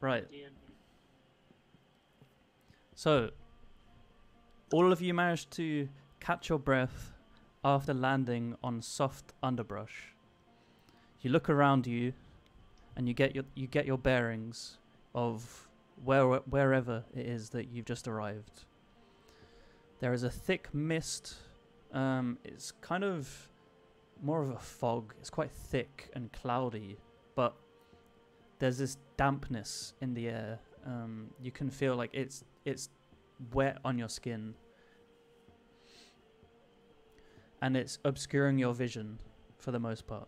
Right. D&D. So, all of you managed to catch your breath after landing on soft underbrush. You look around you, and you get your bearings of wherever it is that you've just arrived. There is a thick mist. It's kind of more of a fog. It's quite thick and cloudy, but there's this dampness in the air. You can feel like it's wet on your skin, and it's obscuring your vision for the most part.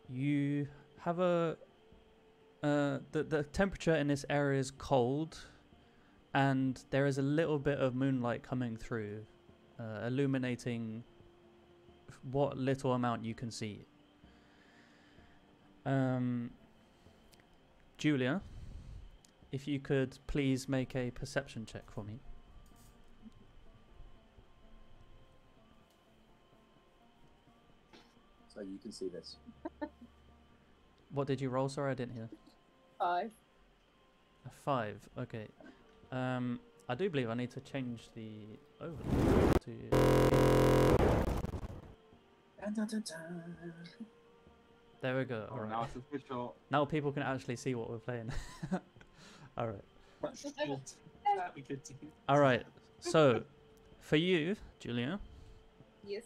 You have the temperature in this area is cold, and there is a little bit of moonlight coming through, illuminating what little amount you can see. Julia, if you could please make a perception check for me. So you can see this. What did you roll? Sorry, I didn't hear. 5. A 5. Okay. I do believe I need to change the overlay to. Dun, dun, dun, dun. There we go. Oh, All right. now it's official. Now people can actually see what we're playing. All right. That'd be good to hear. All right. So, for you, Julia, Yes.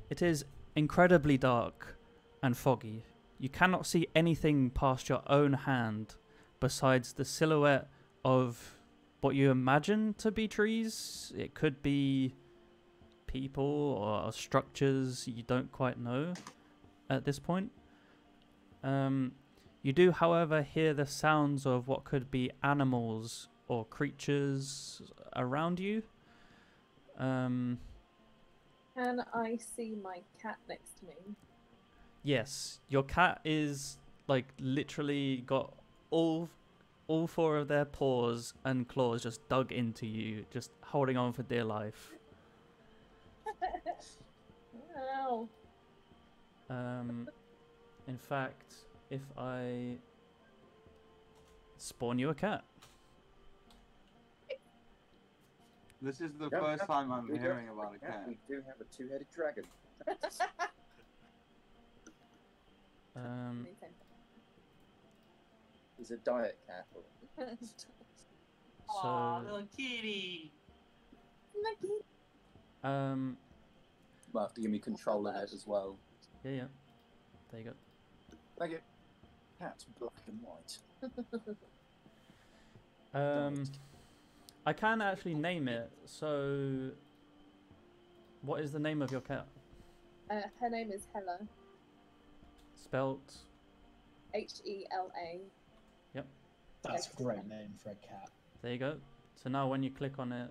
it is incredibly dark and foggy. You cannot see anything past your own hand besides the silhouette of what you imagine to be trees. It could be people or structures you don't quite know at this point. You do, however, hear the sounds of what could be animals or creatures around you. Can I see my cat next to me? Yes, your cat is like literally got all 4 of their paws and claws just dug into you, just holding on for dear life. Ow. In fact, if I spawn you a cat. This is the Yep, first yep. time I'm We do- hearing about a yeah, cat. we do have a two-headed dragon. He's a diet cat. Aw, So, little kitty. Well, have to give me control of it as well. yeah. There you go. Thank you. Cat's black and white. I can actually name it. So, what is the name of your cat? Her name is Hella. Spelt. Hela. That's a great name for a cat. There you go. So now when you click on it,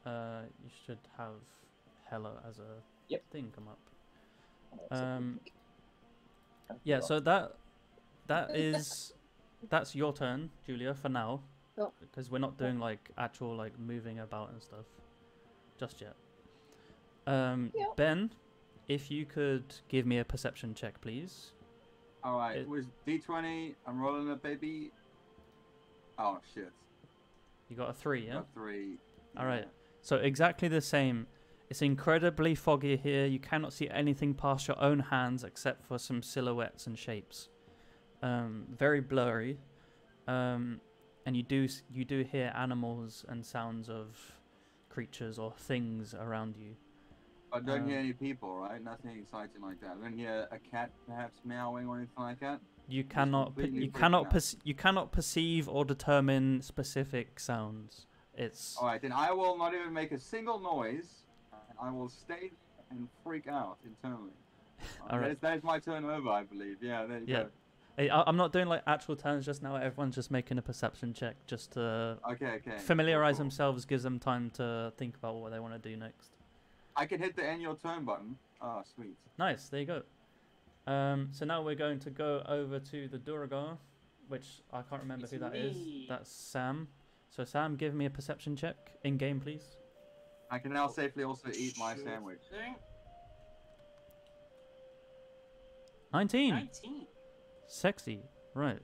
you should have Hella as a Yep. thing come up. Oh, Yeah, so that's your turn, Julia, for now. Cool. Because we're not doing like actual like moving about and stuff just yet. Yep. Ben, if you could give me a perception check, please. Alright, It- it was D20. I'm rolling a baby. Oh, shit. You got a 3, yeah? Got 3. All right. So exactly the same. It's incredibly foggy here. You cannot see anything past your own hands except for some silhouettes and shapes. Very blurry. And you do hear animals and sounds of creatures or things around you. I don't hear any people, right? Nothing exciting like that. I don't hear a cat perhaps meowing or anything like that. You cannot completely freaking out. you cannot perceive or determine specific sounds. It's Alright, then I will not even make a single noise. I will stay and freak out internally. Alright. That is my turn over, I believe. Yeah, there you Yeah. go. Hey, I'm not doing like actual turns just now. Everyone's just making a perception check just to Okay. familiarize Cool. themselves, gives them time to think about what they want to do next. I can hit the end your turn button. Oh, sweet. Nice, there you go. So now we're going to go over to the Duragar, which I can't remember It's who that is. me. That's Sam. So Sam, give me a perception check in game, please. I can now safely also eat my sandwich. Thing. 19. 19. Sexy, right.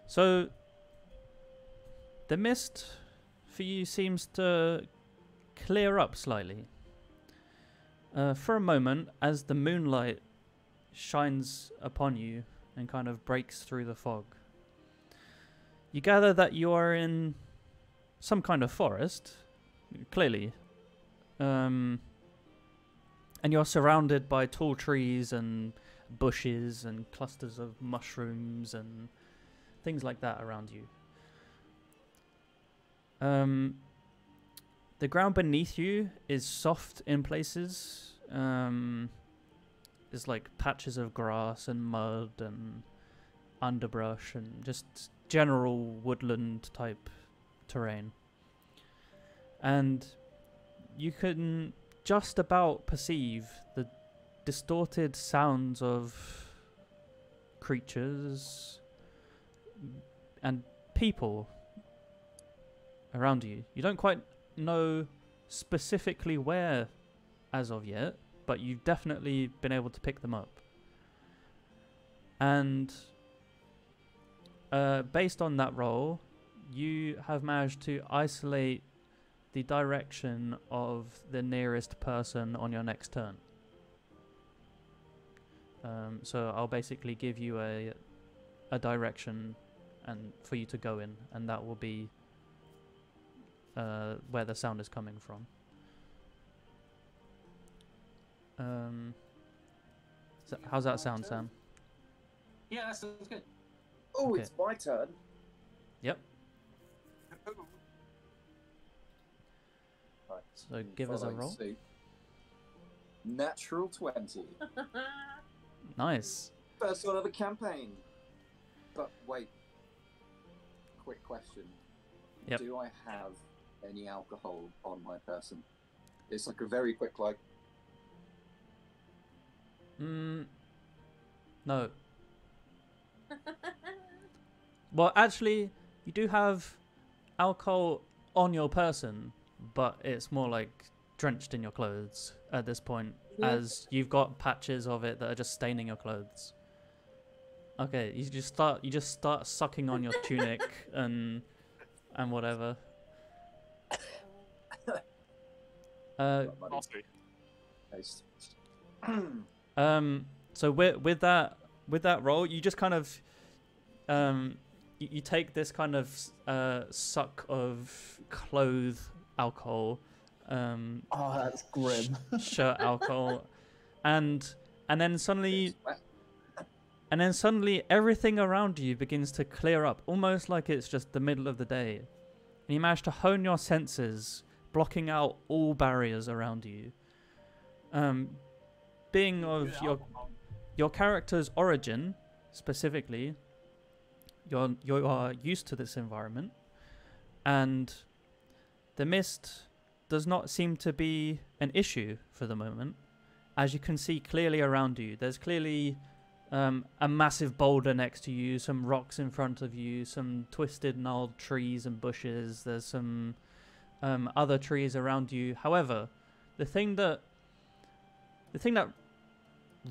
So, the mist for you seems to clear up slightly. For a moment, as the moonlight shines upon you and kind of breaks through the fog, you gather that you are in some kind of forest, clearly. And you're surrounded by tall trees and bushes and clusters of mushrooms and things like that around you. The ground beneath you is soft in places. There's like patches of grass and mud and underbrush and just general woodland type terrain. And you can just about perceive the distorted sounds of creatures and people around you. You don't quite know specifically where as of yet, but you've definitely been able to pick them up. And based on that roll, you have managed to isolate the direction of the nearest person on your next turn. So I'll basically give you a direction and for you to go in, and that will be where the sound is coming from. So how's that sound, Sam? Yeah, that sounds good. Oh, Okay. it's my turn. Yep. Right. So give us a following roll. suit. Natural 20. Nice. First one of the campaign. But wait. Quick question. Yep. Do I have any alcohol on my person? It's like a very quick, like, No. Well, actually, you do have alcohol on your person, but it's more like drenched in your clothes at this point, as you've got patches of it that are just staining your clothes. Okay, you just start sucking on your tunic and whatever. Nasty. taste. So with that roll, you just kind of you take this kind of suck of clothes alcohol, Oh, that's grim. shirt alcohol, and then suddenly everything around you begins to clear up, almost like it's just the middle of the day, and you manage to hone your senses, blocking out all barriers around you. Being of your character's origin, specifically, you are used to this environment, and the mist does not seem to be an issue for the moment. As you can see clearly around you, there's clearly a massive boulder next to you, some rocks in front of you, some twisted gnarled trees and bushes. There's some other trees around you. However, the thing that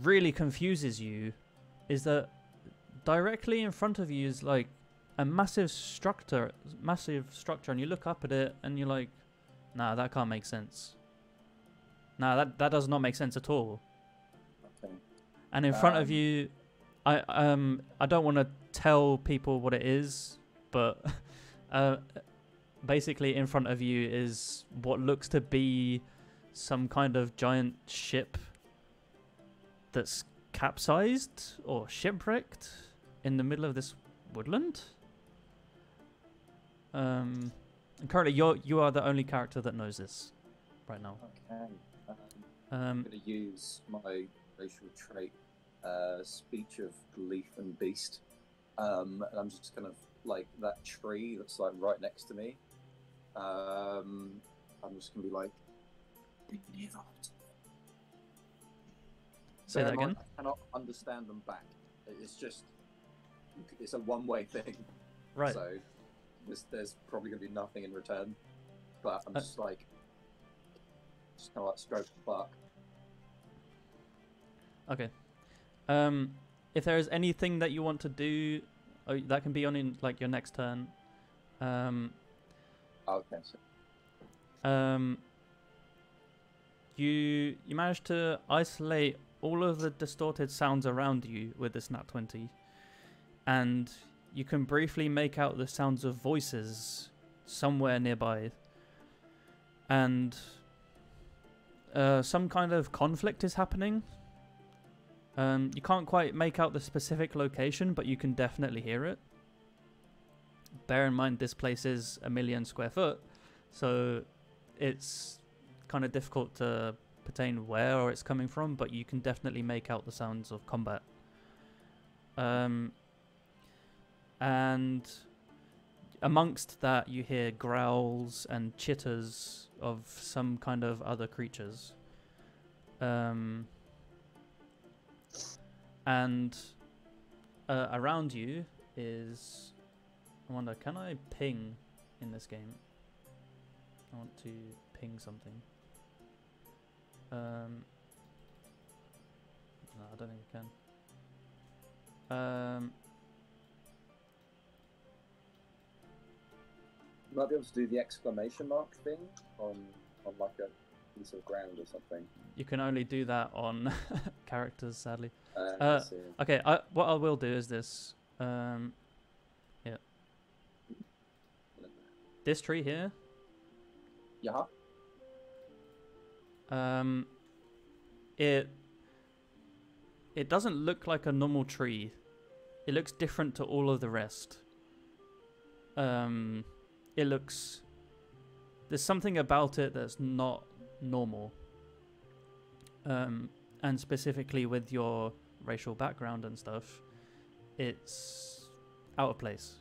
really confuses you is that directly in front of you is like a massive structure, and you look up at it and you're like, nah, that can't make sense. Nah, that does not make sense at all. Okay. And in front of you, I don't want to tell people what it is, but basically in front of you is what looks to be some kind of giant ship that's capsized or shipwrecked in the middle of this woodland. And currently, you are the only character that knows this right now. Okay. I'm going to use my racial trait, speech of leaf and beast. And I'm just kind of like that tree that's like right next to me. I'm just going to be like, bring it out. Say that Bear in mind, again. I cannot understand them back. It's a one-way thing. Right. So there's probably going to be nothing in return. But I'm just kind of like stroke the bark. Okay. if there is anything that you want to do, that can be on in like your next turn. Okay. So, You managed to isolate all of the distorted sounds around you with this nat 20, and you can briefly make out the sounds of voices somewhere nearby, and some kind of conflict is happening. You can't quite make out the specific location, but you can definitely hear it. Bear in mind this place is 1 million square foot, so it's kind of difficult to pertain where or it's coming from, but you can definitely make out the sounds of combat. And amongst that you hear growls and chitters of some kind of other creatures. And around you is... I wonder, can I ping in this game? I want to ping something. No, I don't think I can. you might be able to do the exclamation mark thing on like a piece of ground or something. You can only do that on characters, sadly. I see. Okay, what I will do is this. Yeah. This tree here. Yeah. It doesn't look like a normal tree. It looks different to all of the rest. It looks... There's something about it that's not normal. And specifically with your racial background and stuff, it's out of place.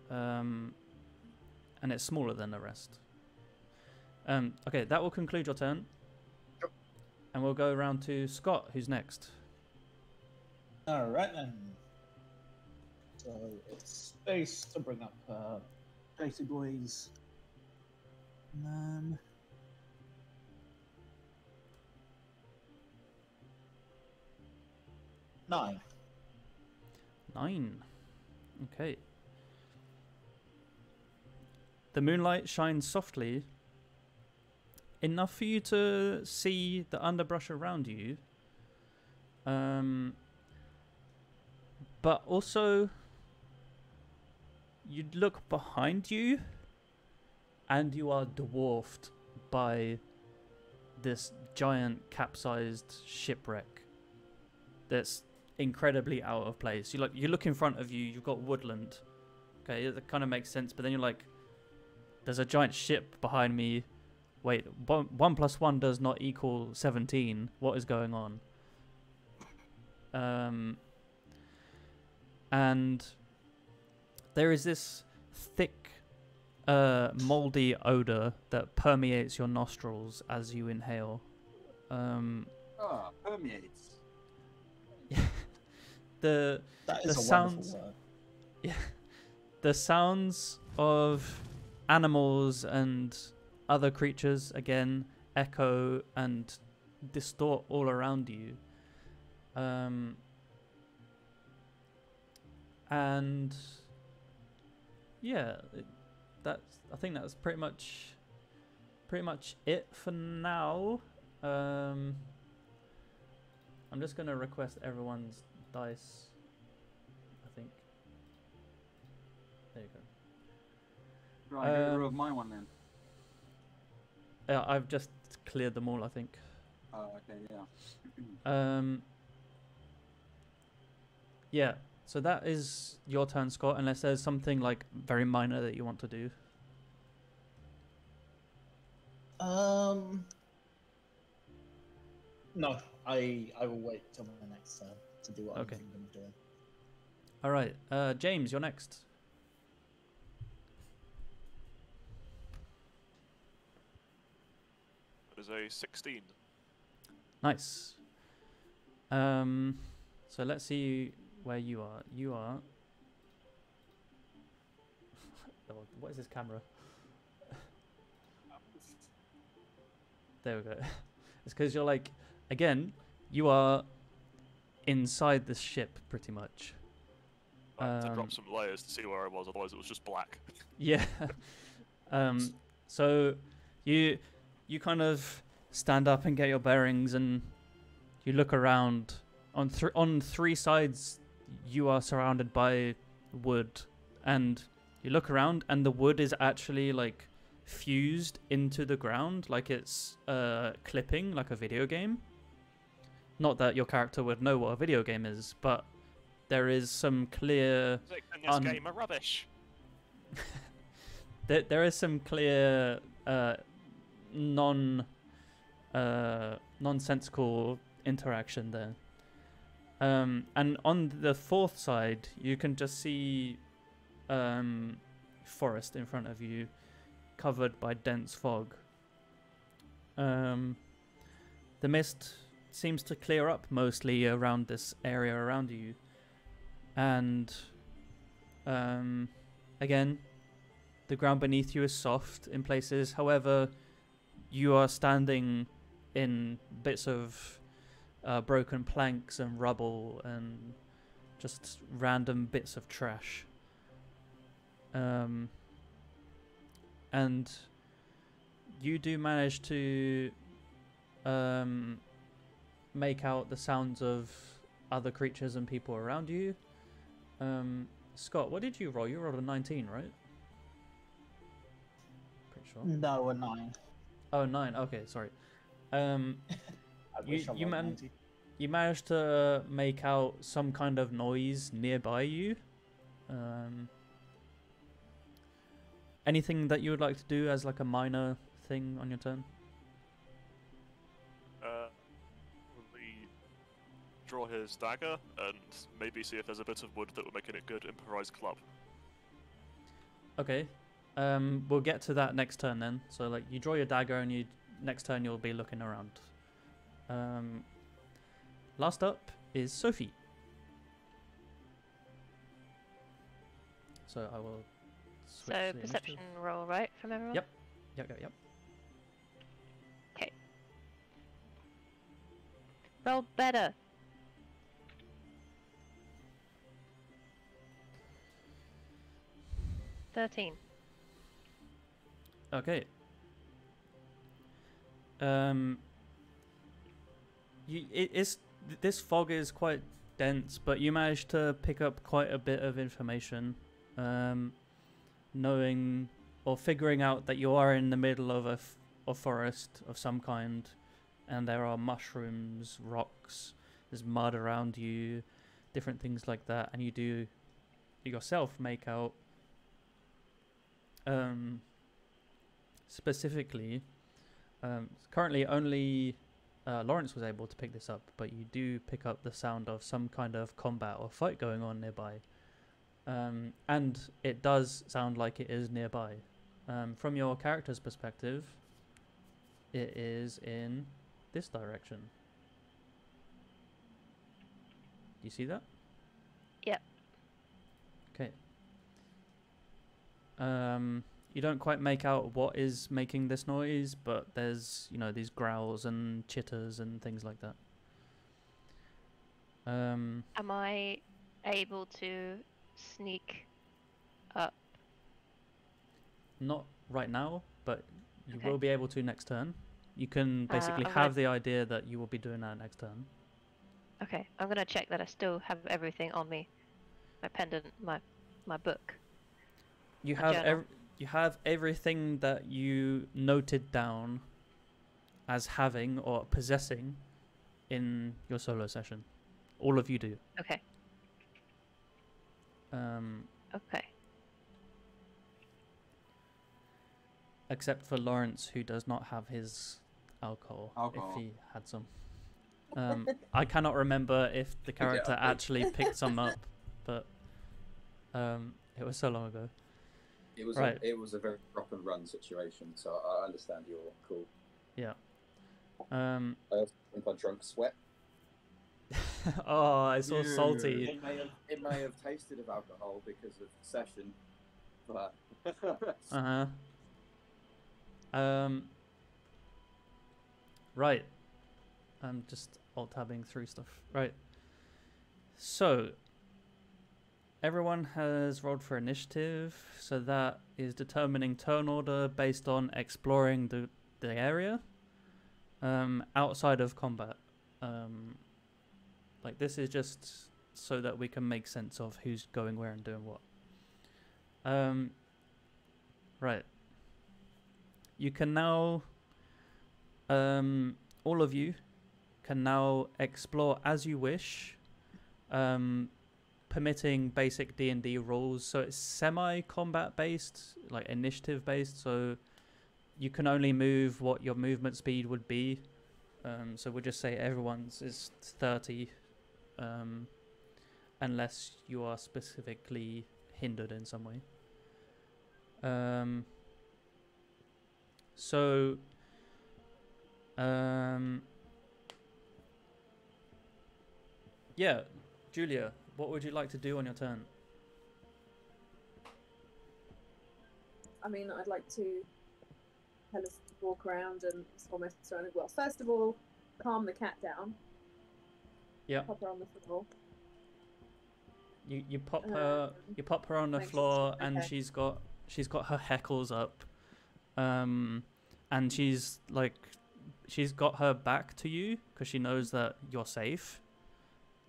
And it's smaller than the rest. Okay, that will conclude your turn. Sure. And we'll go around to Scott, who's next. Alright then. So it's space to bring up Tracy Boys. And then... 9. 9. Okay. The moonlight shines softly, enough for you to see the underbrush around you. But also, you'd look behind you, and you are dwarfed by this giant capsized shipwreck that's incredibly out of place. You look in front of you, you've got woodland. Okay, that kind of makes sense, but then you're like, there's a giant ship behind me. Wait, 1 + 1 does not equal 17. What is going on? And there is this thick, moldy odor that permeates your nostrils as you inhale. Permeates. The sounds, yeah, the sounds of animals and other creatures again echo and distort all around you. And yeah, I think that's pretty much it for now. I'm just gonna request everyone's dice, I think. There you go. Right, get rid of my one then. Yeah, I've just cleared them all, I think. Oh, okay, yeah. Yeah, so that is your turn, Scott, unless there's something like very minor that you want to do. No, I will wait till my next turn to do what Okay. I'm thinking of doing. All right, James, you're next. It is a 16. Nice. So let's see where you are. You are... Oh, what is this camera? There we go. It's because you're like, again, you are inside the ship, pretty much. I had to drop some layers to see where I was, otherwise it was just black. Yeah. So you kind of stand up and get your bearings, and you look around. On three sides, you are surrounded by wood, and you look around, and the wood is actually like fused into the ground, like it's clipping, like a video game. Not that your character would know what a video game is, but there is some clear. This game are rubbish. There is some clear nonsensical interaction there. And on the fourth side, you can just see forest in front of you, covered by dense fog. The mist seems to clear up mostly around this area around you. And again, the ground beneath you is soft in places. However, you are standing in bits of broken planks and rubble and just random bits of trash. And you do manage to make out the sounds of other creatures and people around you. Scott, what did you roll? You rolled a 19, right? Pretty sure. No, a 9. Oh, 9. Okay, sorry. You You managed to make out some kind of noise nearby you. Anything that you would like to do as like a minor thing on your turn? Probably draw his dagger and maybe see if there's a bit of wood that would make it a good improvised club. Okay. We'll get to that next turn then. So like you draw your dagger and you next turn you'll be looking around. Last up is Sophie. So I will switch So the perception initiative. roll, right, from everyone? Yep. Yep. Okay. Roll better. $13. Okay. This fog is quite dense, but you managed to pick up quite a bit of information, knowing or figuring out that you are in the middle of a forest of some kind, and there are mushrooms, rocks, there's mud around you, different things like that, and you do yourself make out specifically. Currently only Lawrence was able to pick this up, but you do pick up the sound of some kind of combat or fight going on nearby. And it does sound like it is nearby. From your character's perspective, it is in this direction. Do you see that? Yep. Okay. You don't quite make out what is making this noise, but there's, these growls and chitters and things like that. Am I able to sneak up? Not right now, but you Okay. will be able to next turn. You can basically I'm have gonna- the idea that you will be doing that next turn. Okay, I'm gonna check that I still have everything on me. My pendant, my book. You A have journal. you have everything that you noted down as having or possessing in your solo session. All of you do. Okay. Okay. Except for Lawrence, who does not have his alcohol. If he had some. I cannot remember if the character actually picked some up, but it was so long ago. It was Right. it was a very drop and run situation, so I understand you're cool. Yeah. I also think I drunk sweat. Oh, it's so salty. It may have tasted of alcohol because of the session, but Right. I'm just alt-tabbing through stuff. Right. So, everyone has rolled for initiative, so that is determining turn order based on exploring the area outside of combat. Like, this is just so that we can make sense of who's going where and doing what. Right. You can now, all of you can now explore as you wish, permitting basic D&D rules. So it's semi-combat based, like initiative based, so you can only move what your movement speed would be. So we'll just say everyone's is 30, unless you are specifically hindered in some way. Yeah, Julia, what would you like to do on your turn? I mean, I'd like to walk around and explore my surroundings. Well, first of all, calm the cat down. Yeah. Pop her on the floor. You pop her on the floor, and she's got her heckles up, and she's got her back to you because she knows that you're safe.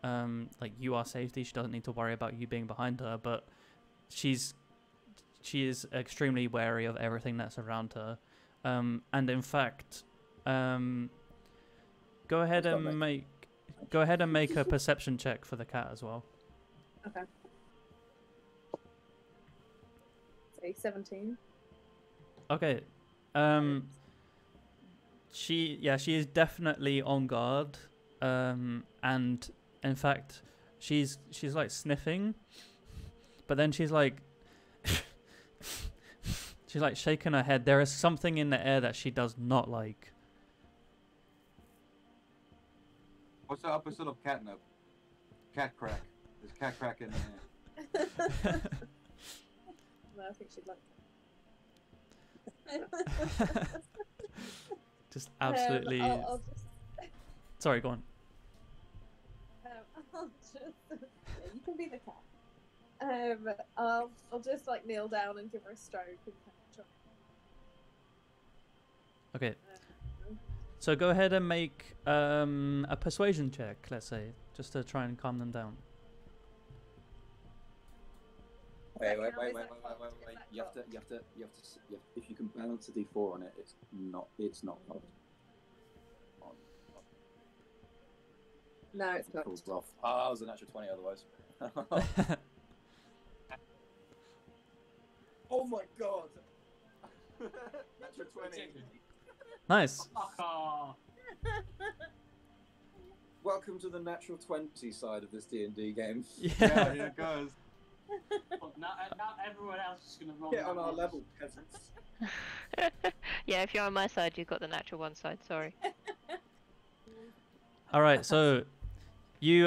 Like, you are safety. She doesn't need to worry about you being behind her, but she is extremely wary of everything that's around her. And in fact, go ahead and make a perception check for the cat as well. Okay. Say 17. Okay. She is definitely on guard. And in fact, she's like sniffing, but then she's like she's like shaking her head. There is something in the air that she does not like. What's the opposite of catnip? Cat crack. There's cat crack in there. No, I think she'd like that. Just absolutely. I'll just... Sorry, go on. I'll just... Yeah, you can be the cat. I'll just like kneel down and give her a stroke and try. Okay. So go ahead and make a persuasion check, let's say, just to try and calm them down. Wait. You have to. If you can balance a D4 on it, it's not hard. No, it's not. Falls off. Ah, it was a natural 20 otherwise. Oh my god! Natural 20. Nice. Welcome to the natural 20 side of this D&D game. Yeah, here it goes. Well, not everyone else is going to roll. Get on our level, peasants. Yeah, if you're on my side, you've got the natural one side. Sorry. All right, so you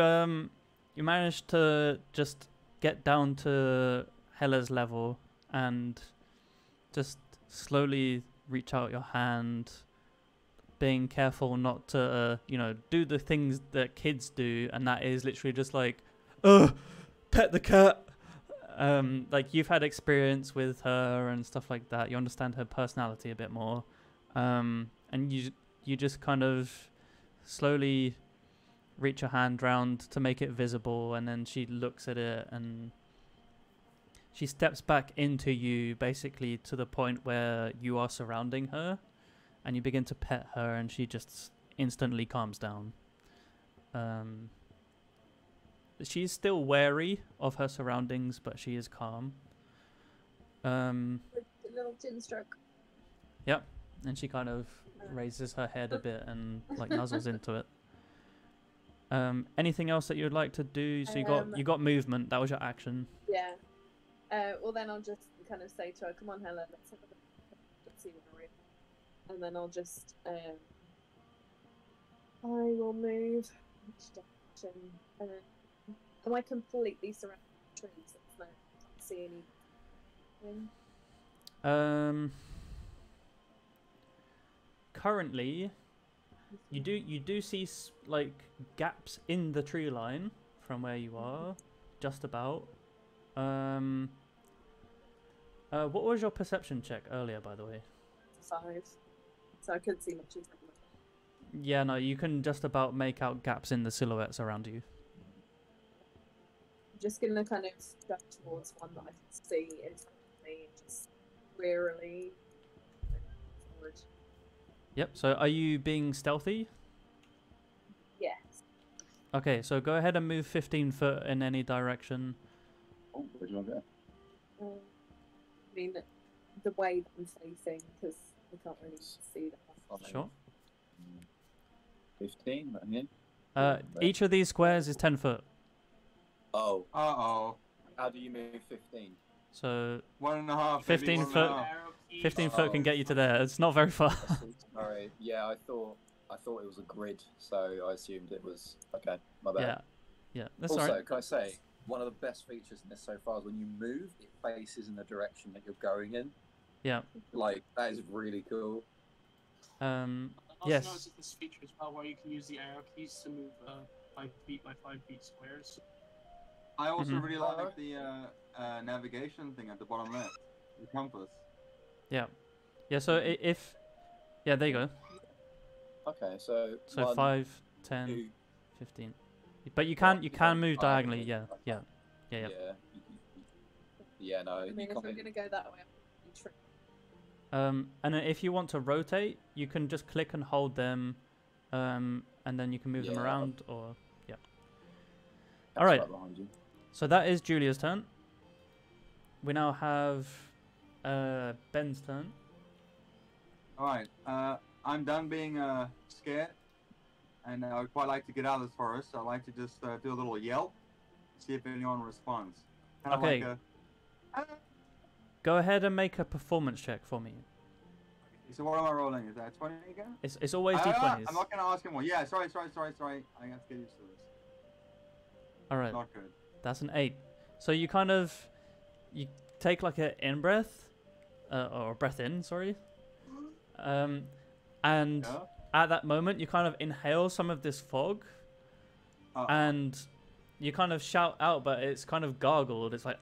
managed to just get down to Hella's level and just slowly reach out your hand, being careful not to do the things that kids do, and that is literally just like, pet the cat. Like, you've had experience with her and stuff like that. You understand her personality a bit more, and you just kind of slowly reach your hand round to make it visible, and then she looks at it and she steps back into you, basically to the point where you are surrounding her, and you begin to pet her, and she just instantly calms down. She's still wary of her surroundings, but she is calm. A little chin stroke. Yep, and she kind of raises her head a bit and like nuzzles into it. Anything else that you'd like to do? So you got movement. That was your action. Yeah. Well, then I'll just kind of say to her, "Come on, Helen, let's have a look. Let's see what we're in." And then I'll just, I will move. Which direction? Am I completely surrounded by trees? I can't see anything. Currently, you do see like gaps in the tree line from where you are, just about. What was your perception check earlier, by the way? 5. So I couldn't see much of them. Yeah, no, you can just about make out gaps in the silhouettes around you. I'm just gonna kind of go towards one that I can see in front of me and just wearily forward. Yep, so are you being stealthy? Yes. Okay, so go ahead and move 15 foot in any direction. Oh, where do you want to go? I mean, the way that I'm facing, because I can't really see that. Sure. 15, right here. Each of these squares is 10 foot. Oh, Uh-oh. how do you move 15? So 1.5. 15 maybe foot. 1.5. 15 foot can get you to there. It's not very far. Sorry, yeah, I thought it was a grid, so I assumed it was okay. My bad. Yeah, that's also, alright. can I say one of the best features in this so far is when you move, it faces in the direction that you're going in. Yeah. Like that is really cool. Also Yes. noticed this feature as well, where you can use the arrow keys to move 5 feet by 5 feet squares. I also Mhm. really like the navigation thing at the bottom left. The compass. Yeah. Yeah, so if... Yeah, there you go. Okay, so So 1, 5, 10, 2, 15. But you can move diagonally, yeah. Yeah. yeah. Yeah, no. I mean, if we're gonna go that way, I'm tricky. And then if you want to rotate, you can just click and hold them, and then you can move them Yeah. around, or... Yeah. That's Alright. right behind you. So that is Julia's turn. We now have Ben's turn. Alright, I'm done being scared, and I would quite like to get out of this forest. So I'd like to just do a little yelp, see if anyone responds. Kinda Okay. Like Go ahead and make a performance check for me. so what am I rolling? Is that 20 again? It's always d20s. I'm not going to ask him more. Yeah, sorry. I have to get used to this. Alright, Not good. that's an 8. So you you take like an in-breath, or a breath in, sorry. And Yeah? at that moment you kind of inhale some of this fog, and you kind of shout out, but it's kind of gargled. It's like...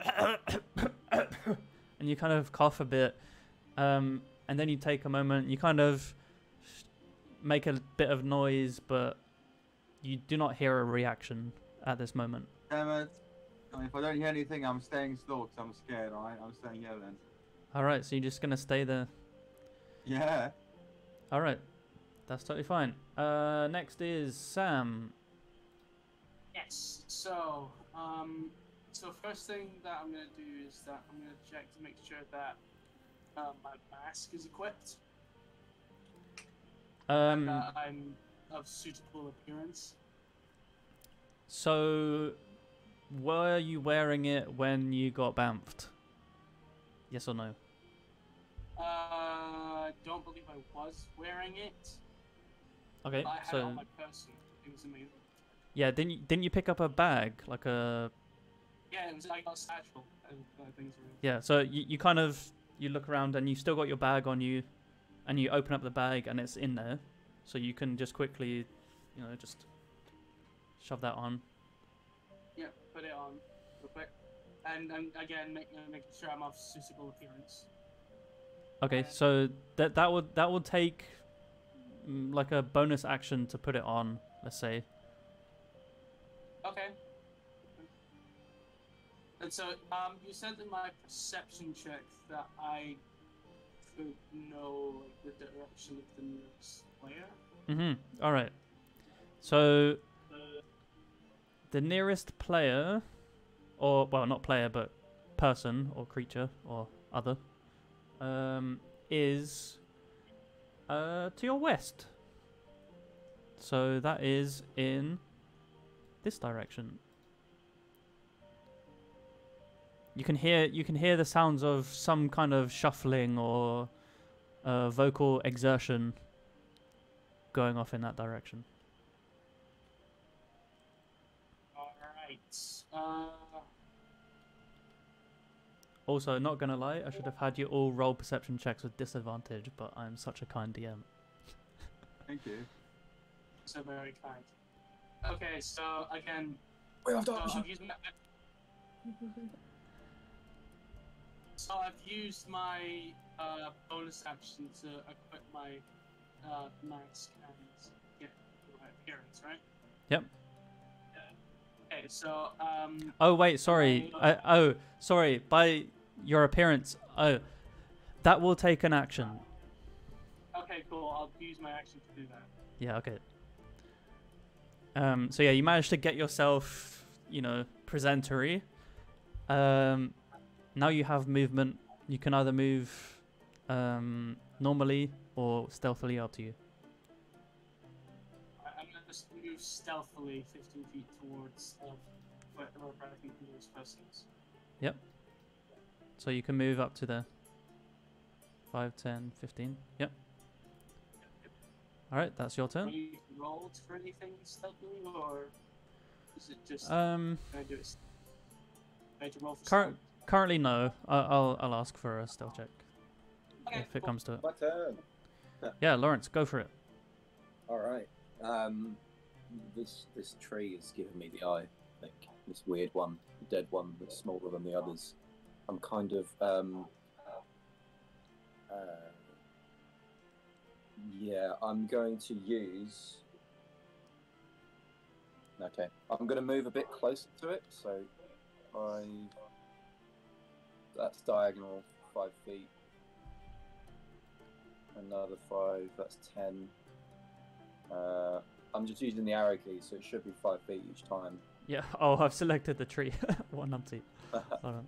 and you kind of cough a bit, and then you take a moment, you kind of make a bit of noise, but you do not hear a reaction at this moment. Damn it. I mean, if I don't hear anything, I'm staying still because I'm scared, alright? I'm staying here then. Alright, so you're just going to stay there. Yeah. Alright, that's totally fine. Next is Sam. Yes. So, first thing that I'm gonna do is that I'm gonna check to make sure that my mask is equipped, and that I'm of suitable appearance. So, were you wearing it when you got bamfed? Yes or no? I don't believe I was wearing it. Okay, But I had it so on my person. It was amazing. yeah, didn't you pick up a bag, like a... Yeah, it was like a satchel and things were. Yeah, so you kind of, you look around and you still got your bag on you, and you open up the bag and it's in there, so you can just quickly, just shove that on. Yeah, put it on real quick, and again making sure I'm of suitable appearance. Okay, so that would take like a bonus action to put it on, let's say. Okay. And so, you said in my perception check that I could know like, the direction of the nearest player. All right. So the nearest player, or well, not player, but person or creature or other, is to your west. So that is in this direction. You can hear the sounds of some kind of shuffling or vocal exertion going off in that direction. Alright. Also, not gonna lie, I should have had you all roll perception checks with disadvantage, but I'm such a kind DM. Thank you. So very kind. Okay, so again, So I've used my bonus action to equip my mask and get the right appearance, right? Yep. Okay, so Oh wait, sorry. Sorry. By your appearance. Oh, that will take an action. okay, cool. I'll use my action to do that. Yeah. Okay. So yeah, you managed to get yourself, presentary. Now you have movement. You can either move normally or stealthily, up to you. I'm gonna just move stealthily 15 feet towards wherever I think the nearest person is. Yep. So you can move up to the 5, 10, 15. Yep. All right, that's your turn. Do you roll for anything stealthily, or is it just? Can I do it? I need to roll for stealth? Currently, no. I'll ask for a stealth check Okay, if it cool. comes to it. My turn. Yeah, Lawrence, go for it. All right. This tree is giving me the eye. Like this weird one, the dead one that's smaller than the others. I'm kind of yeah. I'm going to use. Okay, I'm going to move a bit closer to it. So that's diagonal 5 feet. Another 5. That's 10. I'm just using the arrow key, so it should be 5 feet each time. Yeah. Oh, I've selected the tree. One numpty. Hold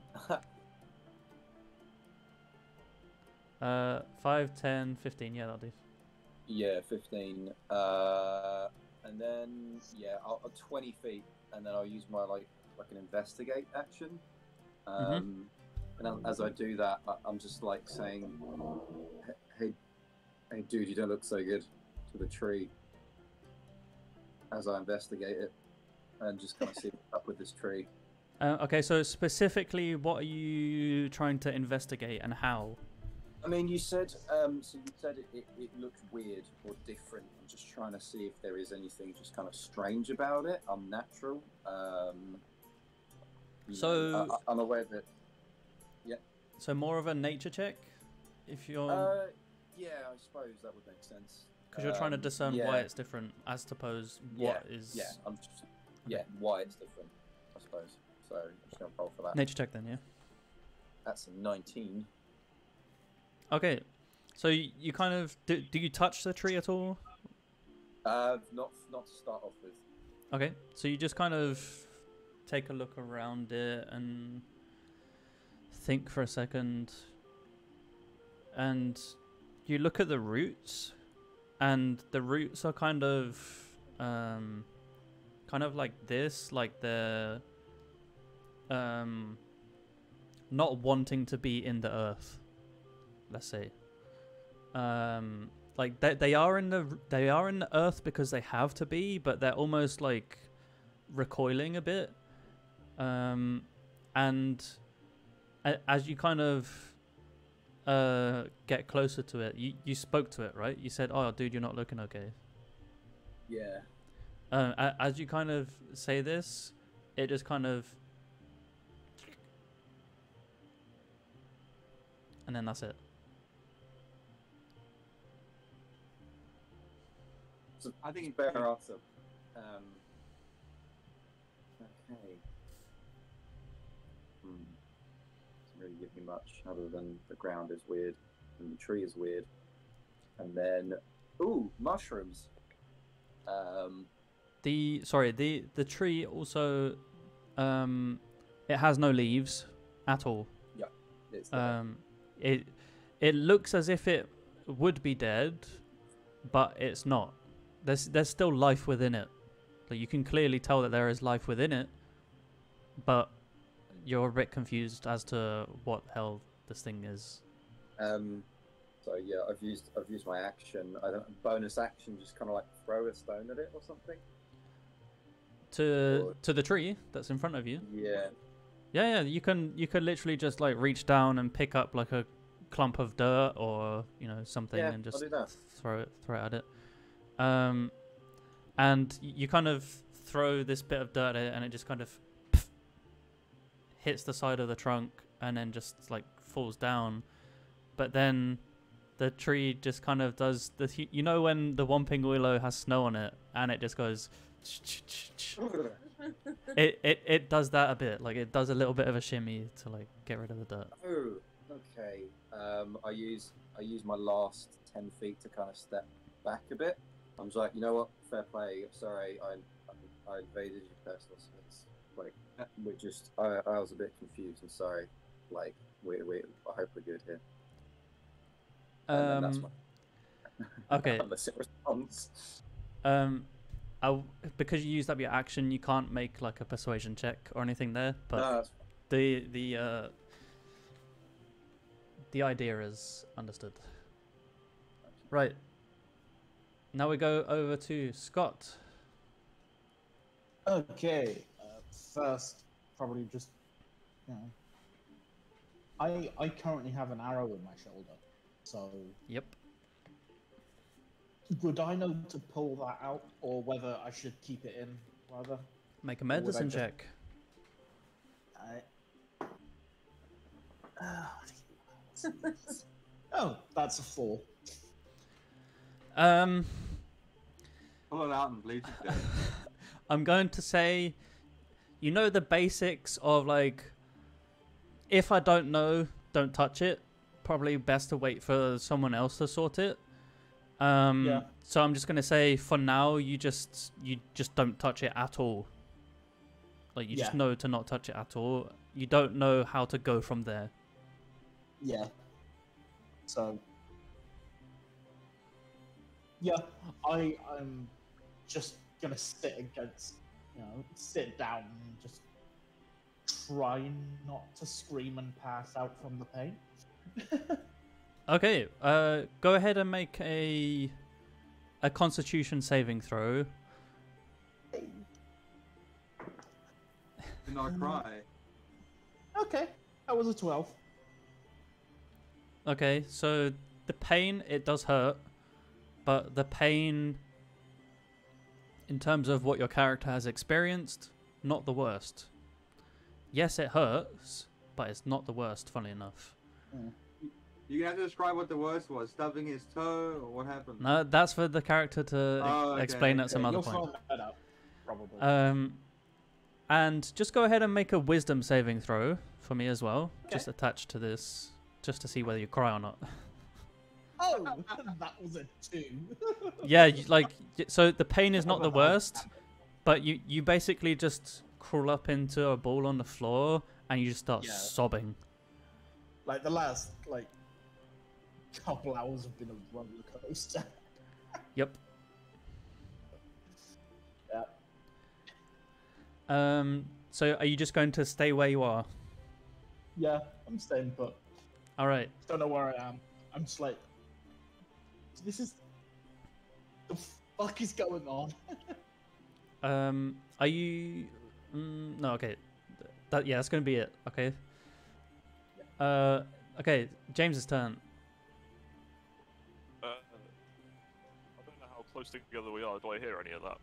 on. 5, 10, 15. Yeah, that'll do. Yeah, 15. And then yeah, I'll 20 feet, and then I'll use my like an investigate action. And as I do that, I'm just like saying, "Hey, dude, you don't look so good," to the tree. As I investigate it, and just kind of see what's up with this tree. Okay, so specifically, what are you trying to investigate, and how? I mean, you said it looked weird or different. I'm just trying to see if there is anything just kind of strange about it, unnatural. I'm aware that. Yeah. So more of a nature check, if you're. Yeah, I suppose that would make sense. Because you're trying to discern why it's different, as opposed what is. Yeah, why it's different, I suppose. So I'm just gonna roll for that. Nature check then, yeah. That's a 19. Okay, so you kind of do you touch the tree at all? Not to start off with. Okay, so you just kind of take a look around it and think for a second, and you look at the roots, and the roots are kind of like this, like they're not wanting to be in the earth. Let's say, like they are in the earth because they have to be, but they're almost like recoiling a bit. And as you kind of get closer to it, you spoke to it, right? You said, "Oh, dude, you're not looking okay." Yeah. As you kind of say this, it just kind of, and then that's it. So I think fair answer. Okay. Doesn't really give me much other than the ground is weird and the tree is weird, and then mushrooms. The tree also, it has no leaves at all. Yeah. It's it looks as if it would be dead, but it's not. There's still life within it. Like, you can clearly tell that there is life within it, but you're a bit confused as to what the hell this thing is. So yeah, I've used my action. Bonus action, just kind of like throw a stone at it or something. To the tree that's in front of you. Yeah. Yeah. You can literally just like reach down and pick up like a clump of dirt or something, and just throw it at it. And you kind of throw this bit of dirt at it, and it just kind of hits the side of the trunk, and then just like falls down. But then the tree just kind of does the, you know, when the Whomping Willow has snow on it, and it just goes. It does that a bit, like it does a little bit of a shimmy to like get rid of the dirt. Oh, okay. I use my last 10 feet to kind of step back a bit. I'm just like, you know what? Fair play. I'm sorry. I invaded your personal space. Like, I was a bit confused. I'm sorry. Like, I hope we're good here. And then that's my Okay. unless it responds. Because you used up your action, you can't make like a persuasion check or anything there. But No, that's the idea is understood. Right. Now we go over to Scott. Okay. First, probably just, you know, I currently have an arrow in my shoulder, so. Yep. Would I know to pull that out, or whether I should keep it in, rather? Make a medicine check. Oh, that's a 4. Pull it out and bleed to death. I'm going to say, you know the basics of like, if I don't know, don't touch it. Probably best to wait for someone else to sort it. Yeah. So I'm just gonna say, for now, you just don't touch it at all. Like you just know to not touch it at all. You don't know how to go from there. Yeah. So. Yeah, I'm just gonna sit down and just try not to scream and pass out from the pain. Okay, go ahead and make a Constitution saving throw. Do not cry. Okay, that was a 12. Okay, so the pain, it does hurt, but the pain, in terms of what your character has experienced, not the worst. Yes, it hurts, but it's not the worst, funny enough. You have to describe what the worst was. Stubbing his toe, or what happened? No, that's for the character to explain at some other You'll point. find that out, probably. And just go ahead and make a wisdom saving throw for me as well, Okay. just attached to this, just to see whether you cry or not. Oh, that was a 2. Yeah, so the pain is not the worst, but you basically just crawl up into a ball on the floor and you just start sobbing. Like the last couple hours have been a roller coaster. Yep. Yeah. So are you just going to stay where you are? Yeah, I'm staying put. All right. Don't know where I am. I'm just like, this is, the fuck is going on? Are you? No. Okay. That's gonna be it. Okay. Okay. James's turn. I don't know how close together we are. Do I hear any of that?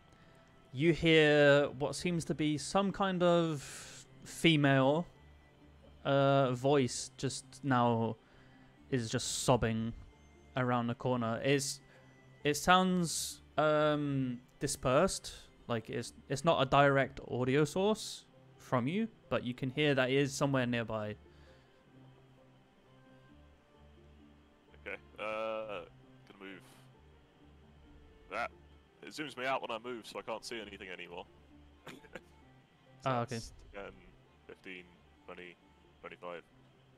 You hear what seems to be some kind of female voice just now is just sobbing around the corner. It sounds dispersed, like it's not a direct audio source from you, but you can hear that it is somewhere nearby. Okay, gonna move that. It zooms me out when I move, so I can't see anything anymore. Okay. 10, 15, 20, 25,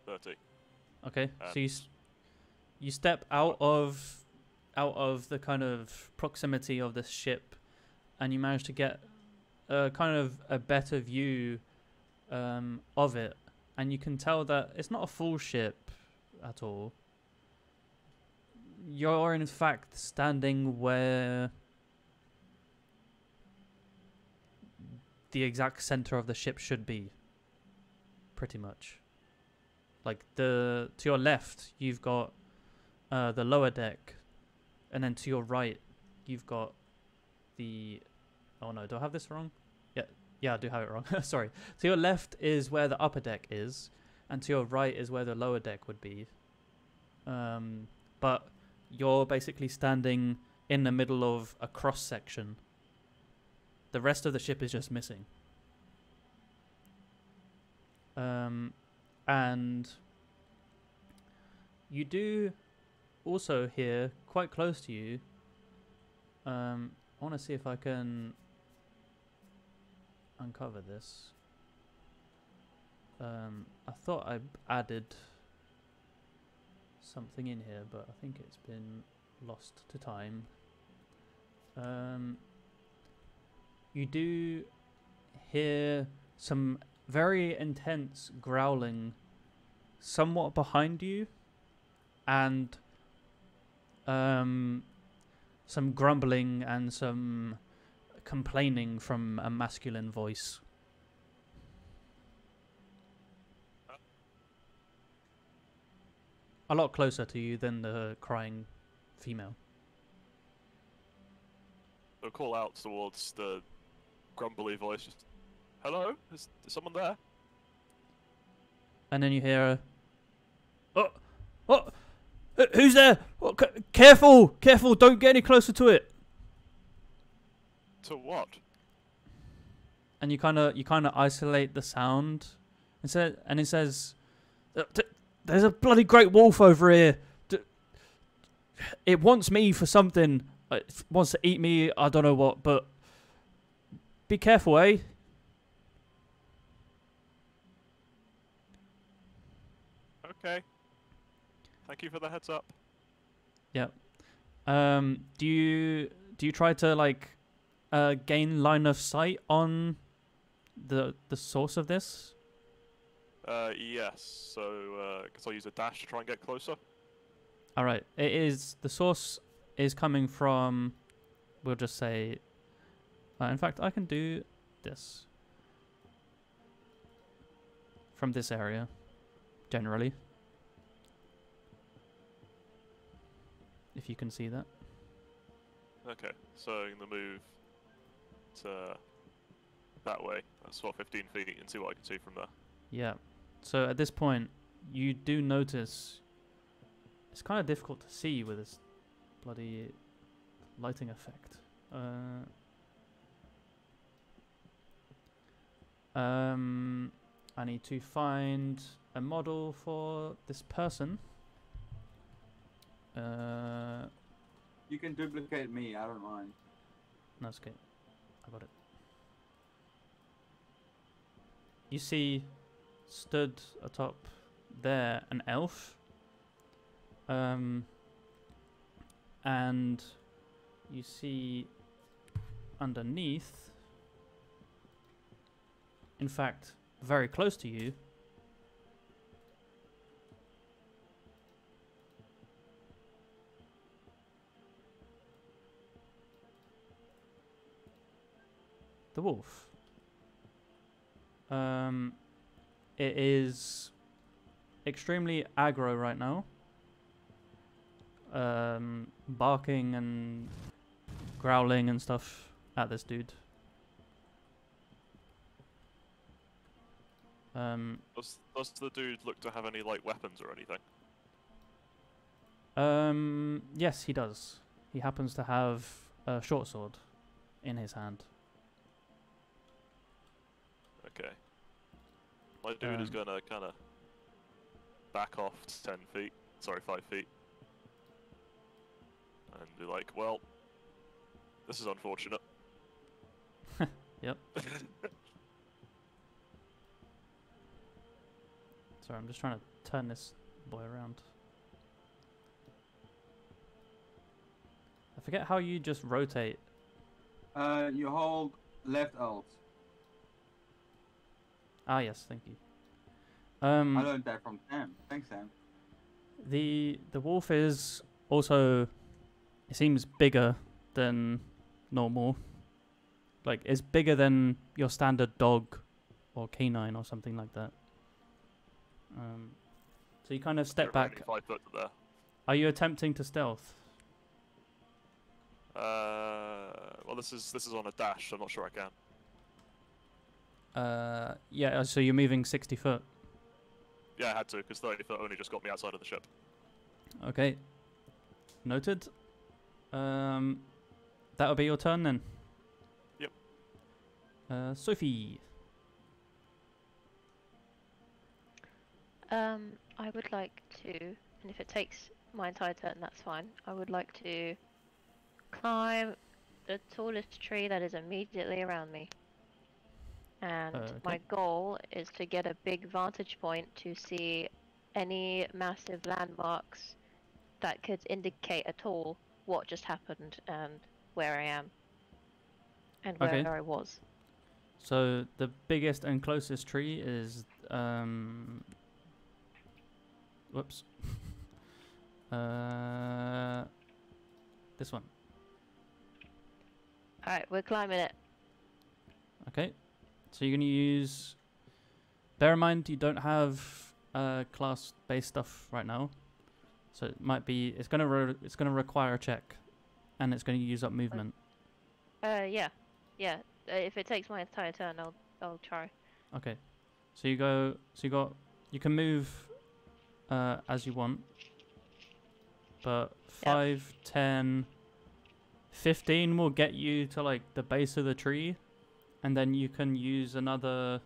30. Okay, so you step out of the kind of proximity of this ship, and you manage to get a kind of a better view of it, and you can tell that it's not a full ship at all. You're in fact standing where the exact center of the ship should be, pretty much. Like to your left, you've got the lower deck, and then to your right, you've got the Oh no, do I have this wrong? Yeah, I do have it wrong. Sorry. To your left is where the upper deck is, and to your right is where the lower deck would be. But you're basically standing in the middle of a cross section. The rest of the ship is just missing. And you do also hear quite close to you. I want to see if I can uncover this. I thought I added something in here, but I think it's been lost to time. You do hear some very intense growling somewhat behind you, and some grumbling and some complaining from a masculine voice. A lot closer to you than the crying female. I'll call out towards the grumbly voice. Just, hello? Is someone there? And then you hear who's there? Oh, careful! Careful! Don't get any closer to it. To what? And you kind of isolate the sound. It says, "There's a bloody great wolf over here. It wants me for something. It wants to eat me. I don't know what, but be careful, eh?" Okay. Thank you for the heads up. Yeah. Do you try to like gain line of sight on the source of this? Yes. So, guess I'll use a dash to try and get closer. All right. The source is coming from, we'll just say, in fact, I can do this from this area, generally. If you can see that. Okay, so I'm gonna move to that way. That's what, 15 feet, and see what I can see from there. Yeah. So at this point, you do notice it's kind of difficult to see with this bloody lighting effect. I need to find a model for this person. You can duplicate me, I don't mind. No, it's okay. I got it. You see, stood atop there, an elf. And you see underneath, in fact, very close to you, the wolf. It is extremely aggro right now. Barking and growling and stuff at this dude. Does the dude look to have any like weapons or anything? Yes, he does. He happens to have a short sword in his hand. Okay. My dude is gonna kind of back off 10 feet. Sorry, 5 feet. And be like, well, this is unfortunate. Yep. Sorry, I'm just trying to turn this boy around. I forget how you just rotate. You hold left alt. Ah, yes, thank you. I learned that from Sam. Thanks, Sam. The wolf is also, it seems bigger than normal. Like, it's bigger than your standard dog or canine or something like that. So you kind of step You're back. only 5 foot to there. Are you attempting to stealth? Well, this is on a dash, so I'm not sure I can. Yeah, so you're moving 60 foot. Yeah, I had to, because 30 foot only just got me outside of the ship. Okay. Noted. That'll be your turn then. Yep. Sophie. I would like to, and if it takes my entire turn, that's fine. I would like to climb the tallest tree that is immediately around me. And my Okay. goal is to get a big vantage point to see any massive landmarks that could indicate at all what just happened and where I am and where Okay. I was. So the biggest and closest tree is whoops. This one. Alright, we're climbing it. Okay. So you're gonna use. Bear in mind you don't have class-based stuff right now, so it might be. It's gonna require a check, and it's gonna use up movement. Yeah. If it takes my entire turn, I'll try. Okay. So you go. So you can move as you want, but 5, 10, 15 will get you to like the base of the tree, and then you can use another.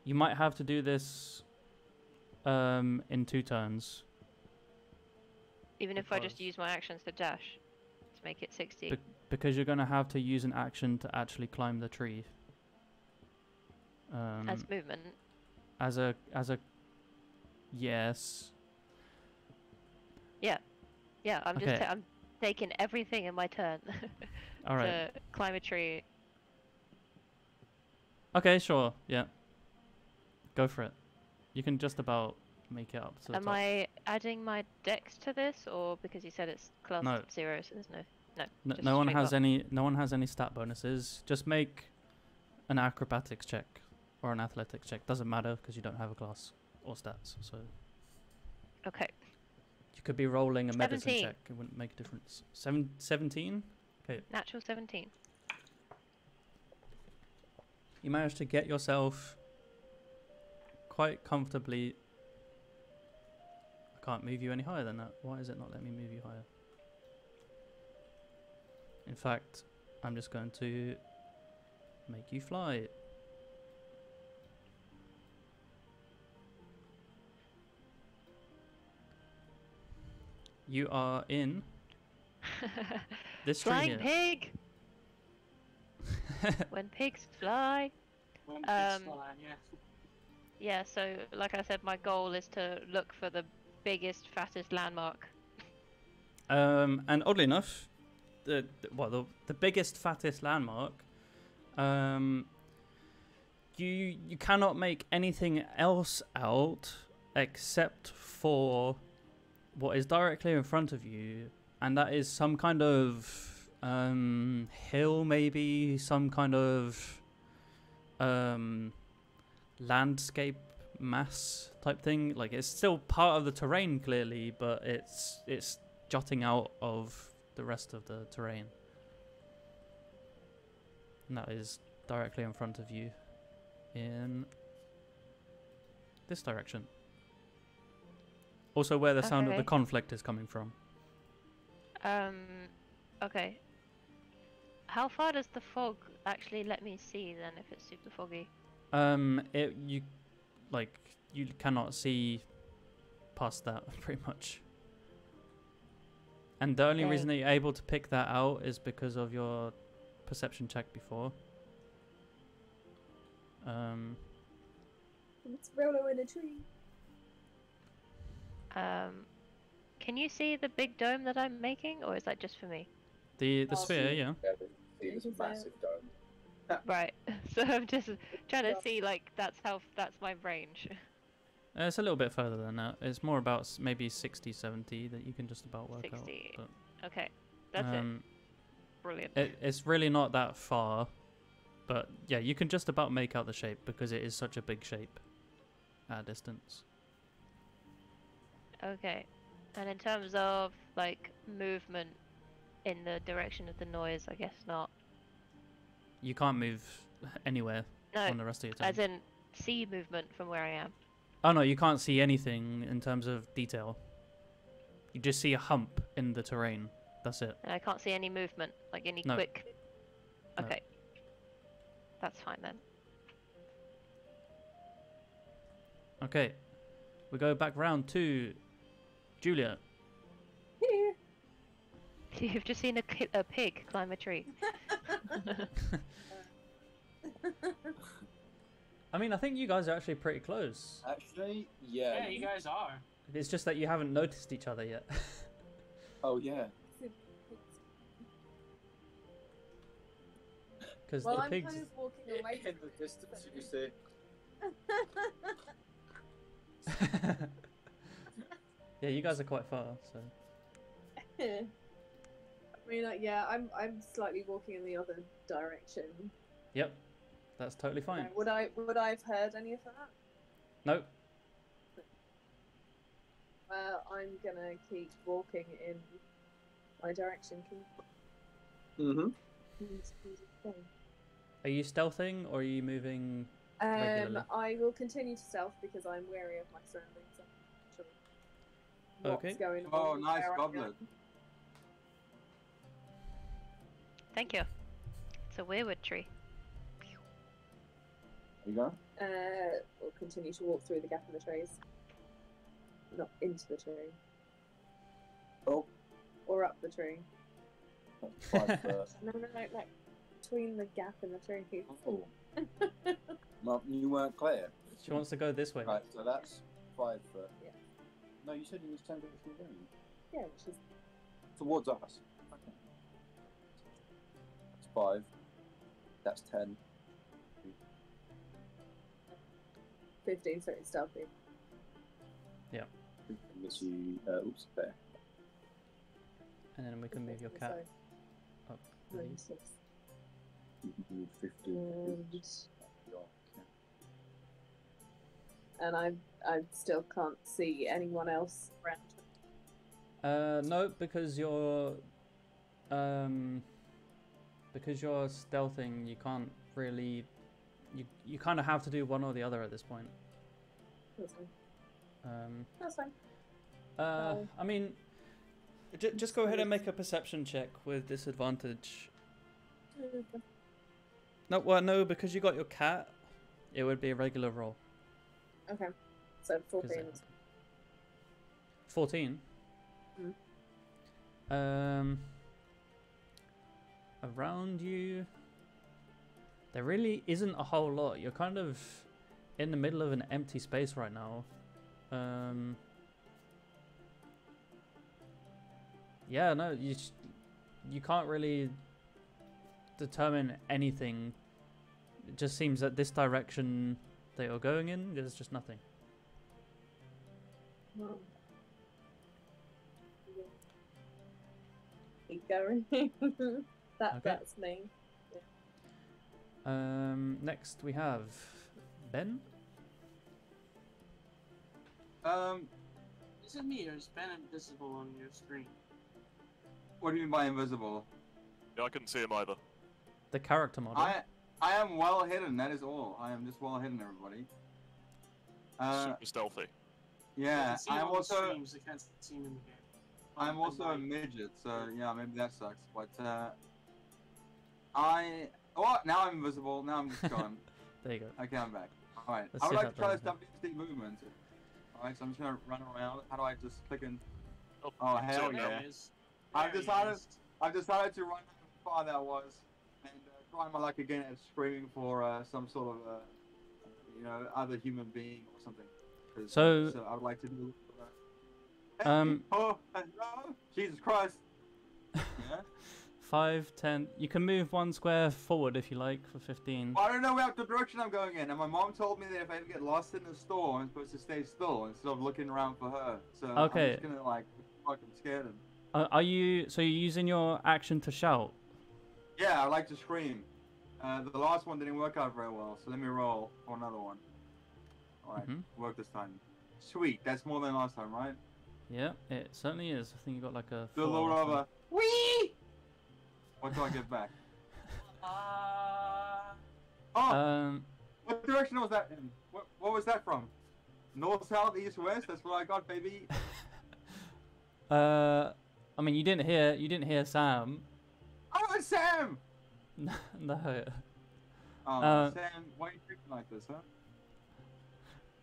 You might have to do this in 2 turns. Even if I just Because- use my actions to dash to make it 60. Because you're gonna have to use an action to actually climb the tree. As movement. As a yes. Yeah, I'm Okay. I'm taking everything in my turn All right. to climb a tree. Okay, sure. Yeah. Go for it. You can just about make it up to the Am top. I adding my dex to this, or because you said it's class No. 0, so there's no. No, just no one straight has up. no one has any stat bonuses. Just make an acrobatics check or an athletics check. Doesn't matter because you don't have a class or stats. So Okay. you could be rolling a medicine 17. check. It wouldn't make a difference. 17? Natural 17. You managed to get yourself quite comfortably. I can't move you any higher than that. Why is it not letting me move you higher? In fact, I'm just going to make you fly. You are in this tree Flying here. pig! When pigs fly. When it's flying, yeah. Yeah, so like I said, my goal is to look for the biggest, fattest landmark. And oddly enough, the biggest, fattest landmark. You cannot make anything else out except for what is directly in front of you, and that is some kind of hill, maybe some kind of landscape mass type thing. Like it's still part of the terrain clearly, but it's jutting out of the rest of the terrain. And that is directly in front of you in this direction. Also where the sound of the Okay. conflict is coming from. Okay. How far does the fog actually let me see then if it's super foggy? You cannot see past that pretty much. And the only Okay. reason that you're able to pick that out is because of your perception check before. It's Rolo in a tree. Can you see the big dome that I'm making, or is that just for me? The Oh, sphere, see. yeah. Yeah, see You this can say massive dome. Right. So I'm just trying to see, like, that's my range. It's a little bit further than that. It's more about maybe 60, 70 that you can just about work 60. out. Okay, that's But, it. Brilliant. It's really not that far. But yeah, you can just about make out the shape because it is such a big shape at a distance. Okay. And in terms of like movement in the direction of the noise? I guess not. You can't move anywhere No, on the rest of your turn. as in see movement from where I am. Oh no, you can't see anything in terms of detail. You just see a hump in the terrain. That's it. And I can't see any movement, like any No. quick. No. Okay. That's fine then. Okay. We go back round to Julia. You've just seen a pig climb a tree. I mean, I think you guys are actually pretty close. Actually, yeah. Yeah, you guys are. It's just that you haven't noticed each other yet. Oh yeah. Because Well, the I'm pigs. kind of walking away In the distance, you see. Yeah, you guys are quite far, so. I mean, yeah, I'm slightly walking in the other direction. Yep, that's totally fine. Would I have heard any of that? Nope. Well, I'm gonna keep walking in my direction. Mm-hmm. Are you stealthing or are you moving regularly? I will continue to stealth because I'm wary of my surroundings. I'm not sure what's Okay. going on. Oh, nice where I goblet. am. Thank you. It's a weirwood tree. There you go. We'll continue to walk through the gap in the trees. Not into the tree. Oh. Or up the tree. 5 first. No, like between the gap in the tree. Oh. Well, you weren't clear. She wants to go this way. Right, so that's 5 foot. Yeah. No, you said it was 10 foot from the ground. Yeah, which is Towards us. Okay. That's 5. That's 10. 15, so it's stealthy. Unless you, oops, there. And then we can move your cat up. So, with you. 6. You can move 15 And- feet. Your cat. And I still can't see anyone else around. No, because you're stealthing, you can't really. You kind of have to do one or the other at this point. That's fine. That's fine. I mean, just go ahead and make a perception check with disadvantage. No, well, no, because you got your cat, it would be a regular roll. Okay. So 14. 14. Around you, there really isn't a whole lot. You're kind of in the middle of an empty space right now. Yeah, no, you can't really determine anything. It just seems that this direction that you're going in, there's just nothing. Well, keep going. That's me. Next we have Ben. Is it me or is Ben invisible on your screen? What do you mean by invisible? Yeah, I couldn't see him either. The character model. I am well hidden, that is all. I am just well hidden, everybody. Super stealthy. I Yeah, can see him I am on the also streams, I can't see him in the game. I'm also a midget, so yeah, maybe that sucks. But now I'm invisible. Now I'm just gone. There you go. Okay, I'm back. All right. Let's I would see like if to try that this WSD movement. All right, so I'm just gonna run around. How do I just click in? Oh, Oh hell there we yeah! go. There he is. I've There he decided- is. I've decided to run how far that was, and try my luck again at screaming for some sort of other human being or something. So- I would like to do. Um, Oh no! Jesus Christ! Yeah. 5, 10. You can move 1 square forward if you like for 15. Well, I don't know what direction I'm going in, and my mom told me that if I ever get lost in the store, I'm supposed to stay still instead of looking around for her. So Okay. I'm just gonna like fucking scared him. Are you? So you're using your action to shout? Yeah, I like to scream. The last one didn't work out very well, so let me roll for another one. Alright, Mhm. work this time. Sweet, that's more than last time, right? Yeah, it certainly is. I think you got like a. Do a 4 little or of a wee. What do I get back? Oh, something. what direction was that in? What was that from? North, south, east, west. That's what I got, baby. I mean, you didn't hear Sam. Oh, it's Sam. No. Oh, Sam, why are you treating like this,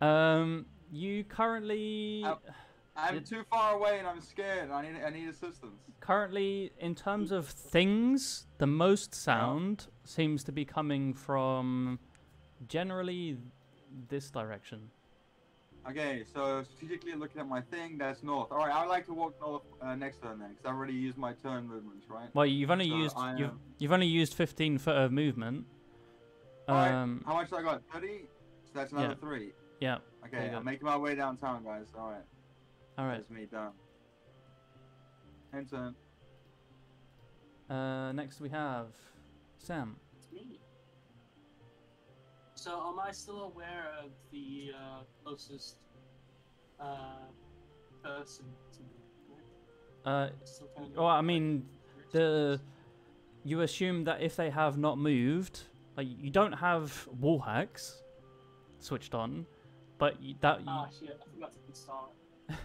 huh? You currently. I'm too far away and I'm scared. I need assistance. Currently, in terms of things, the most sound seems to be coming from generally this direction. Okay, so strategically looking at my thing, that's north. All right, I would like to walk north next turn then, because I already used my turn movements, right? Well, you've only So you've only used 15 foot of movement. Alright, how much I got? 30? So that's another 3. Yeah. Okay, I'm making my way downtown, guys. Alright. Alright. That's me done. End turn. Next we have Sam. It's me. So am I still aware of the closest person to me? Still kind of Well, I mean, you assume that if they have not moved, like you don't have wall hacks switched on, but shit, I forgot to install it.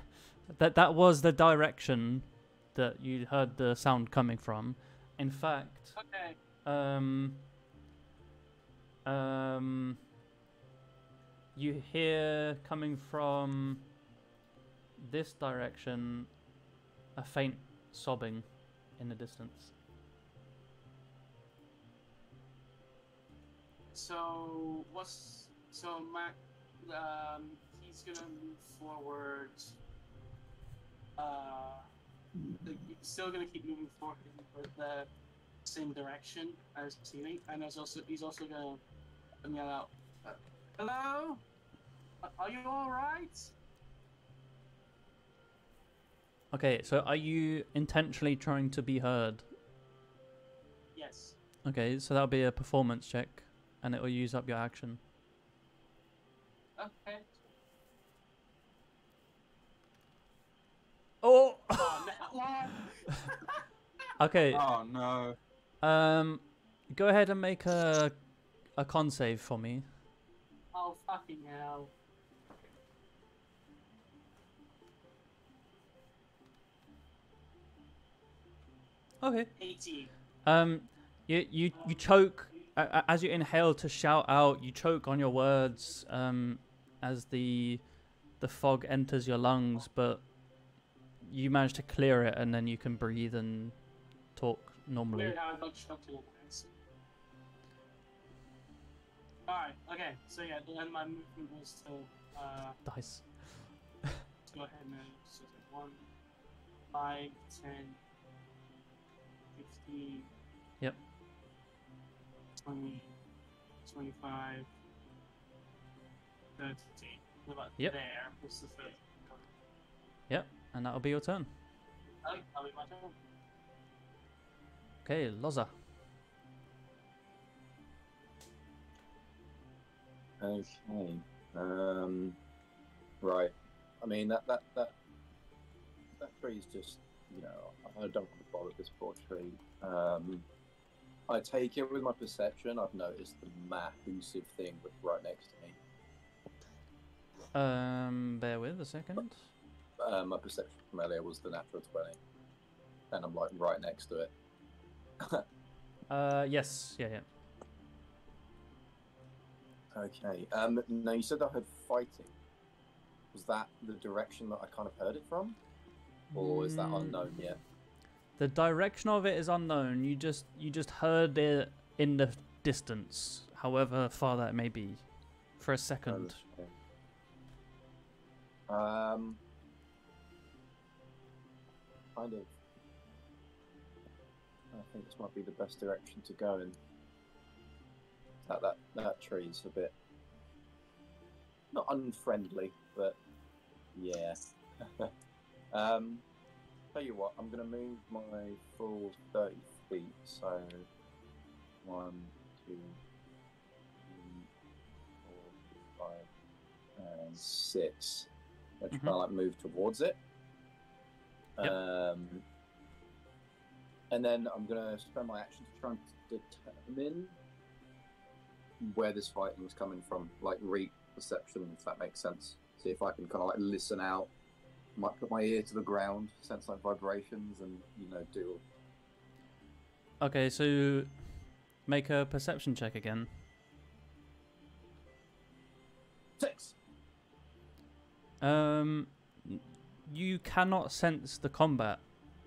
that was the direction that you heard the sound coming from. In fact, Okay. You hear coming from this direction a faint sobbing in the distance. So Mac, he's gonna move forward. He's still gonna keep moving forward in the same direction as Teeny, and he's also gonna yell out, "Hello, are you all right?" Okay, so are you intentionally trying to be heard? Yes. Okay, so that'll be a performance check, and it will use up your action. Okay. Oh! Oh, Okay. Oh no. Go ahead and make a con save for me. Oh fucking hell. Okay. 18. You choke as you inhale to shout out. You choke on your words as the fog enters your lungs, but you manage to clear it, and then you can breathe and talk normally. Weird how I got choked in the face. Alright, okay, so yeah, then my movement was to Dice. go ahead and so 1, 5, 10, 15. Yep. 20, 25, 30. What about Yep. there? What's the third? Yep, and that'll be your turn. Okay, that'll be my turn. Okay, Loza. Okay. Right. I mean that tree's just, you know, I don't want to bother this poor tree. I take it with my perception. I've noticed the massive thing right next to me. Bear with a second. My perception from earlier was the natural 20, and I'm like right next to it. Yes, yeah. Okay. Now you said I heard fighting. Was that the direction that I kind of heard it from, or is that unknown yet? The direction of it is unknown. You just heard it in the distance, however far that may be, for a second. Okay. Kind of. I think this might be the best direction to go in. That tree's a bit not unfriendly, but yeah. Tell you what, I'm gonna move my full 30 feet. So 1, 2, 3, 4, 5, and 6. I'm trying to like move towards it. Yep. And then I'm going to spend my action to try and determine where this fighting is coming from, like read perception, if that makes sense. See if I can kind of like listen out, might put my ear to the ground, sense like vibrations, and do. Okay, so make a perception check again. 6. You cannot sense the combat.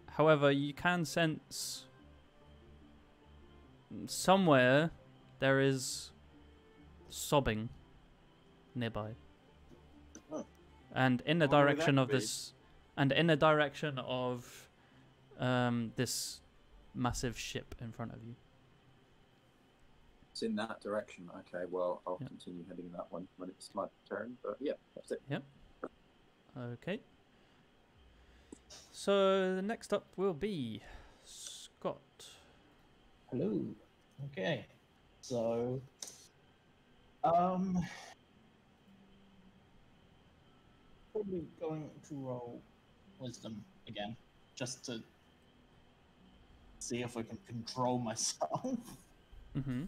However, you can sense somewhere there is sobbing nearby. Oh. And in the Where would direction that of be? this, and in the direction of this massive ship in front of you. It's in that direction. Okay, well, I'll Yep. continue heading that one when it's my turn. But yeah, that's it. Okay. So the next up will be Scott. Hello. Okay. So, probably going to roll wisdom again, just to see if I can control myself. Mm-hmm.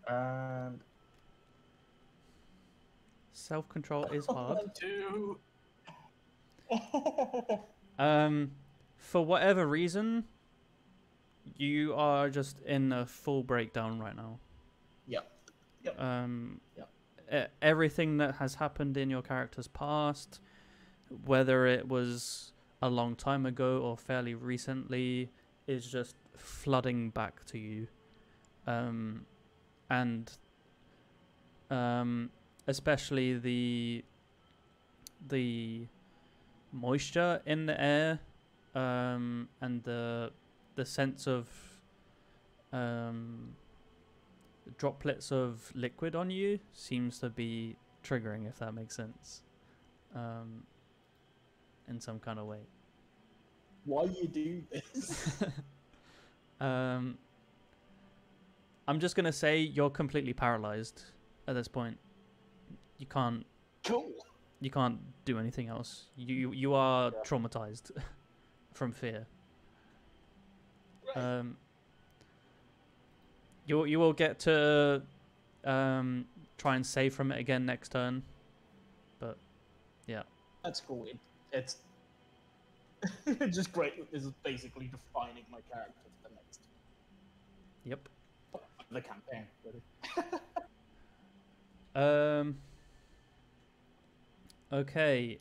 And Self-control is hard. 2. For whatever reason, you are just in a full breakdown right now. Yep. Everything that has happened in your character's past, whether it was a long time ago or fairly recently, is just flooding back to you. And especially the moisture in the air, and the sense of droplets of liquid on you seems to be triggering, if that makes sense, in some kind of way. why you do this? I'm just gonna say you're completely paralyzed at this point. You can't Cool. do anything else. You are Yeah. traumatized from fear. Right. You will get to try and save from it again next turn, but yeah. That's cool. It's just great. This is basically defining my character for the next Yep. the campaign. Really. Okay.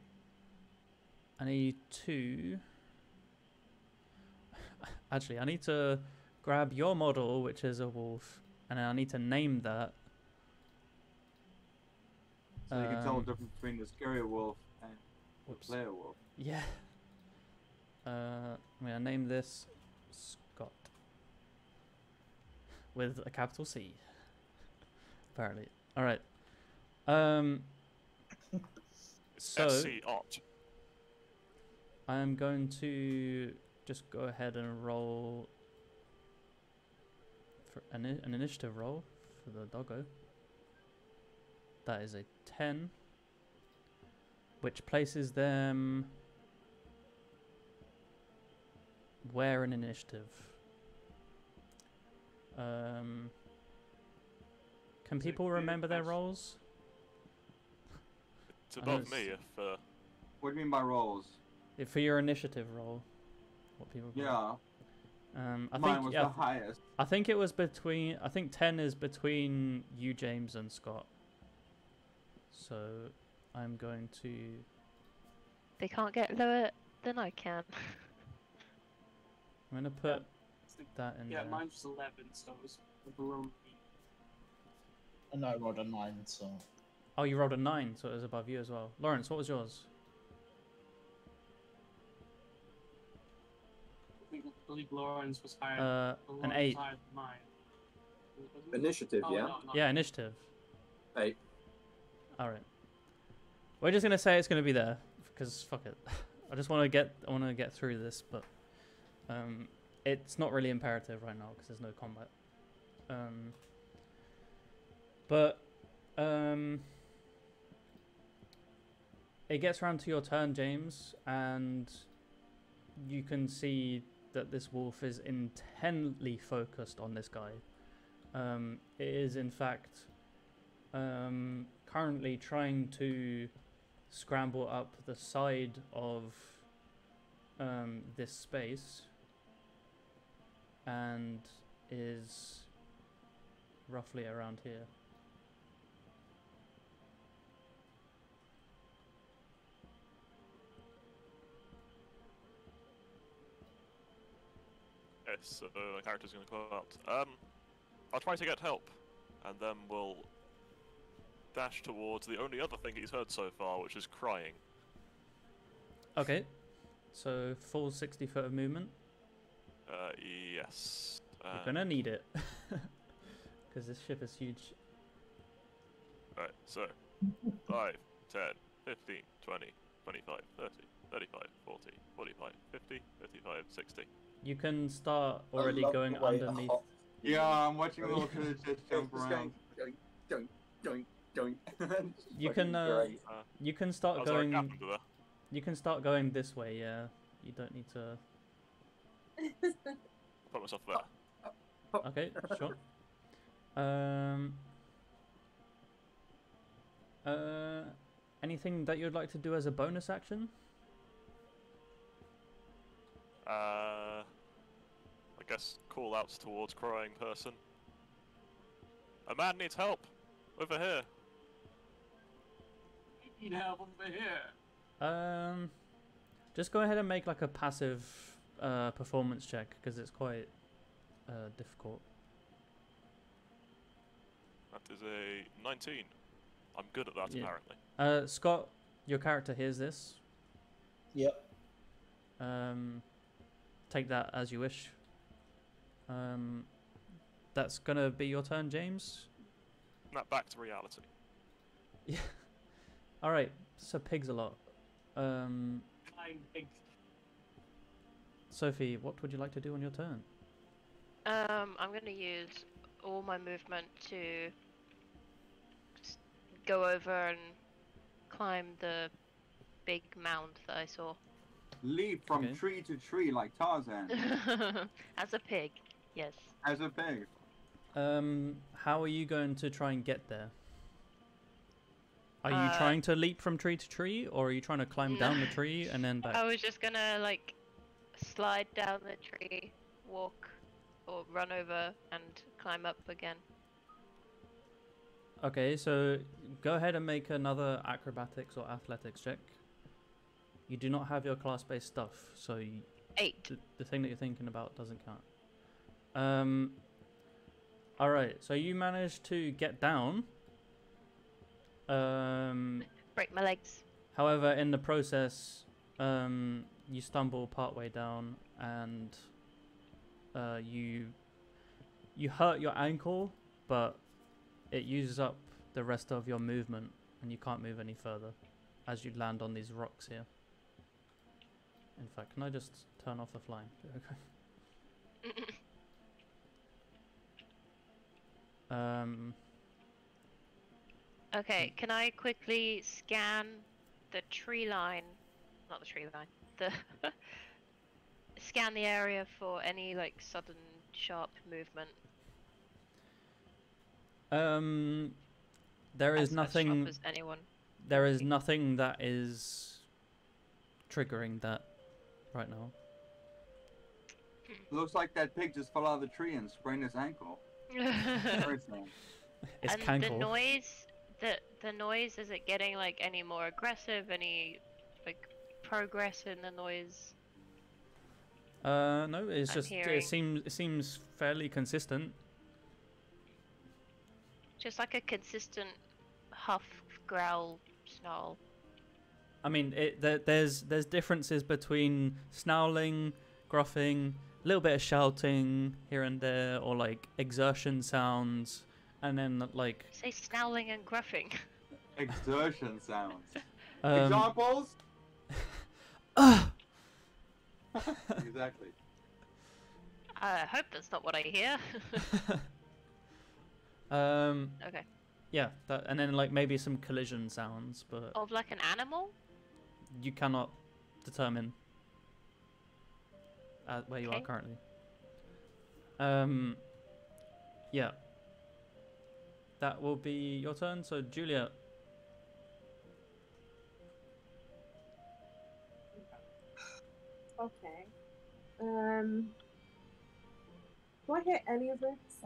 I need to. Actually, I need to grab your model, which is a wolf, and then I need to name that. So you can tell the Um, difference between the scary wolf and the Whoops. player wolf. Yeah. I'm gonna name this Scott with a capital C. Apparently. All right. So SC Art. I'm going to just go ahead and roll for an initiative roll for the doggo. That is a 10, which places them where in initiative? Can So people do remember their X. rolls? It's I know above me it's- if What do you mean by rolls? For your initiative roll, what people? Yeah, I mine think was yeah, the highest. I think it was between. I think 10 is between you, James, and Scott. So I'm going to. They can't get lower than I can. I'm gonna put It's the- that in Yeah, there. mine was 11, so it was below me. And I rolled a 9, so Oh, you rolled a 9, so it was above you as well. Lawrence, what was yours? I believe Lawrence was higher. An Lawrence 8. higher than mine. Wasn't it? Initiative, Oh, yeah. no, Yeah, initiative. 8. All right. We're just gonna say it's gonna be there because fuck it. I just want to get through this, but it's not really imperative right now because there's no combat. it gets around to your turn, James, and you can see that this wolf is intently focused on this guy. It is, in fact, currently trying to scramble up the side of this space and is roughly around here. Yes, so my character's going to call out. I'll try to get help, and then we'll dash towards the only other thing he's heard so far, which is crying. Okay, so full 60 foot of movement. Yes. You're gonna need it, because this ship is huge. Right, so 5, 10, 15, 20, 25, 30, 35, 40, 45, 50, 55, 60. You can start I already love going the way a underneath. hop- Yeah, I'm watching little kids just jump Just around. going, doink, doink, doink, doink. It's You can, fucking great. You can I start was already going. happened to that. You can start going this way. Yeah, you don't need to. Put myself there. Okay, sure. Anything that you'd like to do as a bonus action? I guess call outs towards crying person. A man needs help. Over here. You need help over here. Just go ahead and make like a passive performance check because it's quite difficult. That is a 19. I'm good at that, Yeah. apparently. Scott, your character hears this. Yep. Take that as you wish. That's gonna be your turn, James. Now back to reality. Yeah. All right. So pigs a lot. Flying pig. Sophie, what would you like to do on your turn? I'm gonna use all my movement to go over and climb the big mound that I saw. Leap from Okay. tree to tree like Tarzan. As a pig, yes. As a pig. How are you going to try and get there? Are you Uh, trying to leap from tree to tree, or are you trying to climb down the tree and then back? I was just gonna like slide down the tree, walk, or run over and climb up again. Okay, so go ahead and make another acrobatics or athletics check. You do not have your class-based stuff, so 8. the thing that you're thinking about doesn't count. All right, so you managed to get down. Break my legs. However, in the process, you stumble partway down and you hurt your ankle, but it uses up the rest of your movement, and you can't move any further as you land on these rocks here. In fact, can I just turn off the flying? Okay, can I quickly scan the tree line? Not the tree line. The scan the area for any like sudden sharp movement. There is as sharp nothing. as anyone. There is nothing that is triggering that right now. Looks like that pig just fell out of the tree and sprained his ankle. Very sad. It's And cankle. the noise, is it getting like any more aggressive? Any like progress in the noise? No, it's I'm just hearing. it seems fairly consistent. Just like a consistent huff, growl, snarl. I mean, there's differences between snarling, gruffing, a little bit of shouting here and there, or like exertion sounds, and then like Say snarling and gruffing. Exertion sounds. um, Examples? Exactly. I hope that's not what I hear. um, Okay. yeah, that, and then like maybe some collision sounds, but Of like an animal? you cannot determine where you are Okay. currently. Yeah. That will be your turn. So Julia. Okay. Do I hear any of this?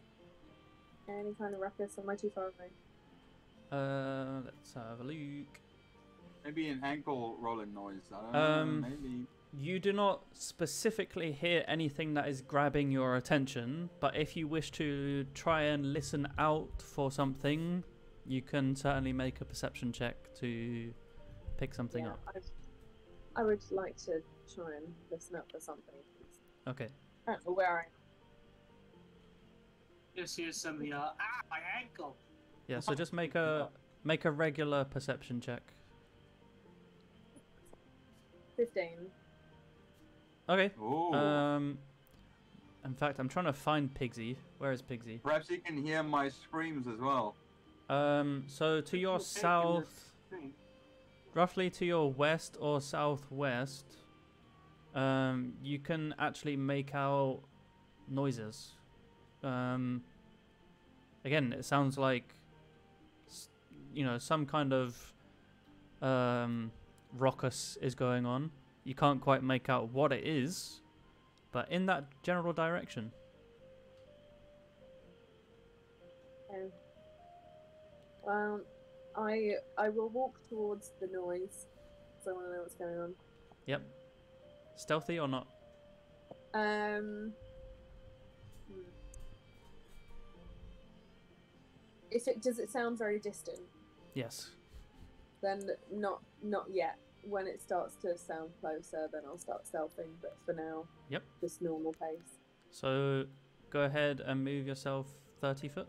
Any kind of ruckus? Am I too far away? Let's have a look. Maybe an ankle rolling noise. I don't know. Maybe. You do not specifically hear anything that is grabbing your attention, but if you wish to try and listen out for something, you can certainly make a perception check to pick something up. I would like to try and listen up for something. Okay. I don't know where I am. Just hear somebody my ankle. Yeah, so just make a regular perception check. 15. Okay. Ooh. In fact, I'm trying to find Pigsy. Where is Pigsy? Perhaps you can hear my screams as well. So to your south, roughly to your west or southwest, you can actually make out noises. Again, it sounds like, some kind of raucous is going on. You can't quite make out what it is, but in that general direction. Okay. Well, I will walk towards the noise, so I want to know what's going on. Yep. Stealthy or not? Does it sound very distant? Yes. Then not yet. When it starts to sound closer, then I'll start stealthing. But for now, Yep. just normal pace. So go ahead and move yourself 30 foot.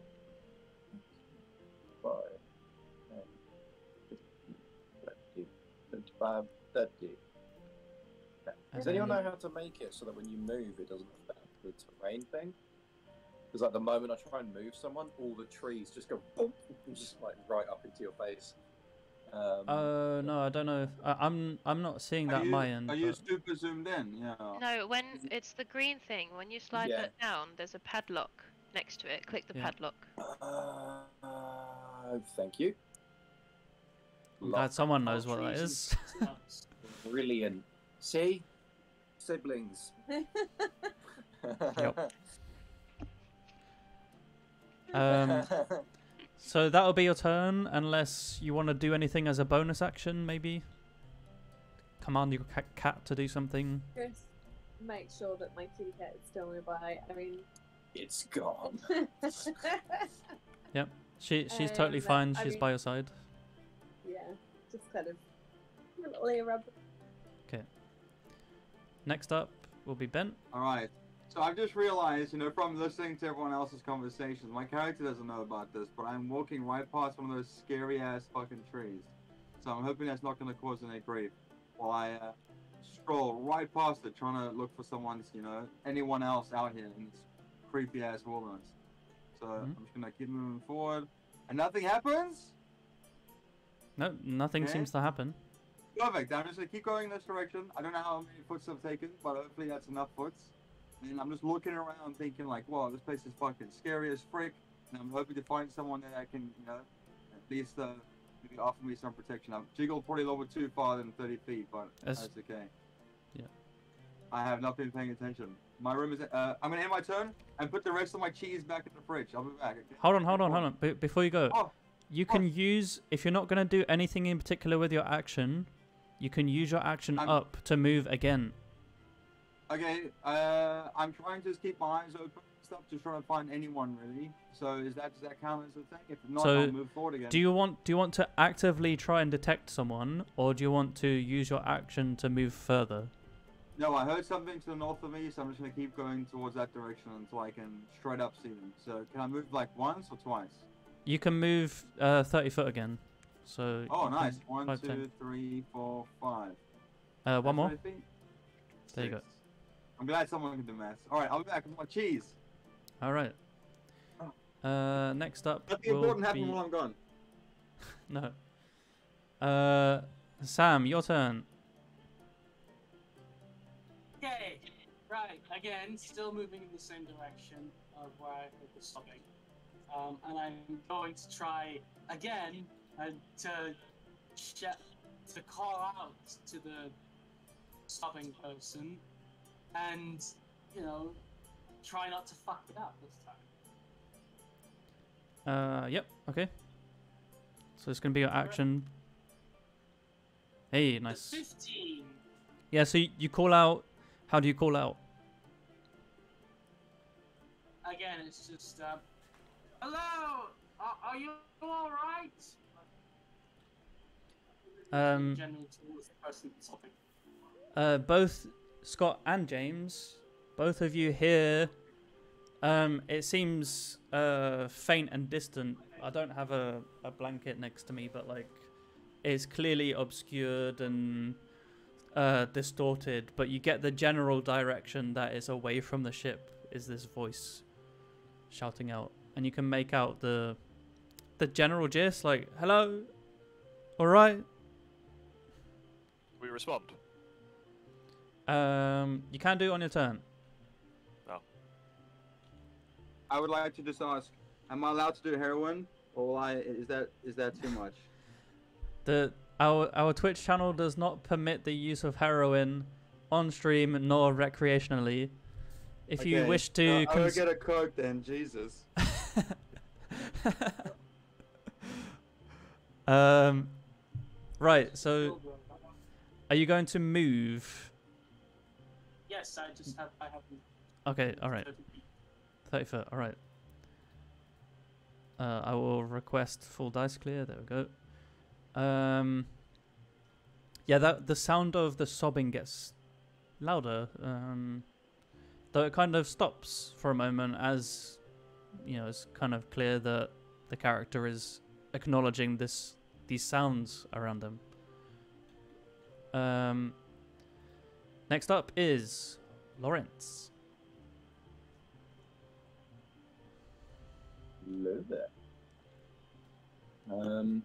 5, 10, 15, 20, 25, 30. Does anyone know how to make it so that when you move, it doesn't affect the terrain thing? Because at the moment I try and move someone, all the trees just go boom, just like right up into your face. No, I don't know. I'm not seeing that my end. Are you but- super zoomed in? Yeah. No, when it's the green thing, when you slide Yeah. that down, there's a padlock next to it. Click the Yeah. padlock. Thank you. I'm glad someone knows what that is. Brilliant. See? Siblings. Yep. So that'll be your turn, unless you want to do anything as a bonus action, maybe? Command your cat to do something. Just make sure that my kitty cat is still nearby. I mean, It's gone. Yep. She's totally fine. She's by your side. Yeah, just kind of a little ear rub. Okay. Next up will be Ben. Alright. So I've just realized, from listening to everyone else's conversations, my character doesn't know about this, but I'm walking right past one of those scary ass fucking trees. So I'm hoping that's not going to cause any grief. While I stroll right past it, trying to look for someone's, anyone else out here in this creepy ass wilderness. So I'm just going to keep moving forward. And nothing happens? No, nothing Okay. seems to happen. Perfect. I'm just going to keep going in this direction. I don't know how many foots I've taken, but hopefully that's enough foots. And I'm just looking around thinking like, wow, this place is fucking scary as frick. And I'm hoping to find someone that I can, at least maybe offer me some protection. I've jiggled probably a little bit too far than 30 feet, but that's okay. Yeah. I have not been paying attention. My room is, I'm going to end my turn and put the rest of my cheese back in the fridge. I'll be back. Okay? Hold on. Before you go, Oh, you can use, if you're not going to do anything in particular with your action, you can use your action up to move again. okay, I'm trying to just keep my eyes open and stuff, just trying to find anyone really. So does that count as a thing? If not, So, I'll move forward again. Do you want to actively try and detect someone, or do you want to use your action to move further? No, I heard something to the north of me, so I'm just going to keep going towards that direction until I can straight up see them. So can I move like once or twice? You can move 30 foot again. So. Oh, you nice. can 1, 5, 2, 10. 3, 4, 5. One more. 30 feet? There you go. 6. I'm glad someone can do maths. Alright, I'll be back with my cheese. All right. Next up Nothing will important be... happened while I'm gone. No. Sam, your turn. again, still moving in the same direction of where I heard the sobbing. And I'm going to try again to call out to the sobbing person, and try not to fuck it up this time. Yep. Okay. So it's gonna be your action. Hey, nice. 15. Yeah. So you call out. How do you call out? Again, it's just hello. Are you all right? General towards the person sobbing. Both Scott and James, both of you hear. It seems faint and distant. I don't have a blanket next to me, but like, it's clearly obscured and distorted. But you get the general direction that is away from the ship. Is this voice shouting out, and you can make out the general gist, like, hello, all right. We respond. You can do it on your turn. Oh. I would like to just ask, am I allowed to do heroin, or is that too much? Our Twitch channel does not permit the use of heroin on stream nor recreationally. If you wish to, I'll get a coke then. Jesus. Right. So, are you going to move? Yes, I have. Okay. All right. 30 foot. All right. I will request full dice clear. There we go. Yeah, the sound of the sobbing gets louder. Though it kind of stops for a moment, as it's kind of clear that the character is acknowledging these sounds around them. Next up is Lawrence. Hello there. I'm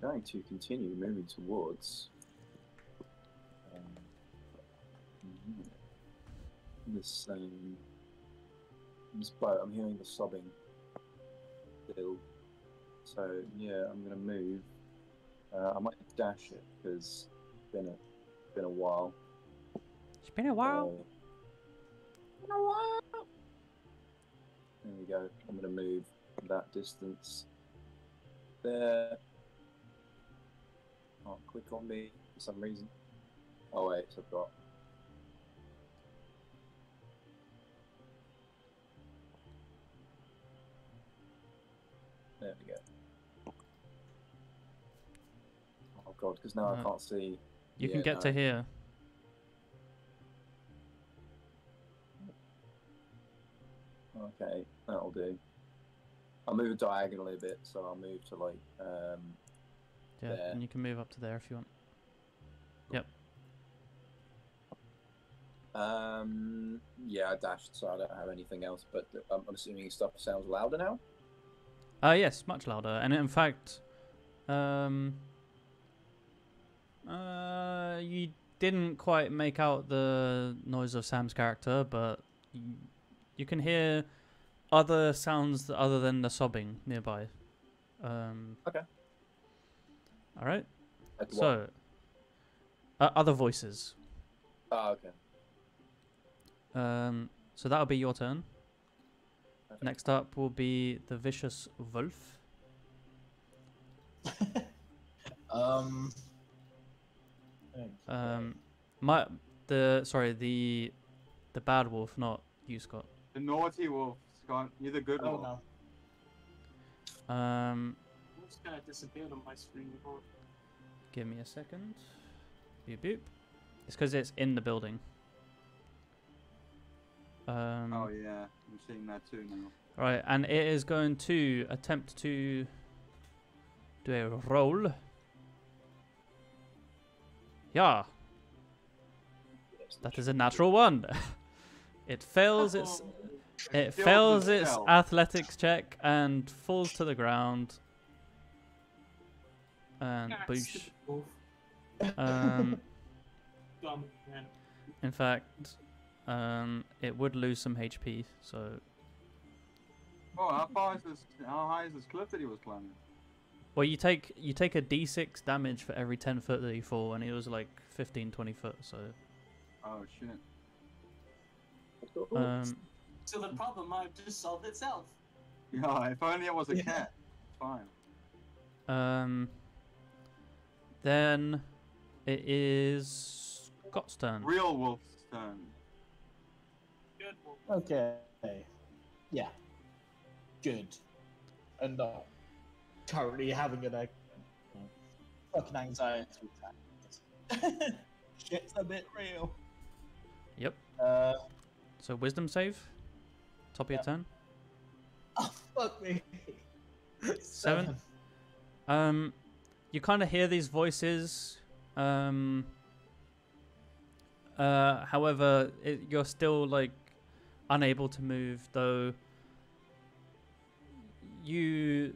going to continue moving towards this boat. I'm hearing the sobbing still, so yeah, I'm gonna move. I might dash it because it's been a while. It's been a while. There we go. I'm gonna move that distance there. Can't click on me for some reason. Oh wait, so I've got. There we go. Oh god, because now I can't see. You can get to here. Okay, that'll do. I'll move it diagonally a bit, so I'll move to like yeah, there. And you can move up to there if you want. Yep. Yeah, I dashed, so I don't have anything else. But I'm assuming stuff sounds louder now. Yes, much louder, and in fact, you didn't quite make out the noise of Sam's character, but you can hear other sounds other than the sobbing nearby. Okay. All right. Like So, other voices. Oh, okay. So that'll be your turn. Okay. Next up will be the vicious wolf. The bad wolf, not you, Scott. The naughty wolf, Scott. You're the good wolf. no. It's kind of disappeared on my screen before. Give me a second. Boop boop. It's because it's in the building. Oh yeah, I'm seeing that too now. Right, and it is going to attempt to do a roll. Yeah. That is a natural one. It fails its itself. athletics check and falls to the ground. And Ah, boosh. stupid wolf. Um, Dumb man. in fact, it would lose some HP. So, Oh, how high is this cliff that he was climbing? well, you take a D6 damage for every 10 foot that you fall, and it was like 15, 20 foot. So, Oh shit. So the problem might have just solved itself. Yeah, if only it was a cat. Fine. Then it is Scott's turn. Real wolf's turn. Good. Well, Okay. Yeah. Good. And not currently having a fucking anxiety attack. Shit's a bit real. Yep. Uh. So wisdom save. Top of your Yep. turn. Oh fuck me. 7. You kind of hear these voices. However, you're still like unable to move, though. You're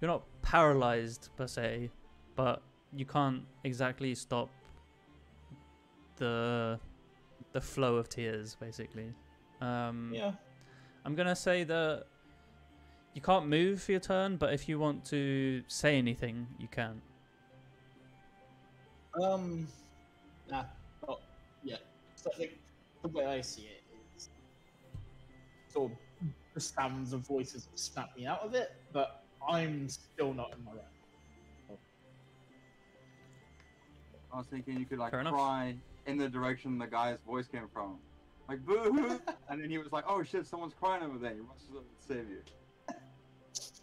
not paralyzed per se, but you can't exactly stop the flow of tears, basically. Yeah. I'm gonna say that you can't move for your turn, but if you want to say anything, you can. Nah, not yet. So I think the way I see it is sort of the sounds of voices have snapped me out of it, but I'm still not in my right. I was thinking you could like Fair enough. cry in the direction the guy's voice came from. Like boo-hoo! And then he was like, oh shit, someone's crying over there. He rushes over to save you.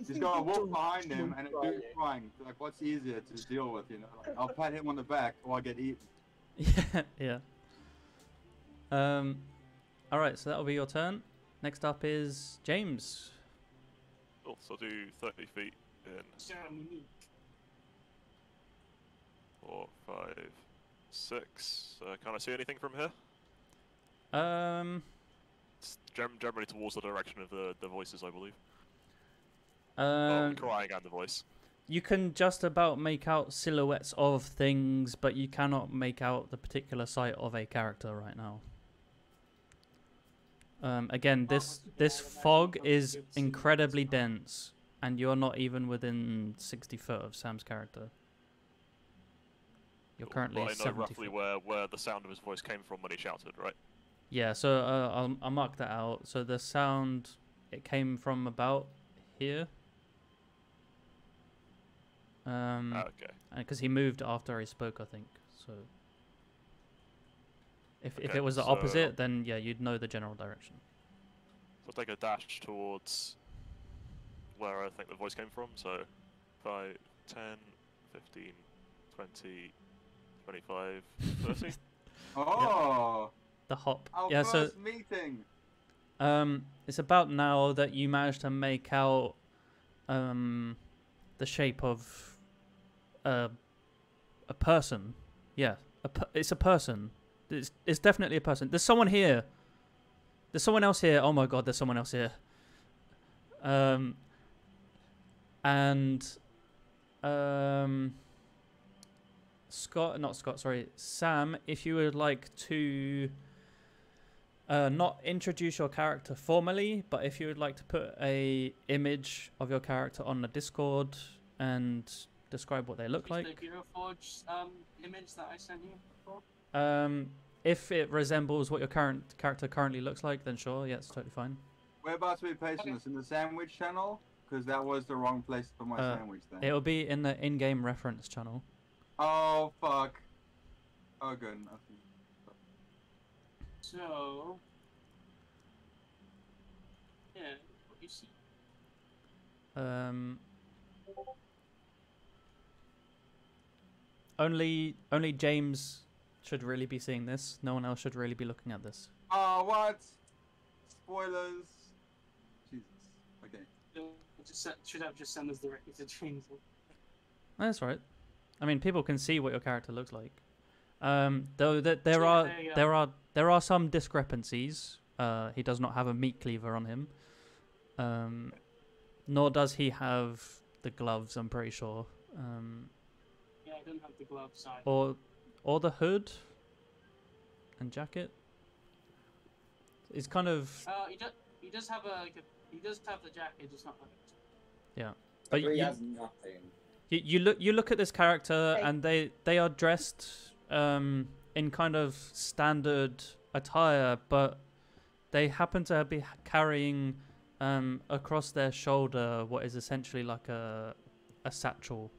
He's gonna walk behind him and do crying. Like, what's easier to deal with, you know? Like, I'll pat him on the back or I'll get eaten. Yeah. Alright, so that'll be your turn. Next up is James. Cool, so I'll do 30 feet in Dominique. 4, 5, 6. Can I see anything from here? It's generally towards the direction of the voices, I believe. Crying and the voice. You can just about make out silhouettes of things, but you cannot make out the particular sight of a character right now. Again, this fog is incredibly dense, and you're not even within 60 foot of Sam's character. You're currently Well, I know 70 roughly foot. where the sound of his voice came from when he shouted, right? Yeah, so I'll mark that out. So the sound, it came from about here. Okay. Because he moved after I spoke, I think. So if Okay, it was the so- opposite, then yeah, you'd know the general direction. So I'll take a dash towards where I think the voice came from. So 5, 10, 15, 20, 25, 30. Oh! The hop. Our Yeah, so first meeting! it's about now that you managed to make out the shape of a person. Yeah, it's a person. It's definitely a person. There's someone here. There's someone else here. Oh my god, there's someone else here. Sam, if you would like to not introduce your character formally, but if you would like to put a image of your character on the Discord and describe what they look like. The Hero Forge image that I sent you before. If it resembles what your current character currently looks like, then sure, yeah, it's totally fine. Whereabouts are we pasting this? In the sandwich channel? Because that was the wrong place for my sandwich then. It'll be in the in-game reference channel. Oh, fuck. Oh, good. Okay. So, yeah, what you see. Only James should really be seeing this. No one else should really be looking at this. Oh, what? Spoilers. Jesus. Okay. Should have just sent us directly to James. That's right. I mean, people can see what your character looks like. Though there Yeah, are some discrepancies. He does not have a meat cleaver on him. Nor does he have the gloves, I'm pretty sure. Yeah, I don't have the gloves side. Or the hood and jacket. He's kind of He does have he does have the jacket, just not like it. yeah. But Agree you, has nothing. you look at this character Hey. and they are dressed in kind of standard attire, but they happen to be carrying across their shoulder what is essentially like a satchel.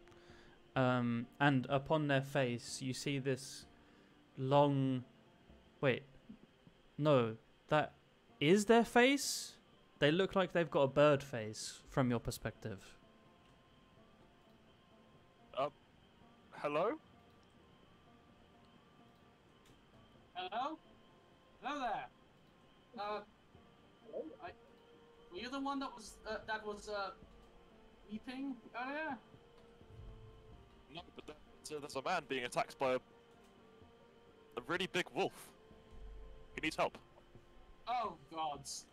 And upon their face, you see this long. Wait, no, that is their face. They look like they've got a bird face from your perspective. Hello? Hello? Hello there. Were you the one that was weeping earlier? No, but there's a man being attacked by a really big wolf. He needs help. Oh gods.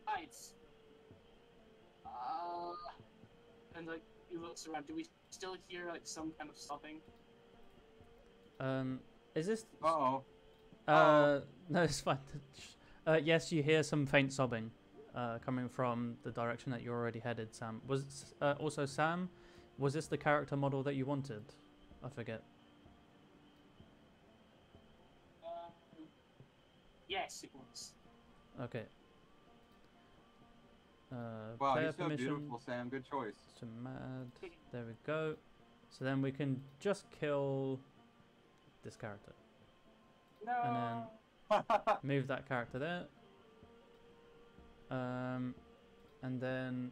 Heights. And like he looks around. Do we still hear like some kind of sobbing? Is this? Uh-oh. No, it's fine. Yes, you hear some faint sobbing, coming from the direction that you're already headed, Sam. Was also Sam? Was this the character model that you wanted? I forget. Yes, it was. Okay. Wow, Player he's so permission beautiful, Sam. Good choice. to mad. There we go. So then we can just kill this character. No. And then move that character there. And then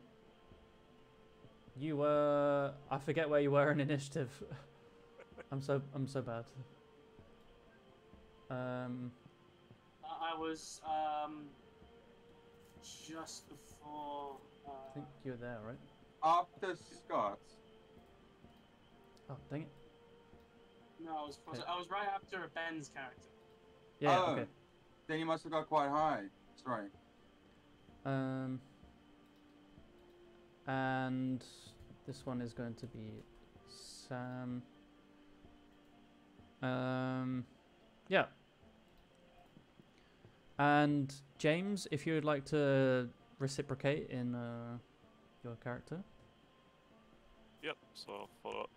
you were, I forget where you were in initiative. I'm so bad. I was just before. I think you're there, right? After Scott. Oh, dang it. No, I was close. I was right after Ben's character. Yeah, Oh, okay. Then you must have got quite high. That's right. And this one is going to be Sam. Yeah. And James, if you would like to reciprocate in your character. Yep, so I'll follow up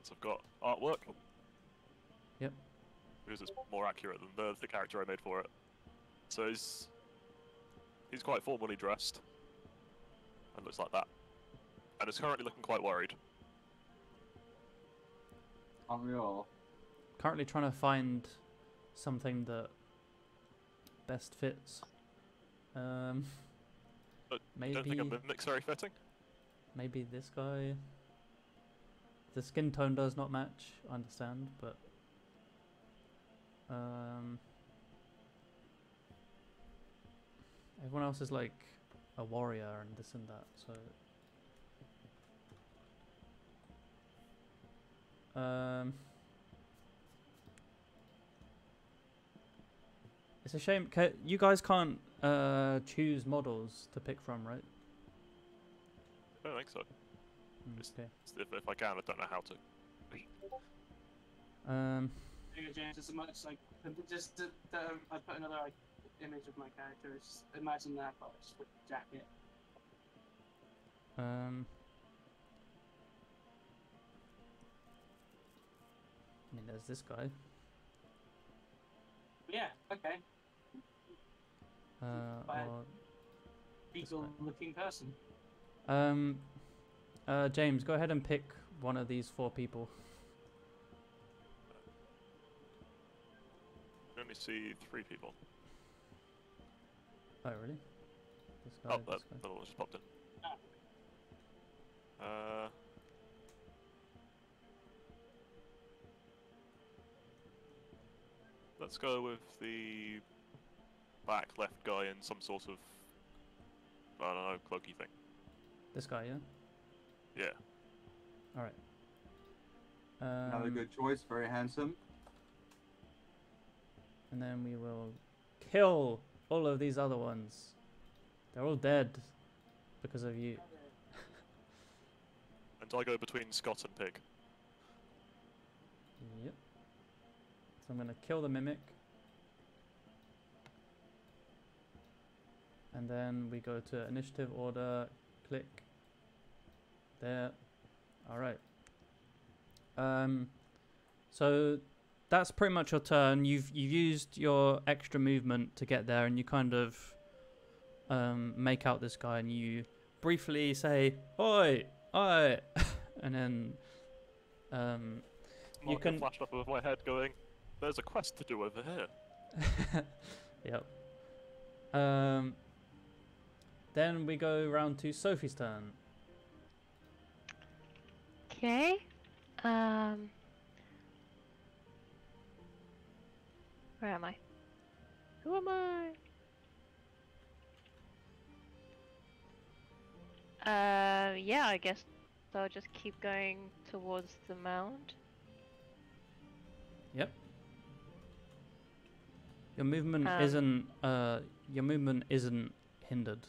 so I've got artwork. Yep. Because it's more accurate than the character I made for it. So he's quite formally dressed. And looks like that. And is currently looking quite worried. Unreal. Currently trying to find something that best fits. But maybe don't think a mimic's very fitting? maybe this guy. The skin tone does not match, I understand, but everyone else is like a warrior and this and that, so it's a shame. You guys can't choose models to pick from, right? I don't think so. Okay. If I can, I don't know how to. There you go, James. Just as much like I put another like image of my character. Just imagine that, but just with the jacket. I mean, there's this guy. Yeah. Okay. Fine. Or Beagle-looking person. James, go ahead and pick one of these 4 people. I only see 3 people. Oh, really? This guy, Oh, this guy. that one just popped in. Let's go with the back left guy in some sort of, I don't know, cloaky thing. This guy, yeah? Yeah. Alright. Another good choice. Very handsome. And then we will kill all of these other ones. They're all dead because of you. And I go between Scott and Pig. Yep. So I'm going to kill the mimic. And then we go to initiative order, click there. All right. So that's pretty much your turn. You've used your extra movement to get there, and you kind of make out this guy, and you briefly say, "Oi, oi," and then you can flashed up over my head, going, "There's a quest to do over here." Yep. Then we go round to Sophie's turn. Okay. Where am I? Who am I? Yeah, I guess I'll just keep going towards the mound. Yep. Your movement isn't hindered.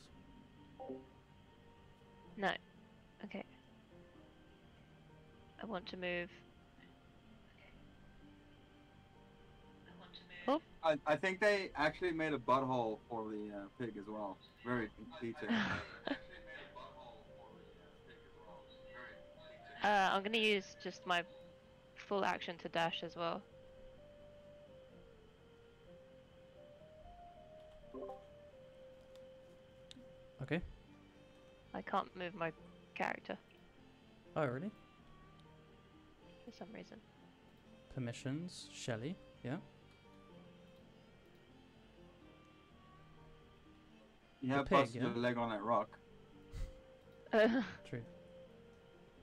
No. Okay. I want to move. Oh. I think they actually made a butthole for the pig as well. Very detailed. I'm gonna use just my full action to dash as well. Okay. I can't move my character Oh, really? for some reason. Permissions, Shelley. Yeah. You have pig, busted yeah? your leg on that rock. True.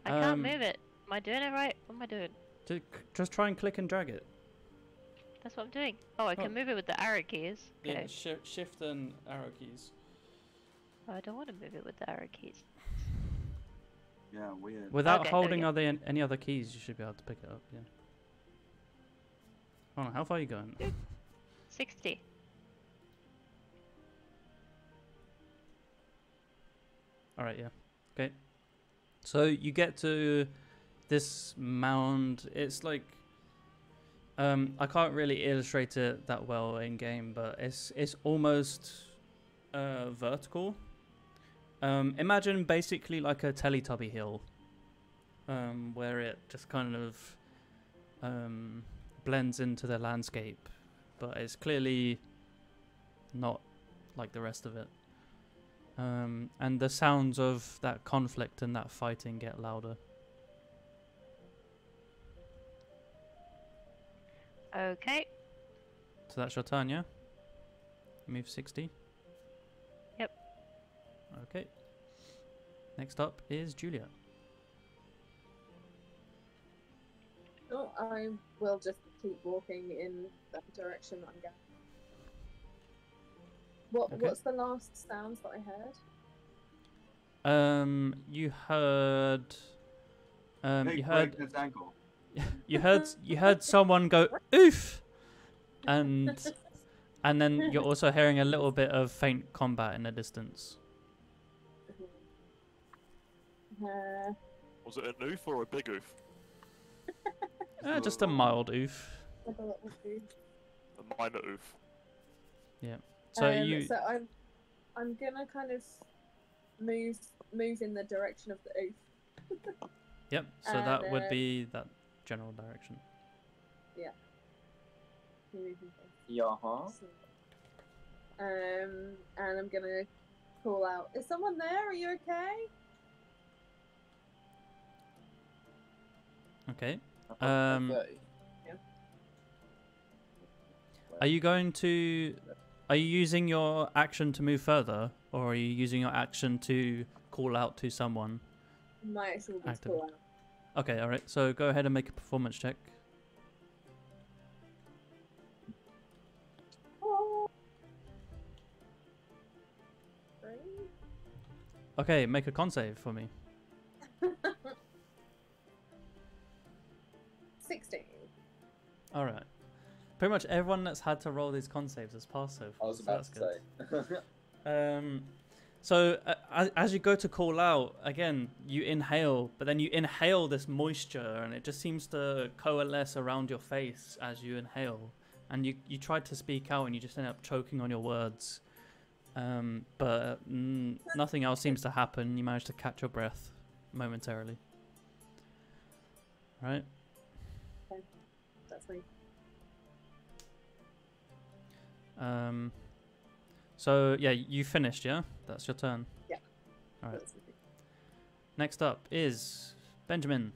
I can't move it. Am I doing it right? What am I doing? Just try and click and drag it. That's what I'm doing. Oh, I can move it with the arrow keys. Okay. Yeah, shift and arrow keys. Oh, I don't want to move it with the arrow keys. Yeah, weird. Without Okay, holding there we any other keys, you should be able to pick it up. Yeah. Hold on, how far are you going? 60. All right, yeah. Okay. So you get to this mound. It's like I can't really illustrate it that well in game, but it's almost vertical. Imagine basically like a Teletubby hill, where it just kind of blends into the landscape, but it's clearly not like the rest of it. And the sounds of that conflict and that fighting get louder. Okay. So that's your turn, yeah? Move 60. Yep. Okay. Next up is Julia. Oh, I will just keep walking in that direction that I'm going. Okay. What's the last sounds that I heard? You heard Pig you heard breaks its ankle. you heard someone go oof, and then you're also hearing a little bit of faint combat in the distance. Was it an oof or a big oof? Just a mild oof. Like a little food. A minor oof. Yeah. So So I'm gonna kind of move in the direction of the oof. Yep. So that would be that general direction. Yeah. Yaha. And I'm gonna call out. Is someone there? Are you okay? Okay. Okay. Are you going to? Are you using your action to move further, or are you using your action to call out to someone? My actual will Active. call out. Okay, all right. So go ahead and make a performance check. Oh. Okay, make a con save for me. 16. All right. Pretty much everyone that's had to roll these con saves has passed so far. I was so about that's to good. say. So as you go to call out, again, you inhale, but then you inhale this moisture, and it just seems to coalesce around your face as you inhale. And you try to speak out, and you just end up choking on your words. But nothing else seems to happen. You manage to catch your breath momentarily. Right. That's me. So yeah, you finished, yeah? That's your turn. Yeah. All right. That's me. Next up is Benjamin.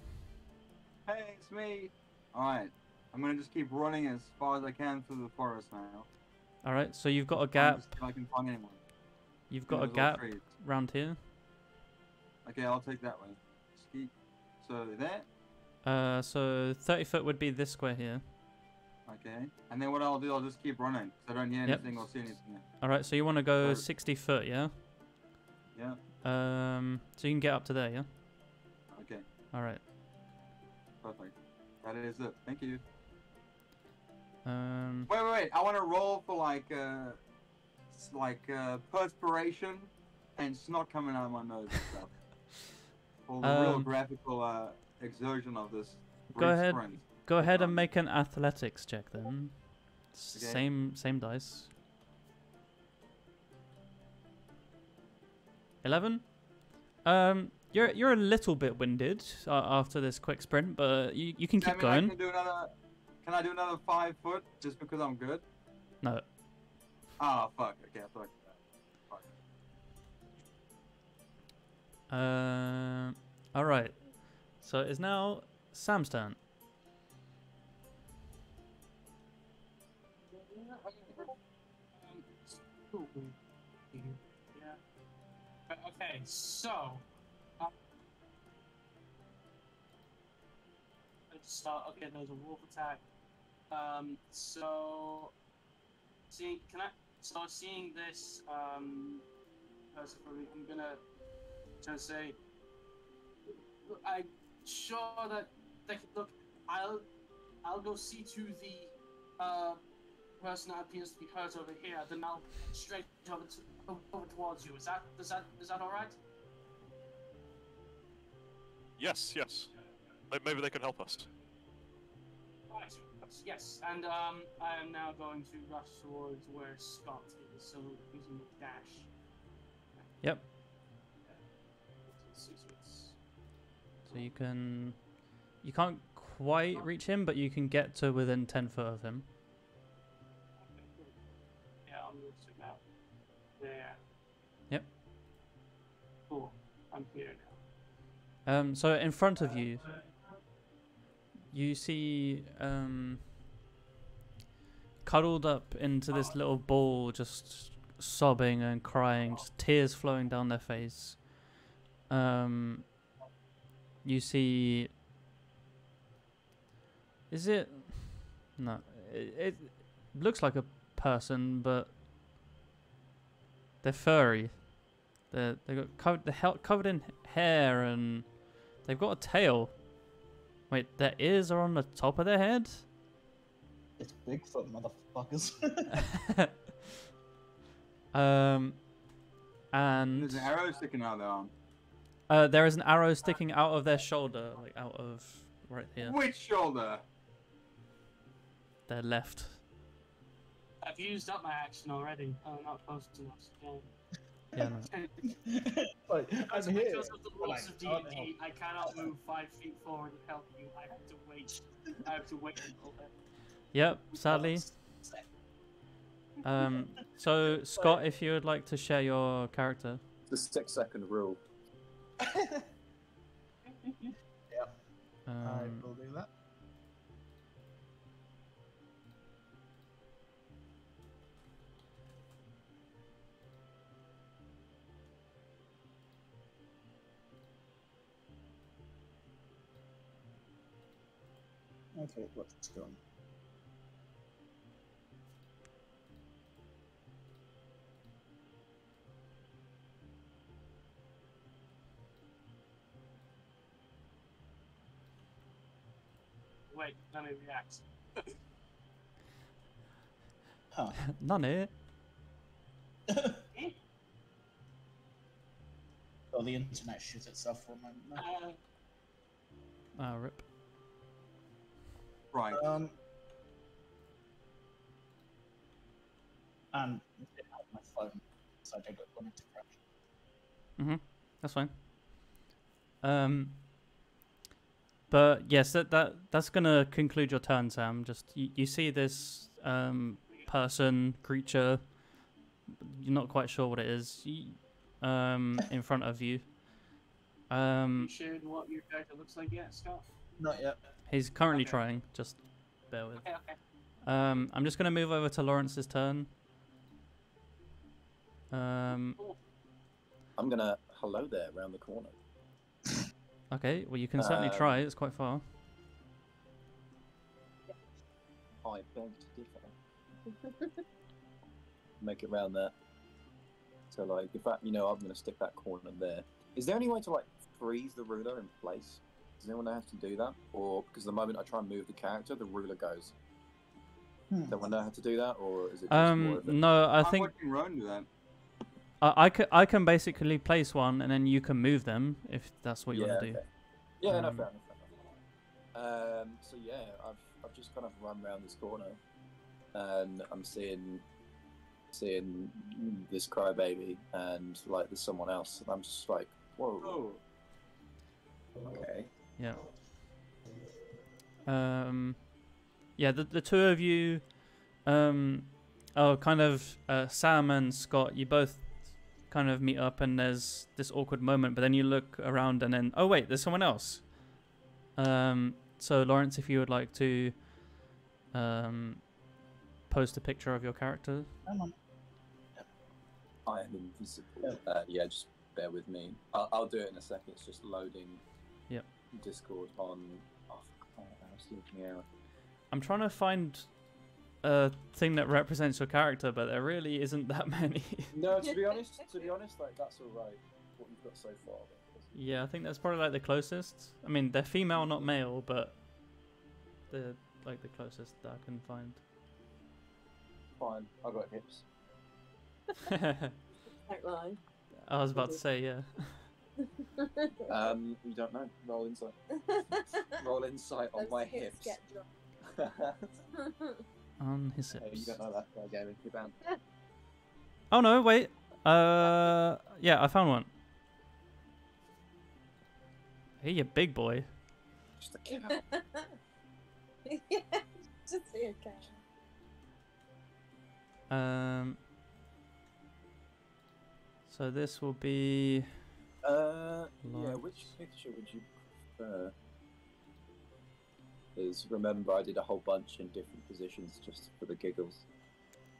Hey, it's me. Alright. I'm gonna just keep running as far as I can through the forest now. All right. So you've got a Just gap. if I can find anyone. You've got a Those little gap trees. round here. Okay, I'll take that way. Just keep. So there. So 30 foot would be this square here. Okay. And then what I'll do, I'll just keep running. So I don't hear Yep. anything or see anything. All right. So you want to go So- 60 foot, yeah? Yeah. So you can get up to there, yeah? Okay. All right. Perfect. That is it. Thank you. Um. Wait. I want to roll for perspiration and snot coming out of my nose and stuff. For the real graphical exertion of this. Go brief ahead. sprint. Go ahead and make an athletics check then. Okay. Same dice. 11. You're a little bit winded after this quick sprint, but you can keep going. Can I do another 5 foot just because I'm good? No. Ah, fuck. Okay, I thought that. Fuck. All right. So it's now Sam's turn. Yeah. Okay, so let's start. Okay, there's a wolf attack. So seeing this person for me, I'm gonna say, I'm sure that they can look. I'll go see to the person that appears to be hurt over here. Then I'll straight over towards you. Is that all right? Yes. Maybe they can help us. Right. Yes. And I am now going to rush towards where Scott is. So using the dash. Yep. So you can't quite reach him, but you can get to within 10 foot of him. Okay, good. Yeah, I'll move to about there. Yep. Cool. I'm here now. So in front of you, you see cuddled up into this little ball, just sobbing and crying, just tears flowing down their face. You see. Is it? No. It looks like a person, but they're furry. They got covered in hair, and they've got a tail. Wait, their ears are on the top of their head? It's Bigfoot, motherfuckers. And There's an arrow sticking out of their arm. there is an arrow sticking out of their shoulder, like out of right here. Which shoulder? Their left. I've used up my action already. I'm not close enough. Yeah, no. Like, Because I'm here. of the rules of D&D, I cannot move 5 feet forward and help you. I have to wait. I have to wait until then. Yep, sadly. So Scott, if you would like to share your character. The 6-second rule. Yep. I Um, will do that. Okay, let's go. Wait, let me react. Huh. None. Well, the internet shit itself for a moment. now. Rip. Right. And I have my phone, so I don't want it to crash. That's fine. But yes, that's gonna conclude your turn, Sam. Just you see this person, creature. You're not quite sure what it is. In front of you. You shared what your character looks like yet, Scott? Not yet. He's currently Okay. trying. Just bear with. Okay, okay. I'm just gonna move over to Lawrence's turn. Cool. I'm gonna hello there around the corner. Okay. Well, you can certainly try. It's quite far. I beg to differ. Make it round there. So like, in fact, I'm gonna stick that corner there. Is there any way to like freeze the ruler in place? Does anyone have to do that, or because the moment I try and move the character, the ruler goes? Does anyone know how to do that, or is it just more of it? No, I I'm think watching Rowan do that. I can basically place one, and then you can move them if that's what you want to do. Okay. Yeah, no, Um, fair enough. So yeah, I've just kind of run around this corner, and I'm seeing this crybaby, and like there's someone else, and I'm just like, whoa. Oh, Okay. Yeah. Yeah, the two of you, Sam and Scott, you both kind of meet up, and there's this awkward moment, but then you look around, and then, oh wait, there's someone else. So Lawrence, if you would like to, post a picture of your character. Hang on. I am invisible. Yeah, just bear with me. I'll do it in a second. It's just loading. Yep. Discord on. Oh, I was looking out. I'm trying to find a thing that represents your character, but there really isn't that many. No, to be honest, like that's all right. What you've got so far. Yeah, I think that's probably like the closest. I mean, they're female, not male, but they're like the closest that I can find. Fine, I got hips. Don't lie. I was about to say, yeah. You don't know. Roll insight. Roll insight on Those my hips hips. get On his Hey, you hips. don't know that. Go gaming. You're banned. Oh no, wait. Yeah, I found one. Hey, you big boy. Just a cow. Yeah, just see a cat. So this will be. Yeah, Lawrence. which picture would you prefer? Because remember, I did a whole bunch in different positions just for the giggles.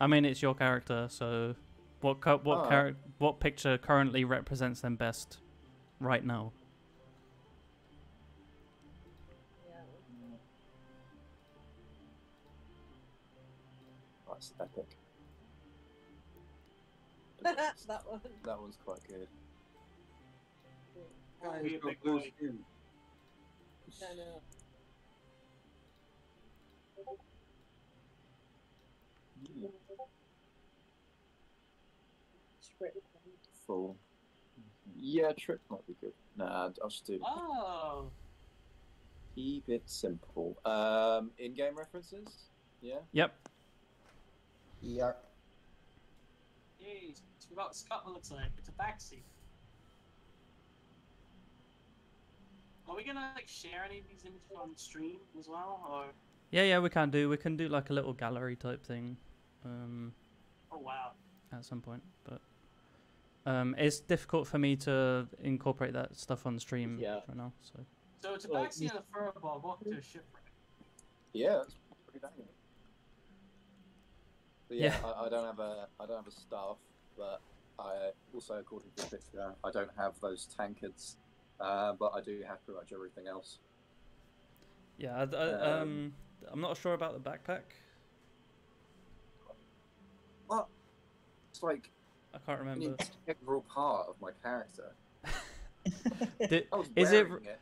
I mean, it's your character, so what what picture currently represents them best right now? That's epic. That one. That one's quite good. guys Be a got big blue boy. skin. No, no. Full. Yeah, trip might be good. Nah, I'll just do. Oh, Keep it simple. In-game references? Yeah? Yep. Yep. jeez. I forgot what Scotland looks like. It's a backseat. Are we gonna like share any of these images on stream as well, or? Yeah, we can do. We can do like a little gallery type thing, Oh wow. at some point. But it's difficult for me to incorporate that stuff on stream Yeah. right now. So So it's a Like, backseat and a furball walking to a shipwreck. Yeah, that's pretty dang. But yeah, Yeah. I don't have a staff, but I also, according to the picture, I don't have those tankards, but I do have pretty much everything else. yeah, I'm not sure about the backpack. What? It's like I can't an remember. integral part of my character. Did, I was is it wearing it.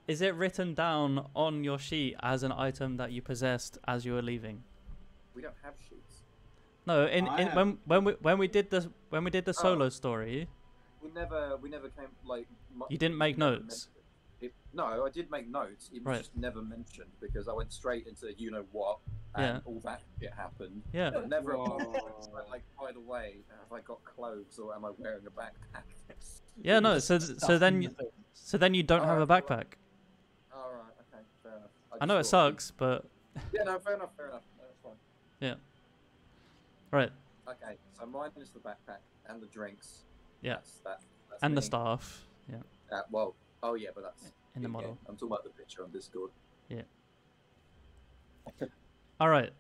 is it written down on your sheet as an item that you possessed as you were leaving? We don't have sheets. No, when we did the solo story, We never came like. you didn't make we never notes. No, I did make notes. It was Right. just never mentioned because I went straight into you know what, and all that shit happened. Yeah. But never Whoa. like, by the way, have I got clothes or am I wearing a backpack? Yeah, no. So Stuff then in you, the thing. so then you don't have a Alright, backpack. All right, okay, fair enough. I know it just thought- sucks, but Yeah, no, fair enough. No, that's fine. right. Okay, so mine is the backpack and the drinks. Yeah. That's And the me. staff. Yeah. Well, oh yeah, but that's In the in-game. model. I'm talking about the picture on Discord. All right.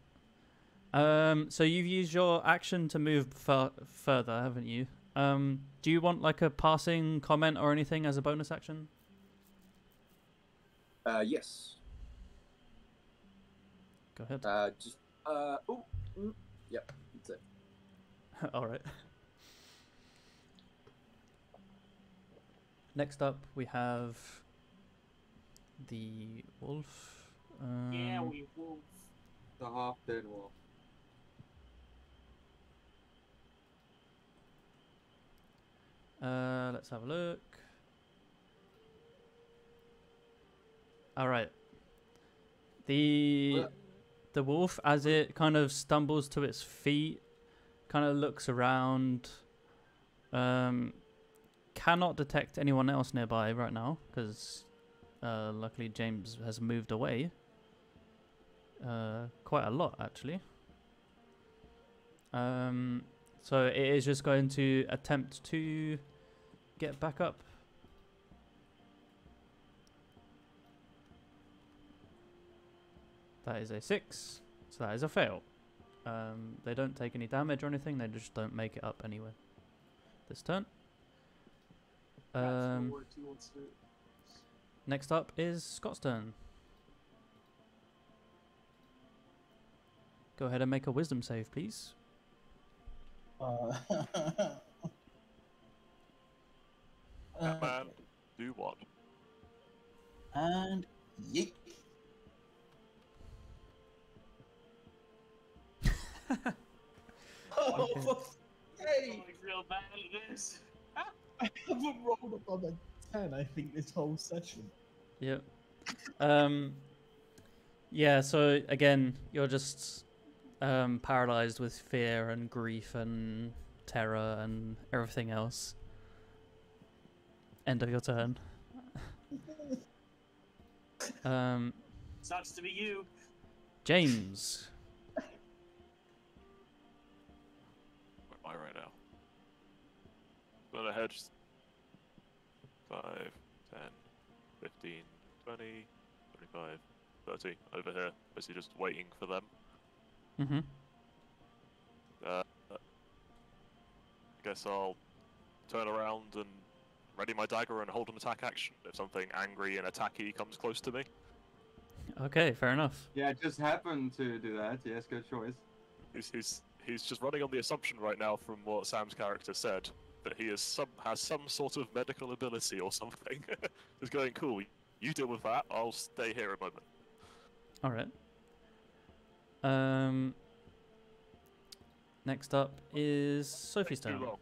So you've used your action to move further, haven't you? Do you want like a passing comment or anything as a bonus action? Yes. Go ahead. Yep, that's it. All right. Next up, we have the wolf. Yeah, we wolf. The half dead wolf. Let's have a look. All right. The wolf, as it kind of stumbles to its feet, kind of looks around. Cannot detect anyone else nearby right now because luckily James has moved away. Quite a lot actually. So it is just going to attempt to get back up. That is a 6, so that is a fail. They don't take any damage or anything, they just don't make it up anyway. This turn. Next up is Scott's turn. Go ahead and make a wisdom save, please. Batman, do what? And yeet. Oh, Okay. for Hey, hey! real bad at this. I haven't rolled above a 10, I think, this whole session. Yep. Yeah, so again, you're just paralyzed with fear and grief and terror and everything else. End of your turn. Sucks to be you. James. Where am I right now? Going ahead. 5, 10, 15, 20, 25, 30. Over here. Basically just waiting for them. Mm-hmm. I guess I'll turn around and ready my dagger and hold an attack action if something angry and attacky comes close to me. Okay, fair enough. Yeah, it just happened to do that. Yes, good choice. He's just running on the assumption right now from what Sam's character said that he has some sort of medical ability or something. He's going, cool, you deal with that, I'll stay here a moment. Alright. Next up is Sophie's Too turn. long.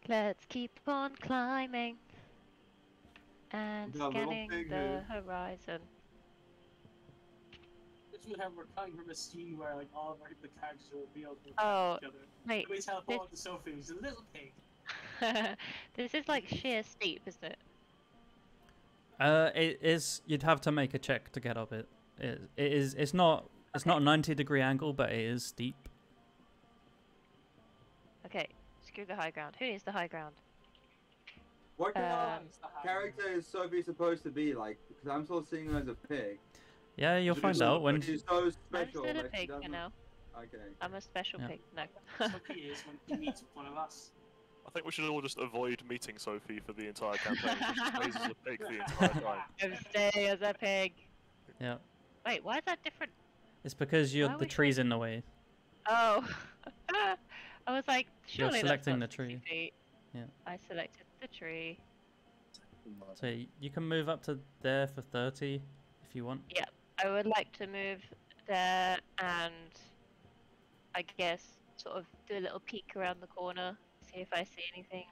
Let's keep on climbing and Got a little scanning pig the here. horizon. This would have we're coming from a scene where like all of the characters are revealed with Oh, each other. wait. We teleport to Sophie, who's a little pig. This is like sheer steep, isn't it? It is. You'd have to make a check to get up it. It is. It's not. It's not a 90-degree angle, but it is steep. Okay, screw the high ground. Who needs the high ground? What kind of It's the high character is Sophie supposed to be like? Because I'm still seeing her as a pig. Yeah, you'll find out when. She's so I'm special. still a like, she pig for doesn't- now. Okay. I'm a special Yeah. pig. No. Sophie is when he meets one of us. I think we should all just avoid meeting Sophie for the entire campaign. She stays as a pig the entire time. I'm staying as a pig. Yeah, Wait, why is that different? it's because Why you're are the we tree's in the way. Oh. I was like, You're surely selecting that's the not 60 tree. feet. Yeah. I selected the tree. So you can move up to there for 30 if you want. I would like to move there and I guess sort of do a little peek around the corner, see if I see anything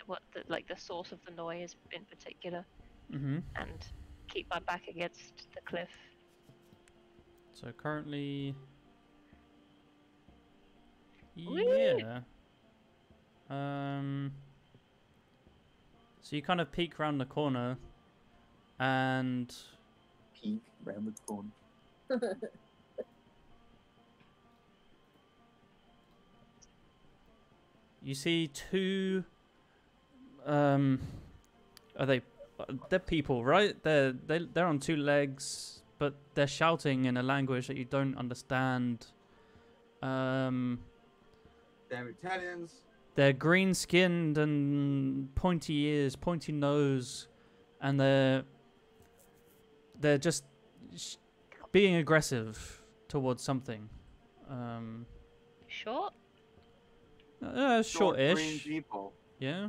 what the source of the noise in particular, Mm-hmm. and keep my back against the cliff. So currently, Whee! yeah. So you kind of peek around the corner, and Peek round the corner. you see two. Are they? They're people, right? They're on two legs, but they're shouting in a language that you don't understand. Damn Italians. They're green-skinned and pointy ears, pointy nose, and they're just being aggressive towards something. Short? Short green Short-ish. people. Yeah.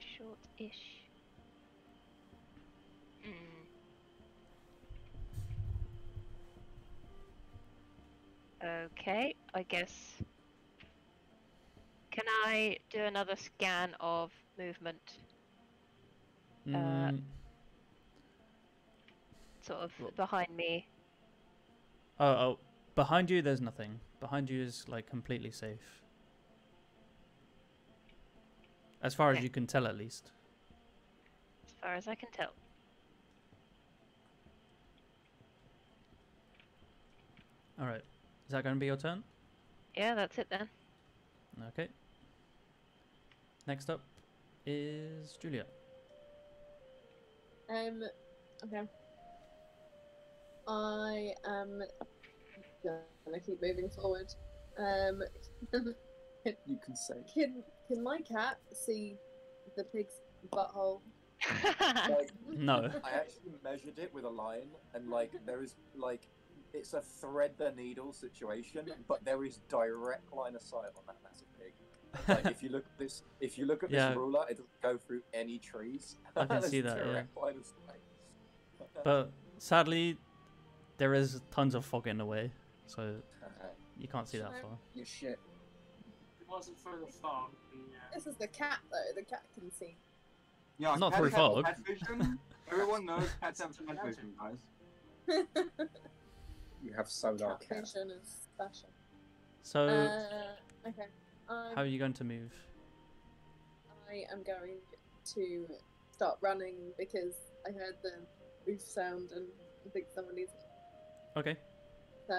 Short-ish. Okay, I guess. Can I do another scan of movement? Mm, Sort of What? behind me. oh, behind you, there's nothing. Behind you is like completely safe, as far as Okay. you can tell, at least. As far as I can tell. All right. Is that going to be your turn? Yeah, that's it then. Okay. Next up is Julia. Okay. I am gonna keep moving forward. You can say. Can my cat see the pig's butthole? Like, No. I actually measured it with a line, and like there is like it's a thread the needle situation, but there is direct line of sight on that massive pig. Like if you look at this, Yeah. ruler, it doesn't go through any trees. I can There's see that, yeah. direct line of sight. But sadly, there is tons of fog in the way, so you can't see that far. You shit. If it wasn't for the fog, This is the cat though. The cat can see. Yeah, Not cats through have fog. cat vision. Everyone knows cats have cat vision, guys. You have sonar Cat cat. vision is special. So, Okay. how are you going to move? I am going to start running because I heard the oof sound and I think someone needs it. Okay. So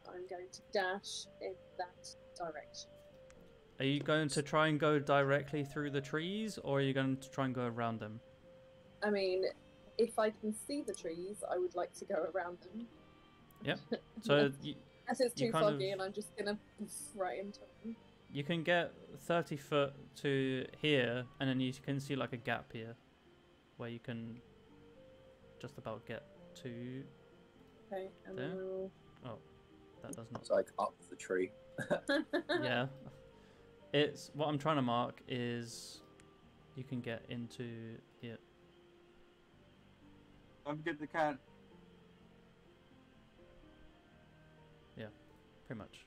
I'm going to dash in that direction. Are you going to try and go directly through the trees, or are you going to try and go around them? I mean, if I can see the trees, I would like to go around them. Yep. So As it's you too kind foggy of- and I'm just gonna poof right into them. you can get 30 foot to here, and then you can see like a gap here, where you can just about get to. Okay, and There? then we'll... That does not. It's like up the tree. Yeah. It's what I'm trying to mark is you can get into here. Don't forget the cat. Pretty much.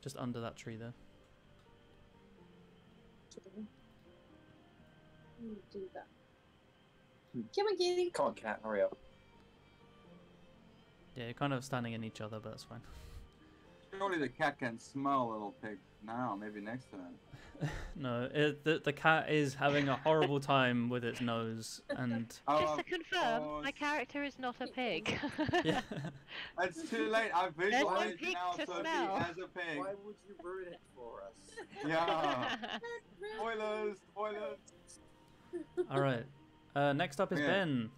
Just under that tree there. do that. Come on, kitty. Come on, cat, hurry up. Yeah, you're kind of standing in each other, but that's fine. Surely the cat can smell a little pig now, maybe next to them. No, the cat is having a horrible time with its nose, and Just to confirm, my character is not a pig. yeah. It's too late. I've There's no visualized pig now to Sophie smell. as a pig. Why would you ruin it for us? Yeah. Spoilers, spoilers. All right. Next up is Yeah. Ben.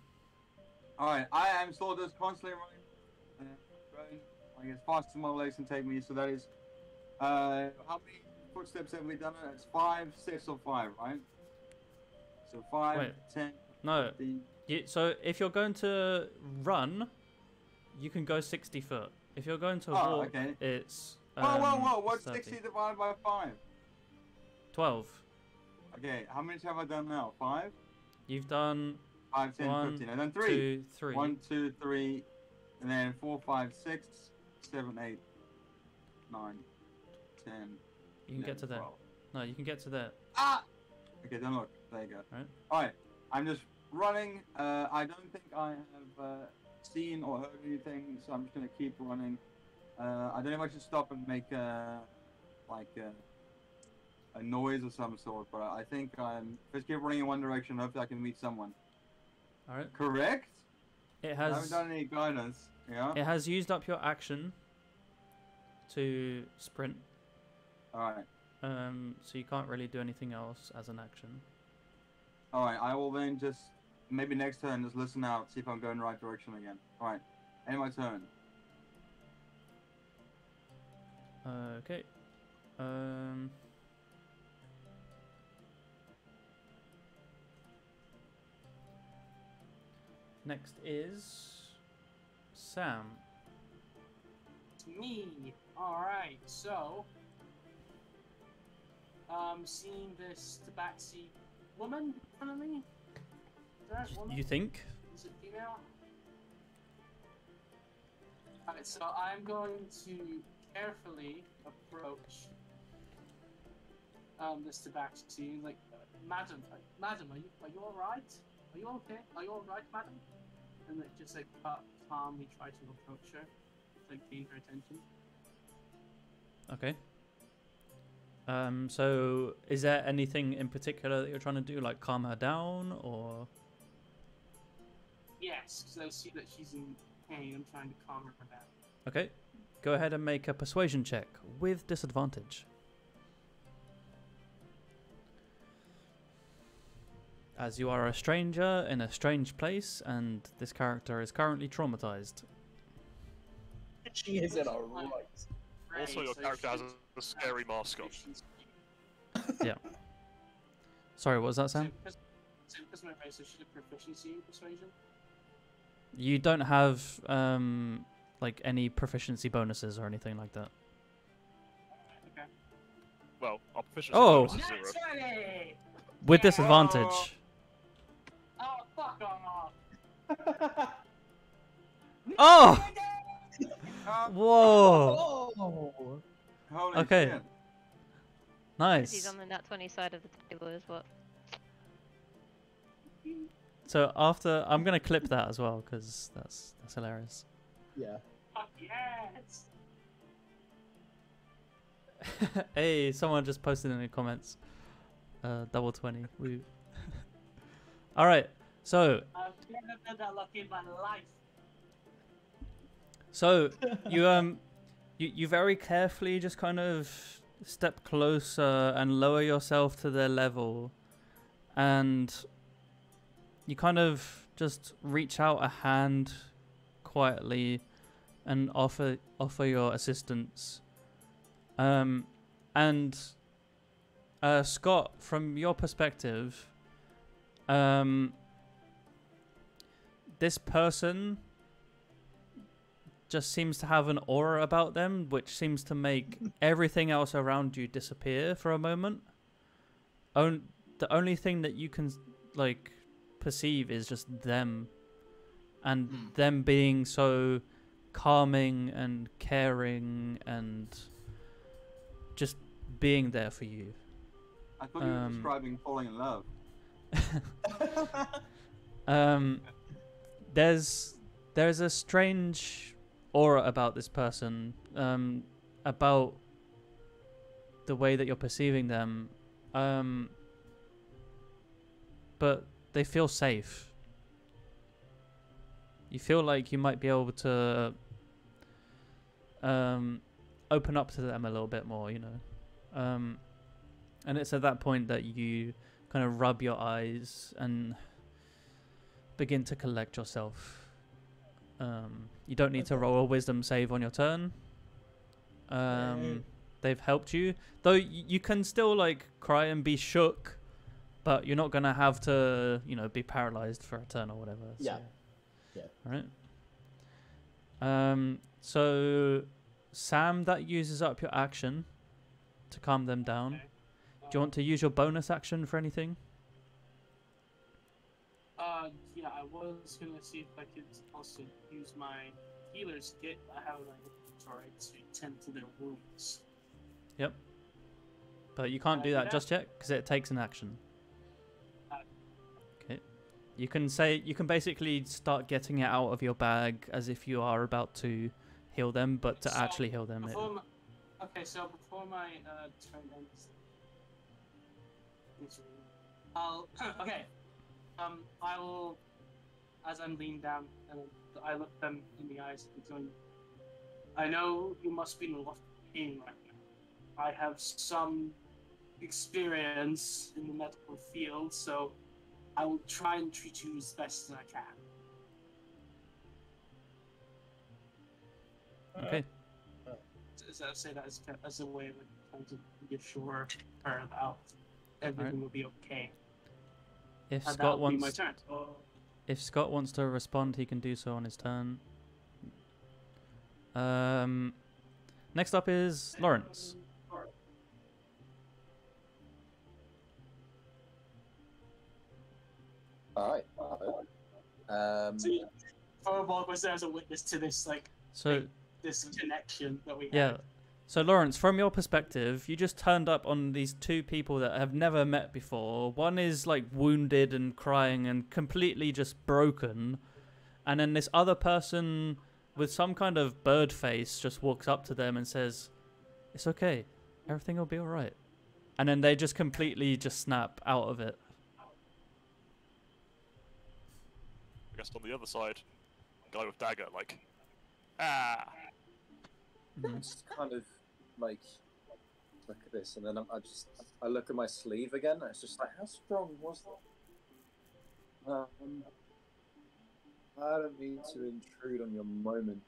Alright, I am still just constantly running. Like as fast as my legs can take me, so that is how many footsteps have we done? It's 5 sets of 5, right? So 5, Wait. 10, No. 15. So if you're going to run, you can go 60 foot. If you're going to Oh, walk, okay. it's Whoa, what's 30. 60 divided by 5? 12. Okay, how many have I done now? 5? You've done 5, 10, 1, 15. I've done 3. 2, 3. 1, 2, 3, and then 4, 5, 6, 7, 8, 9, 10. You can get to there. 12. No, you can get to that. Ah! Okay, don't look. There you go. Right. Alright, I'm just running. I don't think I have seen or heard anything, so I'm just gonna keep running. I don't know if I should stop and make like a noise of some sort, but I think I'm just keep running in one direction. Hopefully, I can meet someone. All right. Correct? It I has. haven't done any guidance. Yeah. It has used up your action to sprint. Alright. So you can't really do anything else as an action. Alright, I will then just maybe next turn just listen out, see if I'm going in the right direction again. Alright. End my turn. Okay. Next is Sam. It's me. Alright, so seeing this tabaxi woman in front of me. Is that woman? You think? Is it female? Alright, so I'm going to carefully approach this tabaxi, like, madam, are you alright? Are you okay? Are you alright, madam? And like, just like calmly try to approach her, like gain her attention. Okay. So is there anything in particular that you're trying to do, like calm her down, or? Yes, because I see that she's in pain. I'm trying to calm her down. Okay. Go ahead and make a persuasion check with disadvantage. As you are a stranger in a strange place, and this character is currently traumatized. She is in a right. Also, your character has a scary mask on. Yeah. Sorry, what was that, Sam? Because my race, so she's a proficiency in persuasion. You don't have like any proficiency bonuses or anything like that. Okay. Well, our proficiency Oh! bonus is 0. That's right! With disadvantage. Oh, fuck off! Oh! Oh, Whoa! Oh! holy Okay. shit. He's Nice. on the nat 20 side of the table as well. So after, I'm gonna clip that as well because that's hilarious. Yeah. Fuck yes! Hey, someone just posted in the comments. Double 20. Woo. All right. So I've never been that lucky in my life. So you very carefully just kind of step closer and lower yourself to their level, and you kind of just reach out a hand quietly and offer your assistance. And Scott, from your perspective, this person just seems to have an aura about them which seems to make everything else around you disappear for a moment. The only thing that you can like perceive is just them, and them being so calming and caring and just being there for you. I thought you were describing falling in love. There's a strange aura about this person, about the way that you're perceiving them, but they feel safe. You feel like you might be able to open up to them a little bit more, you know. And it's at that point that you kind of rub your eyes and begin to collect yourself. You don't need to roll a wisdom save on your turn. They've helped you, though. You can still like cry and be shook, but you're not gonna have to, you know, be paralyzed for a turn or whatever. Yeah. So. Yeah. All right. So Sam, that uses up your action to calm them down. Okay. Do you want to use your bonus action for anything? Yeah, I was gonna see if I could also use my healer's kit. I have my inventory to tend to their wounds. Yep. But you can't Can I do do that that? just yet because it takes an action. Uh, Okay. You can basically start getting it out of your bag as if you are about to heal them, but to So, actually heal them. Okay, so before my turn ends, I'll okay. I will, as I'm leaning down, and I look them in the eyes and going, I know you must be in a lot of pain right now. I have some experience in the medical field, so I will try and treat you as best as I can. Okay. Say that as a way of trying to reassure her that everything will be okay. If And Scott that'll be my wants, turn. if Scott wants to respond, he can do so on his turn. Next up is Lawrence. Alright. See, Fireball was there as a witness to this, like, So this connection that we yeah. had. So Lawrence, from your perspective, you just turned up on these two people that have never met before. One is like wounded and crying and completely just broken, and then this other person with some kind of bird face just walks up to them and says, "It's okay, everything will be all right," and then they just completely just snap out of it. I guess on the other side, guy with dagger, like, ah. Just kind of like look at this, and then I look at my sleeve again, and it's just like, how strong was that? I don't mean to intrude on your moment,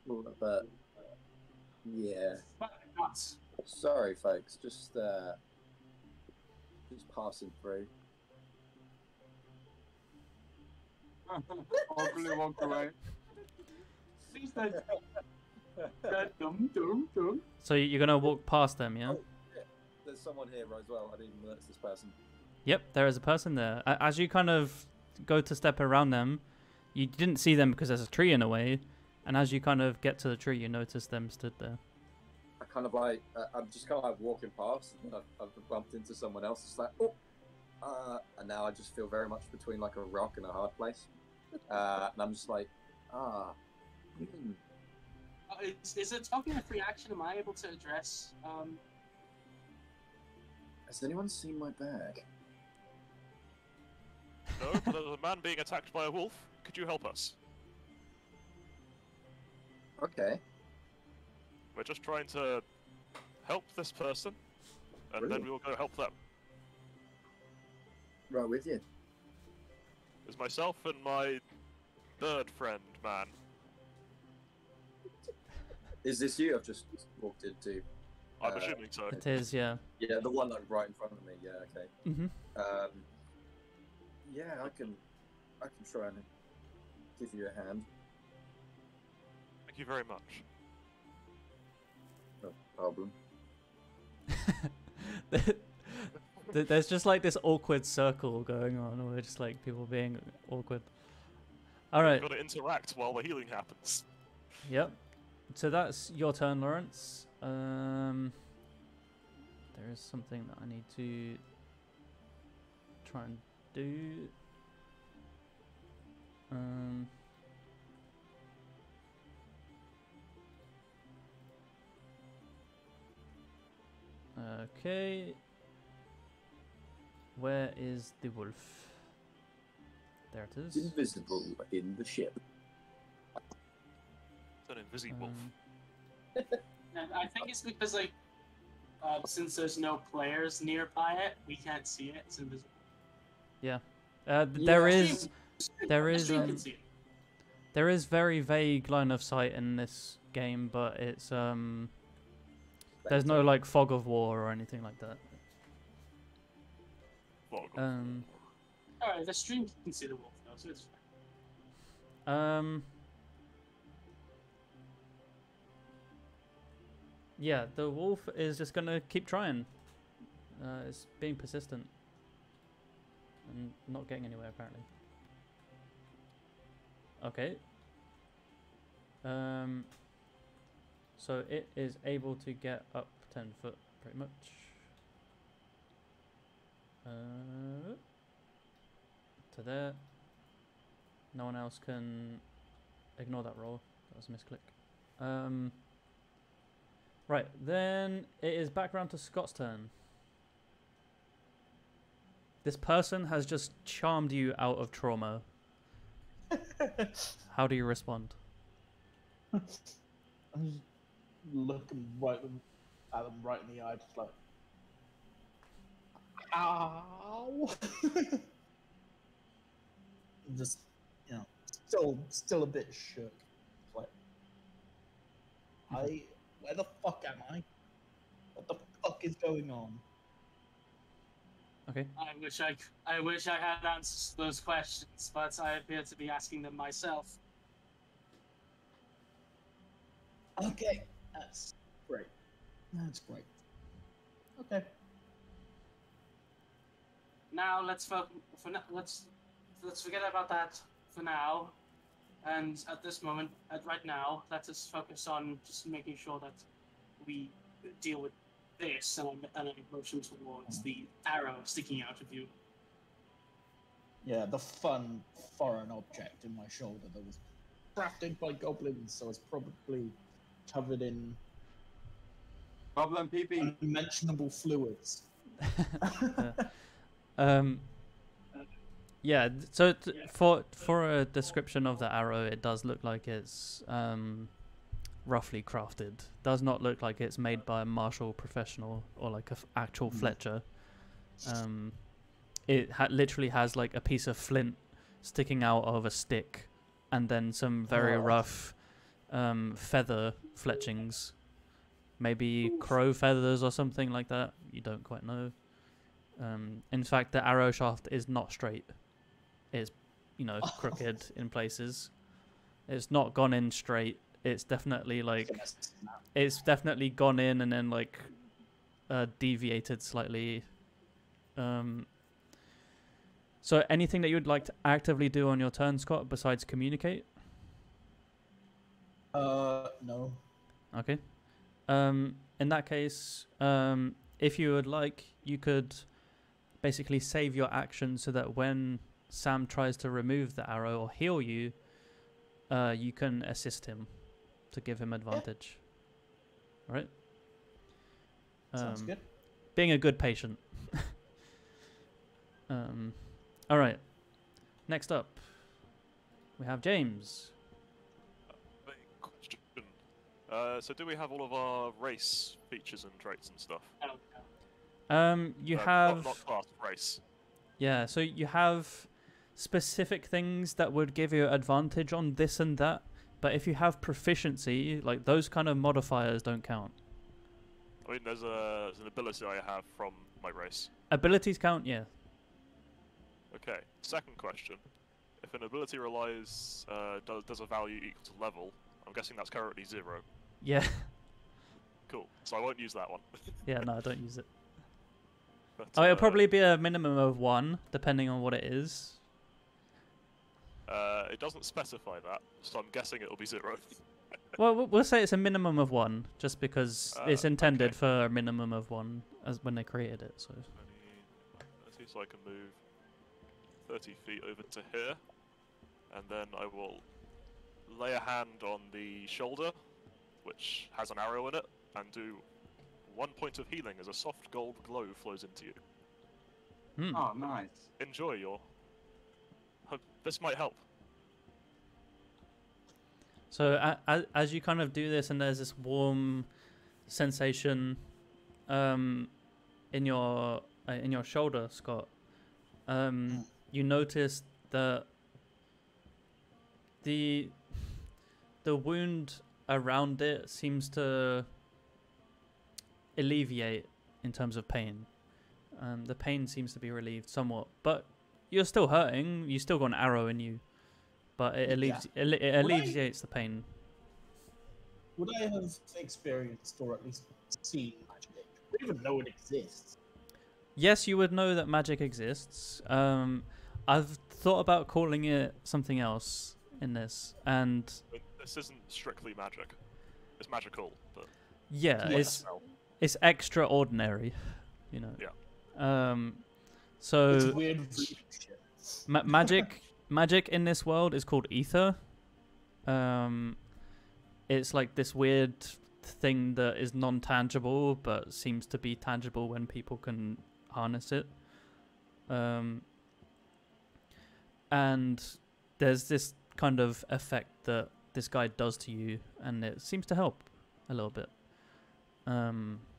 but yeah. Sorry, folks. Just passing through. Hopefully walk away. Please don't. Dum. So you're gonna walk past them, yeah? Oh, yeah. There's someone here as well. I didn't even notice this person. Yep, there is a person there. As you kind of go to step around them, you didn't see them because there's a tree in the way, and as you kind of get to the tree, you notice them stood there. I kind of like, I'm just kind of like walking past, and I've bumped into someone else. It's like, oh, and now I just feel very much between like a rock and a hard place, and I'm just like, Is it talking a free action? Am I able to address? Has anyone seen my bag? No, but there's a man being attacked by a wolf. Could you help us? Okay. We're just trying to help this person, and Brilliant. then we will go help them. Right with you. There's myself and my bird friend, man. Is this you? I've just walked into. I'm assuming so. It is, yeah. Yeah, the one like right in front of me. Yeah, okay. Mhm. Yeah, I can try and give you a hand. Thank you very much. No problem. There's just like this awkward circle going on, or just like people being awkward. All right. We've got to interact while the healing happens. Yep. So that's your turn, Lawrence. There is something that I need to try and do. Okay. Where is the wolf? There it is. Invisible in the ship. It's an invisible wolf. And I think it's because like, since there's no players nearby it, we can't see it. It's invisible. There Yeah. is Stream can see it. there is very vague line of sight in this game, but it's there's no like fog of war or anything like that. Alright, the stream can see the wolf though, so it's fine. Yeah, the wolf is just gonna keep trying. It's being persistent and not getting anywhere apparently. Okay. So it is able to get up 10 foot pretty much. To there. No one else can ignore that roll. That was a misclick. Right, then it is back around to Scott's turn. This person has just charmed you out of trauma. How do you respond? I'm just looking at them right in the eye, just like, ow! Just, you know, still a bit shook. Like, where the fuck am I? What the fuck is going on? Okay. I wish I had answers to those questions, but I appear to be asking them myself. Okay, that's great. That's great. Okay. Now let's forget about that for now, and at this moment, right now, let us focus on just making sure that we deal with this and an motion towards the arrow sticking out of you. Yeah, the fun foreign object in my shoulder that was crafted by goblins, so it's probably covered in Goblin pee-pee. unmentionable fluids. Yeah. So for a description of the arrow, it does look like it's roughly crafted. Does not look like it's made by a martial professional or like a actual Fletcher. It literally has like a piece of flint sticking out of a stick, and then some very rough feather fletchings, maybe crow feathers or something like that. You don't quite know. In fact, the arrow shaft is not straight. It's, crooked in places. It's not gone in straight. It's definitely it's gone in and then like deviated slightly. So anything that you would like to actively do on your turn, Scott, besides communicate? No. Okay. In that case, if you would like, you could basically save your action so that when Sam tries to remove the arrow or heal you, you can assist him to give him advantage. All right? Sounds good. Being a good patient. All right. Next up, we have James. Big question. So do we have all of our race features and traits and stuff? You have not class, race. Yeah, so you have specific things that would give you advantage on this and that, but if you have proficiency, like those kind of modifiers don't count. I mean, there's an ability I have from my race. Abilities count, yeah. Okay. Second question: if an ability relies does a value equal to level, I'm guessing that's currently 0. Yeah. Cool. So I won't use that one. Yeah, no, don't use it. But, It'll probably be a minimum of 1, depending on what it is. It doesn't specify that, so I'm guessing it'll be 0. Well, we'll say it's a minimum of 1, just because it's intended okay. for a minimum of 1 as when they created it. So. Let's see, so I can move 30 feet over to here, and then I will lay a hand on the shoulder, which has an arrow in it, and do 1 point of healing as a soft gold glow flows into you. Oh, nice. Enjoy your... This might help. So as you kind of do this, and there's this warm sensation in your shoulder, Scott, you notice that the wound around it seems to alleviate in terms of pain. The pain seems to be relieved somewhat, but you're still hurting. You still got an arrow in you, but it alleviates the pain. Would I have experienced or at least seen magic? I don't even know it exists. Yes, you would know that magic exists. I've thought about calling it something else in this, and This isn't strictly magic. It's magical, but yeah, it's extraordinary, you know. Yeah. So It's weird shit. magic in this world is called ether. It's like this weird thing that is non-tangible but seems to be tangible when people can harness it. And there's this kind of effect that this guy does to you, and it seems to help a little bit.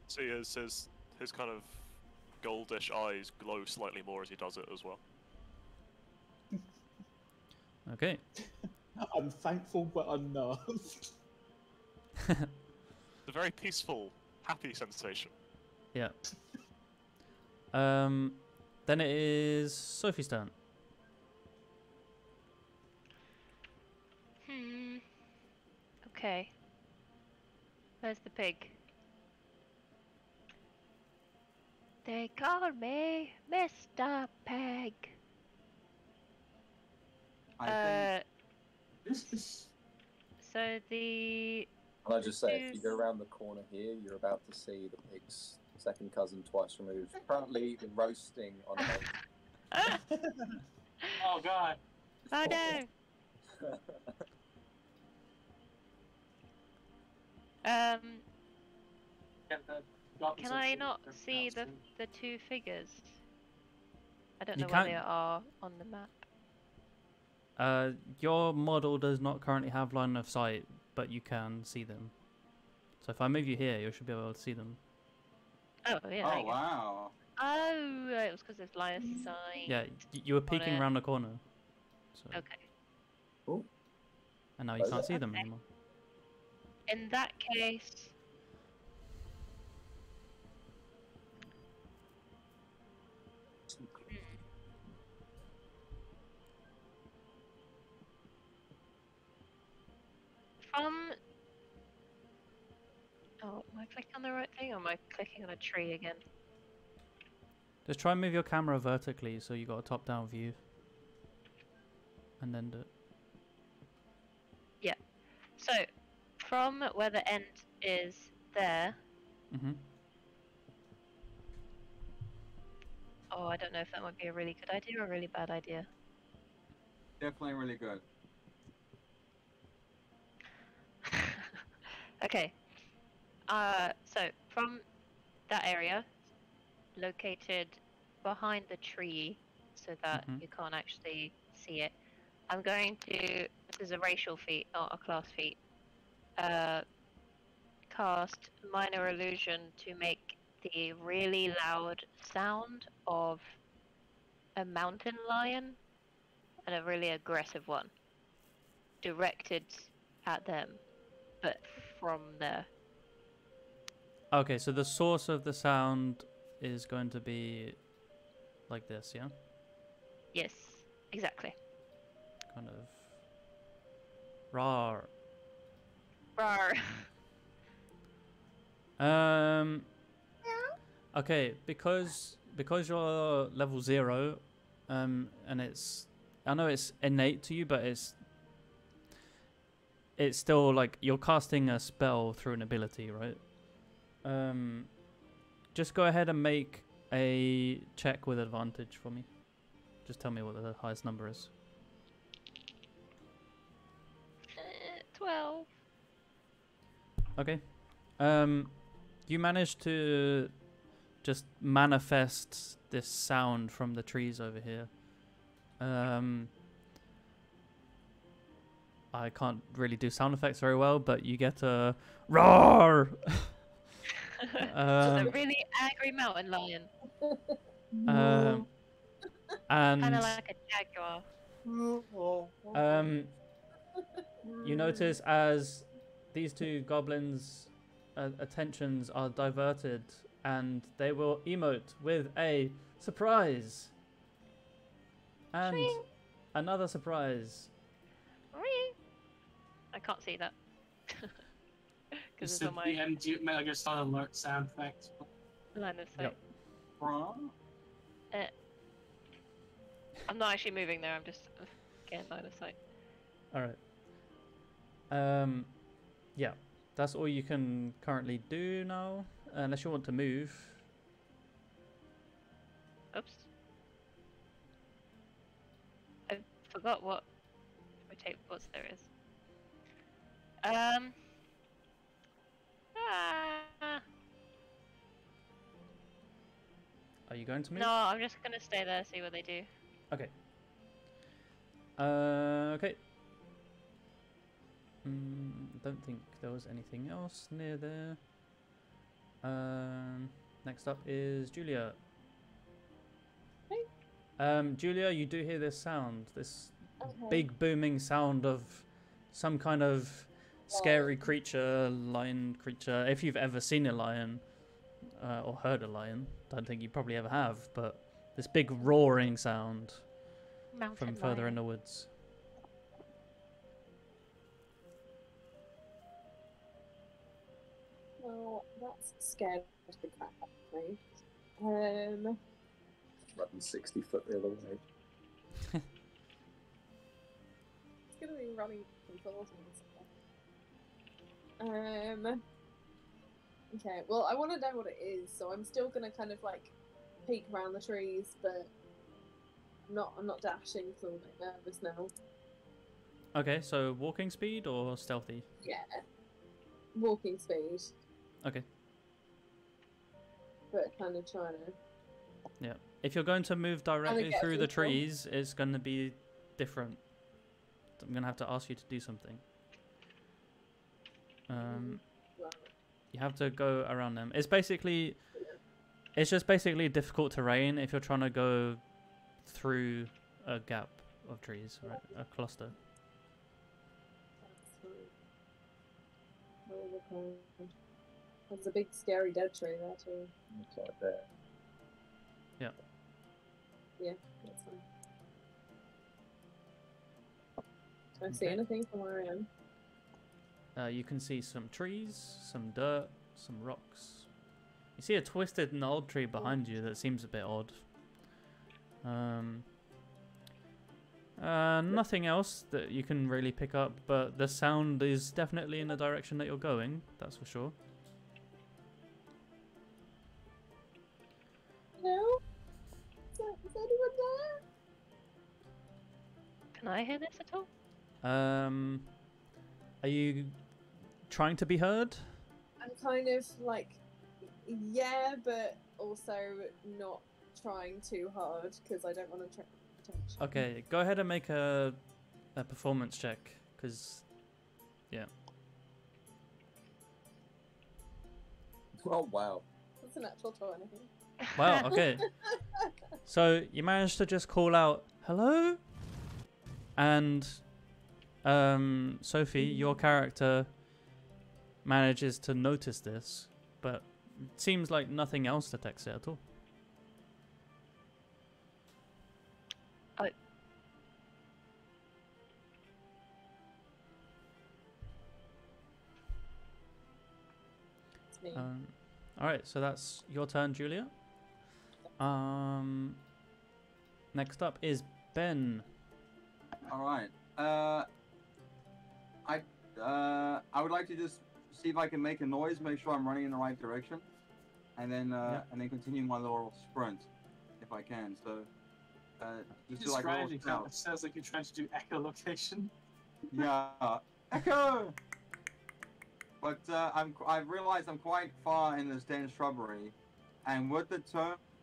See, his kind of goldish eyes glow slightly more as he does it as well. Okay. I'm thankful but unnerved. It's a very peaceful, happy sensation. Yeah. Then it is Sophie's turn. Okay. Where's the pig? They call me Mr. Pig. I think This is So the Can I just say, if you go around the corner here, you're about to see the pig's second cousin twice removed, currently roasting on a oh god. oh no. Yeah, the goblins Can are I shooting not their see mouths the two figures? I don't You know where they can't- are on the map. Your model does not currently have line of sight, but you can see them. So if I move you here, you should be able to see them. Oh yeah. there Oh you go. wow. Oh, it was because there's line of sight. Yeah, you were peeking it. around the corner. So, Okay. and now you can't see them Okay. anymore. In that case, from. Oh, am I clicking on the right thing, or am I clicking on a tree again? Just try and move your camera vertically so you got a top-down view. And then do it. So, from where the end is there. Mm-hmm. Oh, I don't know if that might be a really good idea or a really bad idea. Definitely really good. Okay. So from that area, located behind the tree, so that Mhm. you can't actually see it, I'm going to. This is a racial feat, not a class feat. Cast minor illusion to make the really loud sound of a mountain lion, and a really aggressive one, directed at them, but from there. Okay, so the source of the sound is going to be like this, yeah? Yes, exactly. Kind of... Rawr. Rawr. Okay, because you're level 0, and it's... I know it's innate to you, but it's still like you're casting a spell through an ability, right? Just go ahead and make a check with advantage for me. Just tell me what the highest number is. 12. Okay. You managed to just manifest this sound from the trees over here. I can't really do sound effects very well, but you get a roar. It's a really angry mountain lion, And kind of like a jaguar. you notice as these two goblins' attentions are diverted, and they will emote with a surprise and Swing. another surprise. Ring. I can't see that. Because It's it's on the my Metal Gear Solid alert sound effect. line of sight. Yep. I'm not actually moving there, I'm just getting line of sight. All right. Yeah, that's all you can currently do now. Unless you want to move. Oops. I forgot what rotate was there is. Ah, Are you going to move? no, I'm just gonna stay there, see what they do. Okay. Okay. Don't think there was anything else near there. Next up is Julia. Julia, you do hear this sound, this big booming sound of some kind of scary creature, lion creature. If you've ever seen a lion or heard a lion, don't think you probably ever have, but this big roaring sound from further in the woods. Well, that's scared the crap out of me. Running 60 foot the other way. It's gonna be running towards me. Okay, well, I want to know what it is, so I'm still gonna kind of like peek around the trees, but I'm not dashing because I'm a bit nervous now. Okay, so walking speed or stealthy? Yeah, walking speed, Okay. but kind of trying to. Yeah. If you're going to move directly get through the people. trees, it's going to be different. I'm going to have to ask you to do something. Well, You have to go around them. It's just basically difficult terrain if you're trying to go through a gap of trees, right? A cluster. that's fine. Oh, okay. There's a big scary dead tree there too. It's like there. Yeah, that's fine. Do I see anything from where I am? You can see some trees, some dirt, some rocks. You see a twisted gnarled tree behind you that seems a bit odd. Nothing else that you can really pick up, but the sound is definitely in the direction that you're going, that's for sure. No? Is anyone there? Can I hear this at all? Are you trying to be heard? I'm kind of like, yeah, but also not trying too hard because I don't want to attract attention. Okay, go ahead and make a performance check, because, yeah. Oh, wow. That's a natural 20. Wow, okay. So you managed to just call out, hello? And Sophie, your character manages to notice this, but it seems like nothing else detects it at all. It's me. Alright, so that's your turn, Julia. Next up is Ben. All right. I would like to just see if I can make a noise, make sure I'm running in the right direction, and then continue my little sprint, if I can. So, just do like a little Describing scout. it sounds like you're trying to do echolocation. Yeah, echo. But I've realized I'm quite far in this dense shrubbery, and with the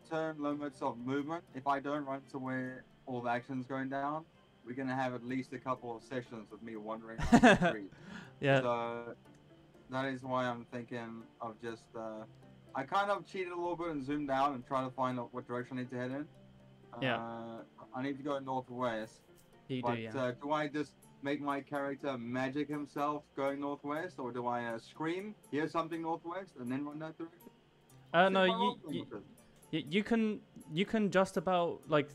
turn limits of movement, if I don't run to where all the action's going down, we're gonna have at least a couple of sessions of me wandering around the street. Yeah. So that is why I'm thinking of just I kind of cheated a little bit and zoomed out and try to find out what direction I need to head in. Yeah. I need to go northwest. You But do, yeah. do I just make my character magic himself going northwest, or do I scream, hear something northwest, and then run that direction? No, you can just about, like,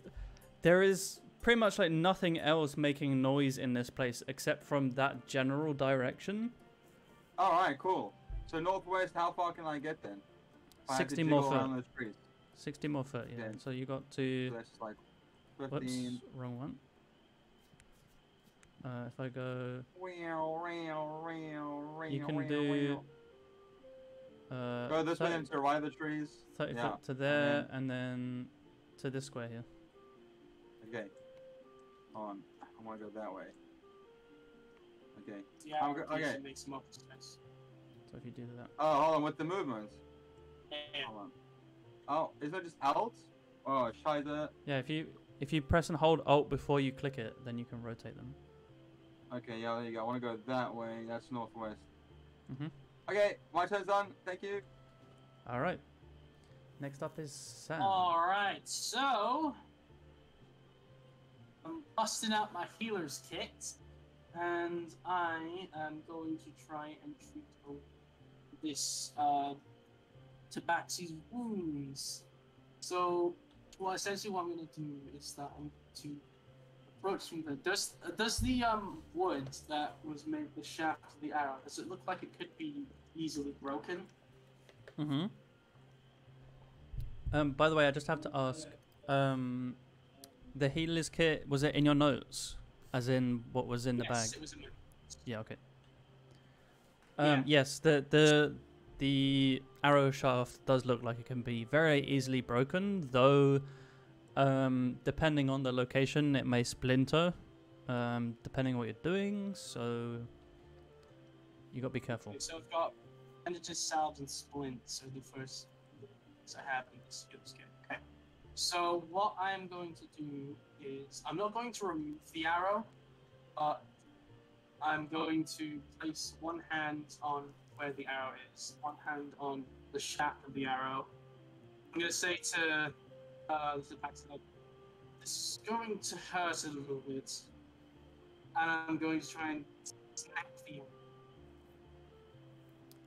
there is pretty much like nothing else making noise in this place except from that general direction. Alright, cool. So northwest, how far can I get then? If I have to 60 more jiggle foot. around those trees. 60 more foot, yeah. Okay. So you got to... So that's like Whoops, 15. wrong one. If I go... You can do... Go this way and to the right of the trees. 30 Yeah. foot to there, and then to this square here. Okay. Hold on. I want to go that way. Okay. Yeah, okay. makes more sense. So if you do that. Oh, hold on. With the movements. Yeah. Hold on. Oh, is that just Alt? Oh, Scheiße. Yeah, if you press and hold Alt before you click it, then you can rotate them. Okay, yeah, there you go. I want to go that way. That's northwest. Mhm. Okay, my turn's done. Thank you. All right. Next up is Sam. All right, so I'm busting out my healer's kit, and I am going to try and treat this Tabaxi's wounds. So, well, essentially, what I'm going to do is that I'm to approach from the does the wood that was made the shaft of the arrow, does it look like it could be easily broken? Mm-hmm. By the way, I just have to ask, the healer's kit, was it in your notes? As in what was in the bag? It was in my notes. Yeah, okay. Yeah. Yes, the arrow shaft does look like it can be very easily broken, though depending on the location it may splinter, depending on what you're doing, so you gotta be careful. Okay, so I've got bandages, salves, and splints are the first things I have in this skills kit. Okay. So what I'm going to do is I'm not going to remove the arrow, but I'm going to place one hand on where the arrow is, one hand on the shaft of the arrow. I'm going to say to the Paxton, this is going to hurt a little bit, and I'm going to try and snap the arrow.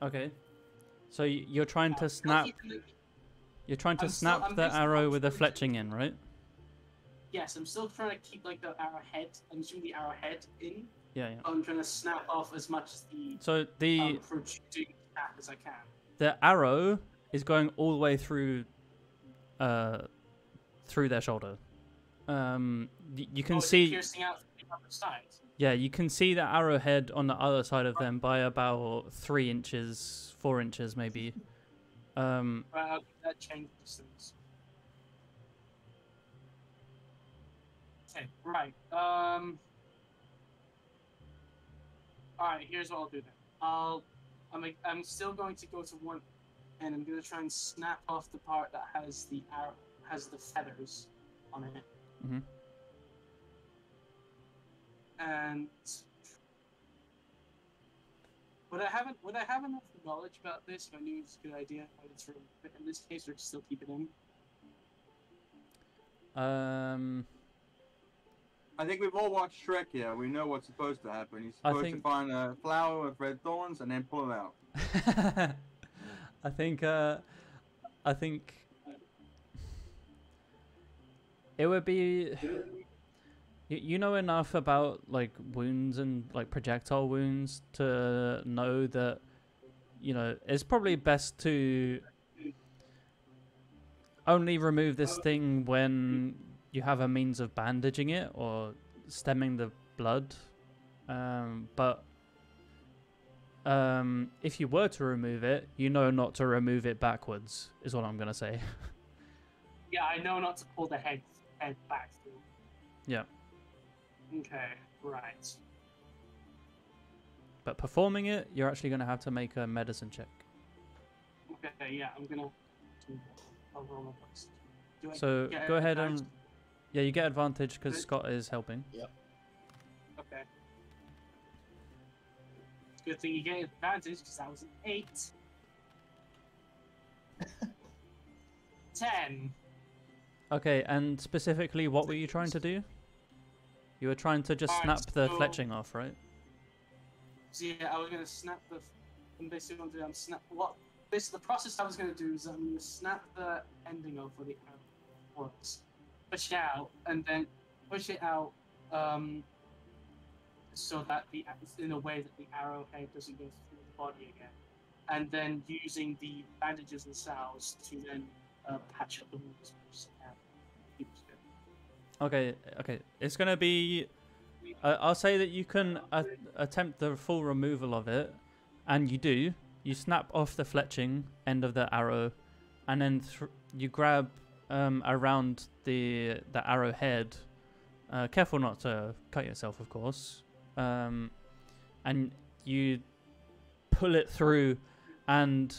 Okay, so you're trying to snap. You're trying to I'm snap the basically arrow with a trying to- fletching in, right? Yes, I'm still trying to keep like the arrow head. I'm shooting the arrow head in. Yeah, yeah. I'm trying to snap off as much as the So the protruding snap as I can. the arrow is going all the way through their shoulder. You can It's see. piercing out from the other side. Yeah, you can see the arrowhead on the other side of them by about 3 inches, 4 inches maybe. Well, that changes things. Okay, right. Alright, here's what I'll do then. I'm still going to go to one, and I'm going to try and snap off the part that has the arrow, has the feathers on it. Mhm. And would I have enough knowledge about this if I knew it's a good idea how to remove it in this case, or just still keep it in? I think we've all watched Shrek here. We know what's supposed to happen. He's I supposed to think- find a flower with red thorns and then pull it out. I think it would be. You know enough about like wounds and like projectile wounds to know that, you know, it's probably best to only remove this thing when you have a means of bandaging it or stemming the blood. But if you were to remove it, you know not to remove it backwards, is what I'm gonna say. Yeah, I know not to pull the head back through. Yeah. Okay, right. But performing it, you're actually gonna have to make a medicine check. Okay, yeah, I'm gonna do I'll roll my books. Do I So get go ahead advantage? and yeah, you get advantage because Scott is helping. Okay. Good thing you get advantage because that was an 8. 10. Okay, and specifically, what were you trying to do? You were trying to just Alright, snap the so- fletching off, right? So yeah, I was gonna snap the. I'm basically gonna do. I'm snap. What? Basically, the process I was gonna do is I'm gonna snap the ending of where the arrow works, push it out, and then push it out, so that in a way that the arrowhead doesn't go through the body again, and then using the bandages and salves to then patch up the wounds. Okay, it's gonna be. I'll say that you can attempt the full removal of it, and you do. you snap off the fletching end of the arrow, and then you grab around the arrow head. Careful not to cut yourself, of course. And you pull it through, and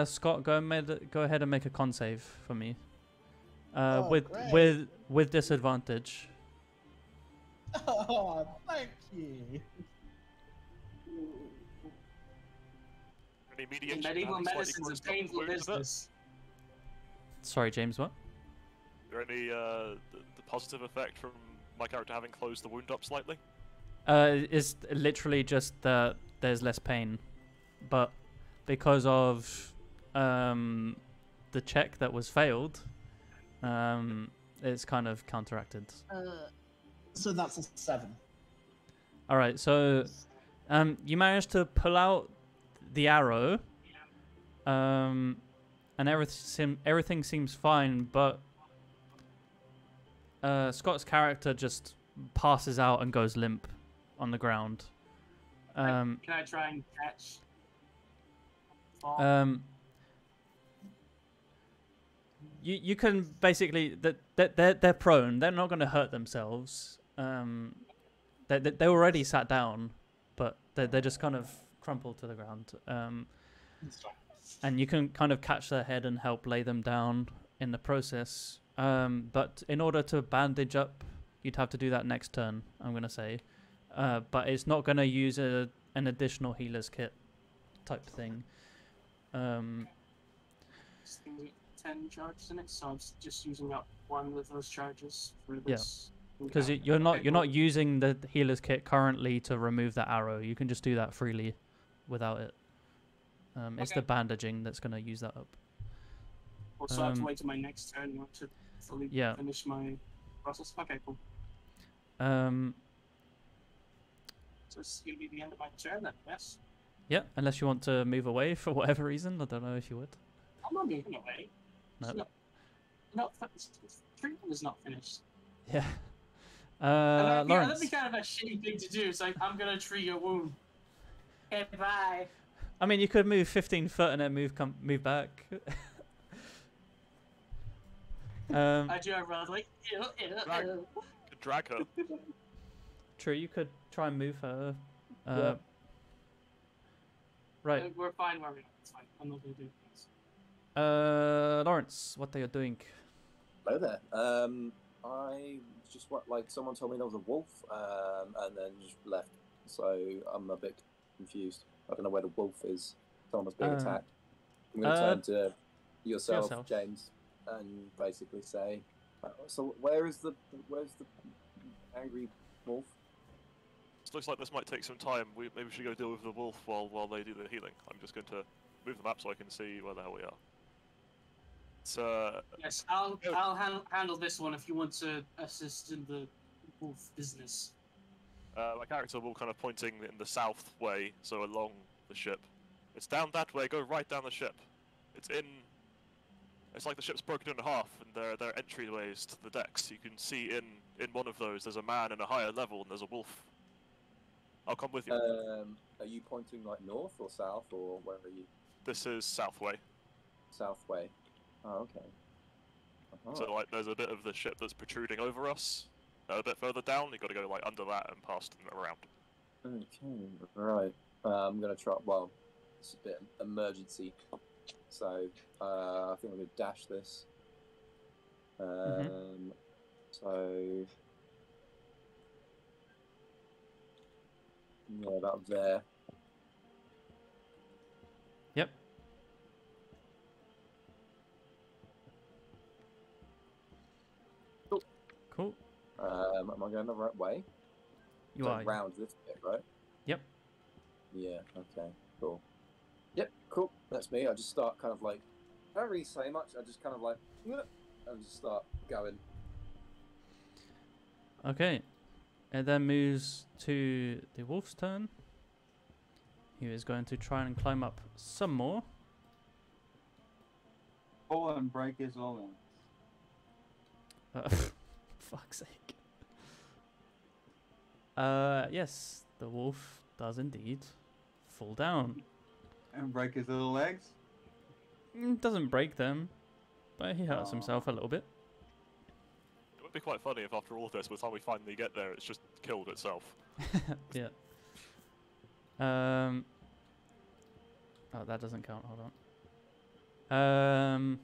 Scott, go ahead and make a con save for me. With disadvantage. Oh, thank you. Any mediation? Medieval Slightly medicine's a bruised up painful wound with it? business. Sorry, James. What? Is there any the positive effect from my character having closed the wound up slightly? It's literally just that there's less pain, but because of the check that was failed, it's kind of counteracted. So that's a 7. All right, so you managed to pull out the arrow, and everything seems fine, but Scott's character just passes out and goes limp on the ground. Can I try and catch? Fall? You can basically they're prone. They're not going to hurt themselves. They already sat down, but they're just kind of crumpled to the ground. And you can kind of catch their head and help lay them down in the process. But in order to bandage up, you'd have to do that next turn, I'm going to say. But it's not going to use an additional healer's kit type thing. 10 charges in it, so I'm just using up one of those charges for this. Because you're not using the healer's kit currently to remove that arrow. You can just do that freely without it. It's the bandaging that's going to use that up. Also, I have to wait till my next turn to fully finish my process. Okay, cool. So it's going to be the end of my turn then, yes? Yeah, unless you want to move away for whatever reason. I don't know if you would. I'm not moving away. No. Treatment is not finished. Yeah. Lawrence. Lawrence. That'd be kind of a shitty thing to do. It's like, I'm going to treat your wound. Okay, bye. I mean, you could move 15 foot and then move back. I do have rather like, Drag her. True, you could try and move her. Yeah. Right. We're fine where we are. It's fine. I'm not going to do things. Lawrence, what are you doing? Hello there. I just someone told me there was a wolf, and then just left. So I'm a bit confused. I don't know where the wolf is. Someone was being attacked. I'm going to turn to yourself, James, and basically say, so where's the angry wolf? This looks like this might take some time. Maybe we should go deal with the wolf while they do the healing. I'm just going to move the map so I can see where the hell we are. Yes, I'll handle this one if you want to assist in the wolf business. My character will kind of pointing in the south way, so along the ship. It's down that way. Go right down the ship. It's like the ship's broken in half, and there are entryways to the decks. You can see in one of those there's a man in a higher level, and there's a wolf. I'll come with you. Are you pointing like north or south, or where are you? This is south way. South way. Oh, okay. So like, there's a bit of the ship that's protruding over us. A bit further down, you've got to go like under that and past and around. Okay, right. I'm gonna try. Well, it's a bit emergency, so I think I'm gonna dash this. So yeah, about there. Yep. Cool. Am I going the right way? You so are. Around this bit, right? Yep. Yeah. Okay. Cool. Yep. Cool. That's me. I just start kind of like. I don't really say much. I just kind of like. And just start going. Okay. It then moves to the wolf's turn. He is going to try and climb up some more. Pull and break his all in. Fuck's sake. Yes, the wolf does indeed fall down. And break his little legs. Doesn't break them, but he hurts himself a little bit. It would be quite funny if after all this, by the time we finally get there, it's just killed itself. Yeah. Oh, that doesn't count. Hold on.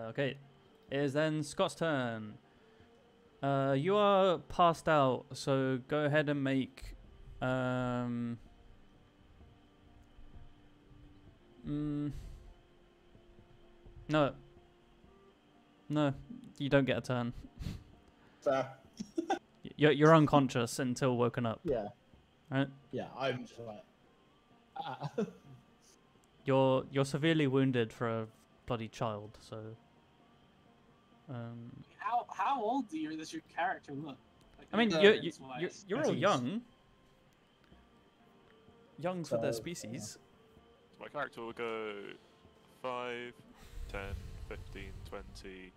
Okay. It is then Scott's turn. You are passed out, so go ahead and make no. No, you don't get a turn. Fair. You're unconscious until woken up. Yeah. Right? Yeah, I'm just like. Ah. You're severely wounded for a bloody child, so How old does your character look? Like, I mean, appearance-wise? you're all young. Young for their species. So my character will go 5, 10, 15, 20,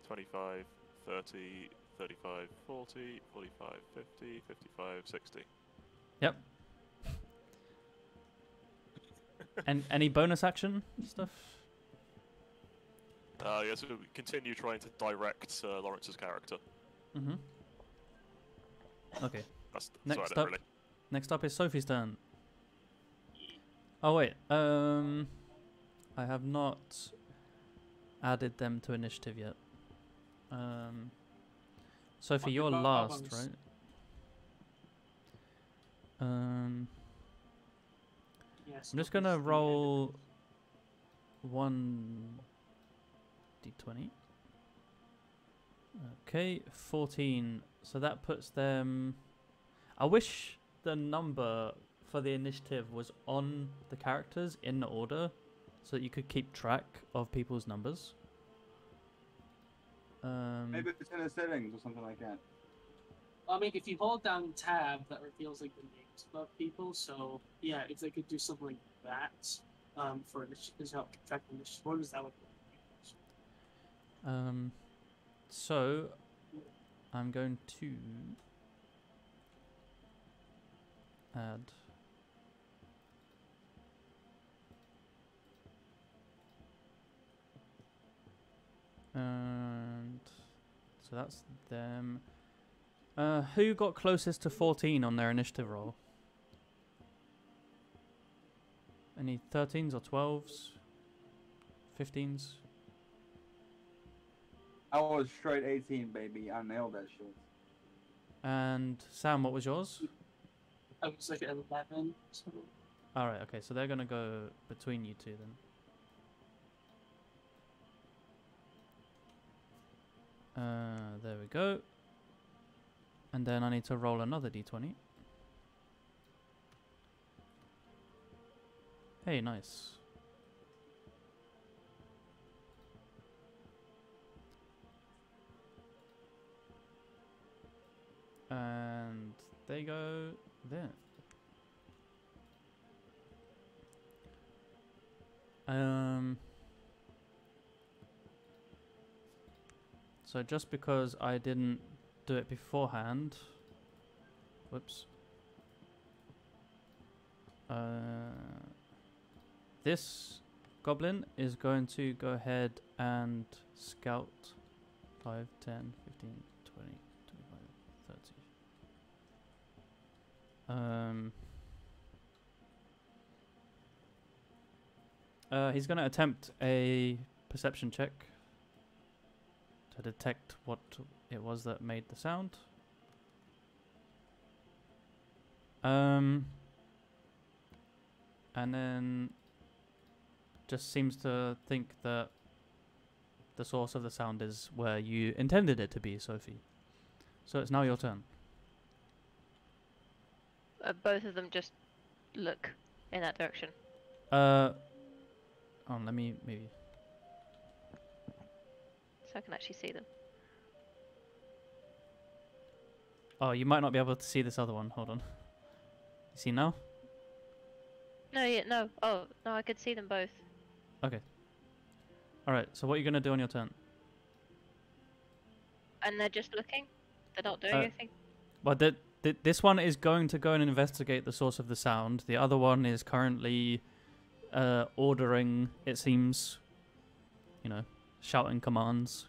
25, 30, 35, 40, 45, 50, 55, 60. Yep. And any bonus action stuff? Yeah, so we continue trying to direct Lawrence's character. Mm-hmm. Okay. That's Next it, up. really. Next up is Sophie's turn. Oh wait, I have not added them to initiative yet. Sophie, you're last, right? Yes, I'm just gonna roll 1 d20. Okay, 14. So that puts them. I wish the number for the initiative was on the characters in order, so that you could keep track of people's numbers. Maybe it's in the settings or something like that. I mean, if you hold down tab, that reveals like the names of people. So yeah, if they could do something like that, for initiatives, help track the initiative orders, that would be. So I'm going to add and so that's them. Who got closest to 14 on their initiative roll? Any 13s or 12s? 15s? I was straight 18, baby. I nailed that shit. And Sam, what was yours? I was like 11. So. Alright, okay, so they're gonna go between you two then. There we go. And then I need to roll another d20. Hey, nice. And they go there. So just because I didn't do it beforehand, whoops. This goblin is going to go ahead and scout 5, 10, 15, 20, 25, 30. He's going to attempt a perception check to detect what it was that made the sound. And then just seems to think that the source of the sound is where you intended it to be, Sophie. So it's now your turn. Both of them just look in that direction. Let me maybe. So I can actually see them. Oh, you might not be able to see this other one. Hold on. You see now? No, yeah, no. Oh, no, I could see them both. Okay. Alright, so what are you going to do on your turn? And they're just looking? They're not doing anything? Well, this one is going to go and investigate the source of the sound. The other one is currently ordering, it seems, you know, shouting commands.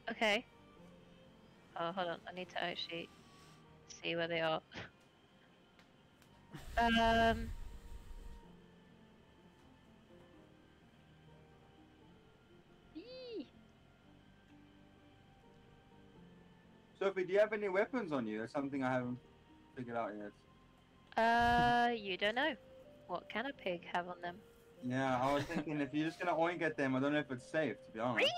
Okay. Oh, hold on. I need to actually see where they are. Yee. Sophie, do you have any weapons on you? That's something I haven't figured out yet. You don't know. What can a pig have on them? Yeah, I was thinking if you're just gonna oink at them, I don't know if it's safe, to be honest.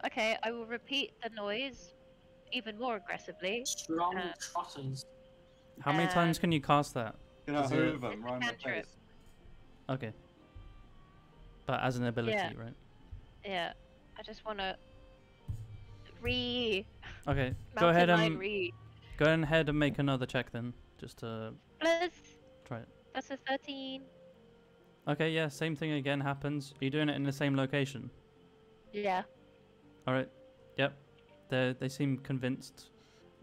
Okay, I will repeat the noise even more aggressively. Strong trotters. How many times can you cast that? Can I Is hoof it- them right in the Cantrip. face? Okay. But as an ability, Yeah. right? Yeah, I just want to Okay, go ahead and re. go ahead and make another check then, just to Plus, try it. that's a 13. Okay, yeah, same thing again happens. Are you doing it in the same location? Yeah. All right. Yep. They seem convinced.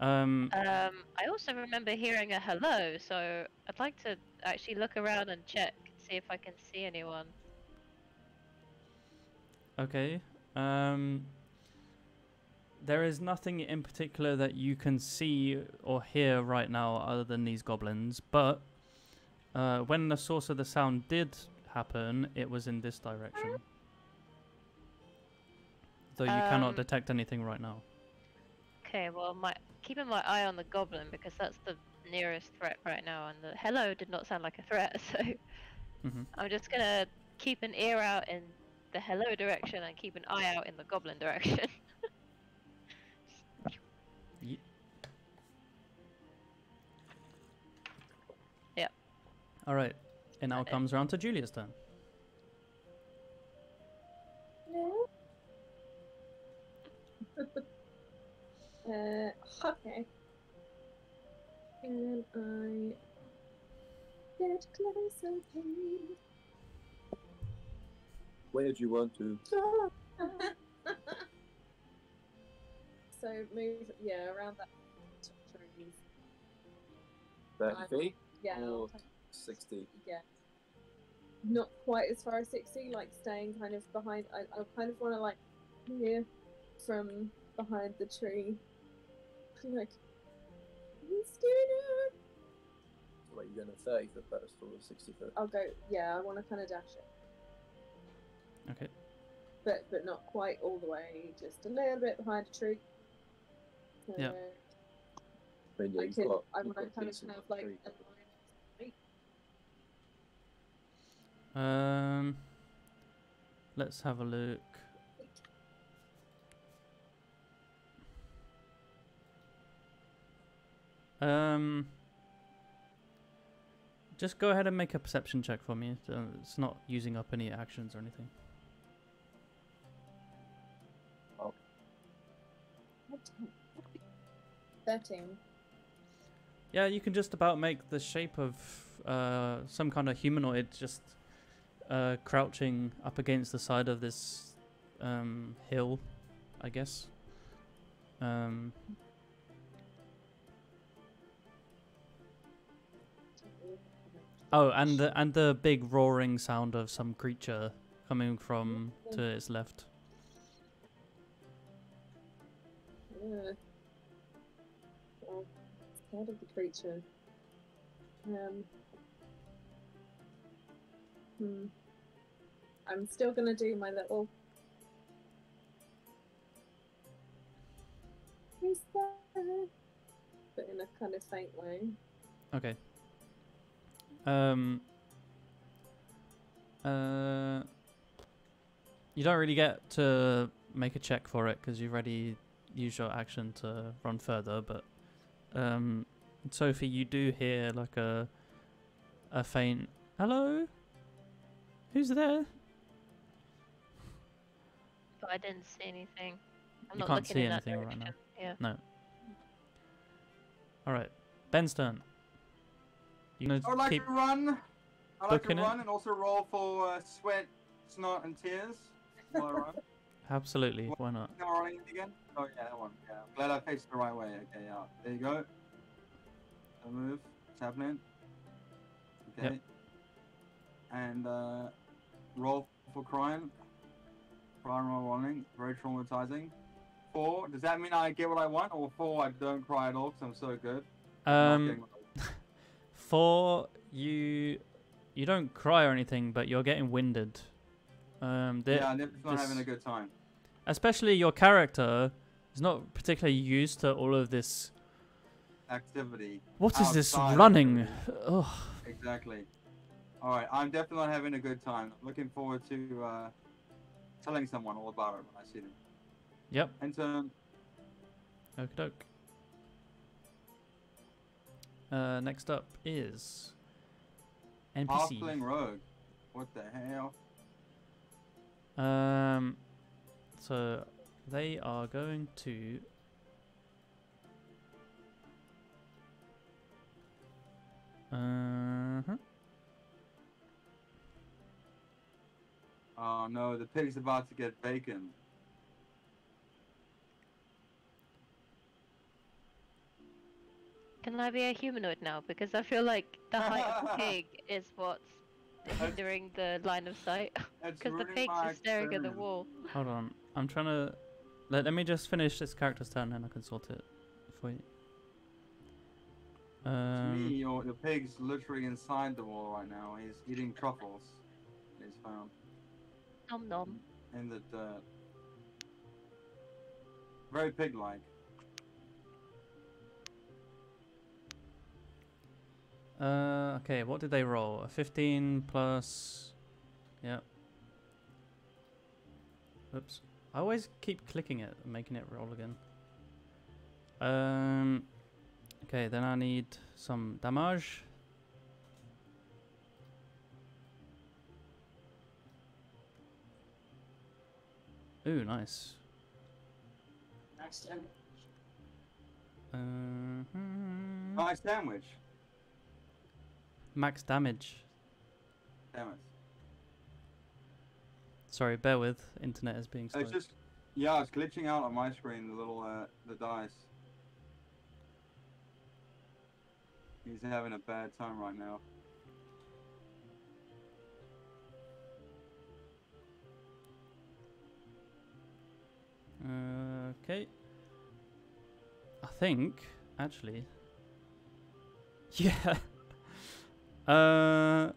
I also remember hearing a hello, so I'd like to actually look around and check, see if I can see anyone. Okay. There is nothing in particular that you can see or hear right now other than these goblins, but when the source of the sound did happen, it was in this direction. Though you cannot detect anything right now. Okay, well, keeping my eye on the goblin because that's the nearest threat right now, and the hello did not sound like a threat, so I'm just gonna keep an ear out in the hello direction and keep an eye out in the goblin direction. Yeah. All right. It now comes around to Julia's turn. Okay. Can I get closer, please? Where do you want to? So move, yeah, around that trees. 30 feet? Yeah, Or 60? yeah. Not quite as far as 60, like staying kind of behind. I kind of want to like hear from behind the tree. Like, Christina! Wait, you're going to 30 foot first or 60 foot? I'll go, yeah, I want to kind of dash it. Okay. But not quite all the way, just a little bit behind a tree. Yeah. I mean, yeah, I want to kind of have like a line. Let's have a look. Just go ahead and make a perception check for me. It's not using up any actions or anything. Oh. 13. Yeah, you can just about make the shape of some kind of humanoid just crouching up against the side of this hill, I guess. Oh, and the big roaring sound of some creature coming from to its left. Scared of the creature. I'm still gonna do my little. Who's there? But in a kind of faint way. Okay. You don't really get to make a check for it because you've already used your action to run further, but Sophie, you do hear like a faint hello? Who's there? But I didn't see anything. I'm You not can't looking see in that anything right direction. now. Yeah. No. Alright. Ben's turn. You I would like keep to run. I like to booking it? run and also roll for sweat, snot, and tears while I run. Absolutely. Why not? Am I rolling it again? Oh yeah, that one. Yeah. I'm glad I faced the right way. Okay, yeah. There you go. A move. What's happening? Okay. Yep. And roll for crime. Crime roll warning. Very traumatizing. 4. Does that mean I get what I want, or 4 I don't cry at all because I'm so good? I'm not getting what I want. 4, you don't cry or anything, but you're getting winded. Yeah, I'm definitely not having a good time. Especially your character is not particularly used to all of this. Activity. What is this Outside running? activity. Ugh. Exactly. Alright, I'm definitely not having a good time. I'm looking forward to telling someone all about it when I see them. Yep. In turn. Okie doke. Next up is NPC. Halfling Rogue. What the hell? So they are going to. Oh no, the pig's about to get bacon. Can I be a humanoid now? Because I feel like the height of the pig is what's hindering the line of sight. Because the pig's just staring at the wall. Hold on, I'm trying to. Let me just finish this character's turn, and I can sort it for you. To me, your pig's literally inside the wall right now. He's eating truffles. He's found Nom nom. in the dirt. Very pig-like. Okay, what did they roll? A 15 plus. Yep. Oops. I always keep clicking it and making it roll again. Okay, then I need some damage. Ooh, nice. Max damage. Nice sandwich. Max damage. Damn it. Sorry, bear with. Internet is being slow. It's just, yeah, it's glitching out on my screen. The little, the dice. He's having a bad time right now. Okay. I think, actually. Yeah. Oh,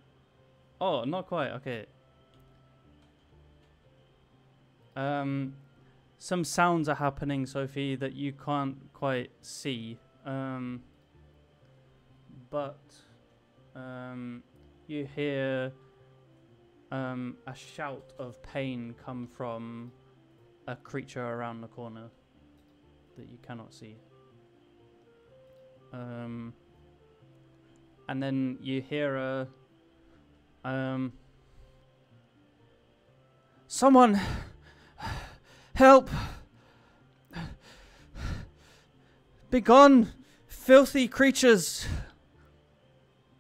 not quite. Okay. Some sounds are happening, Sophie, that you can't quite see. But you hear a shout of pain come from a creature around the corner that you cannot see. And then you hear a someone help! Begone, filthy creatures!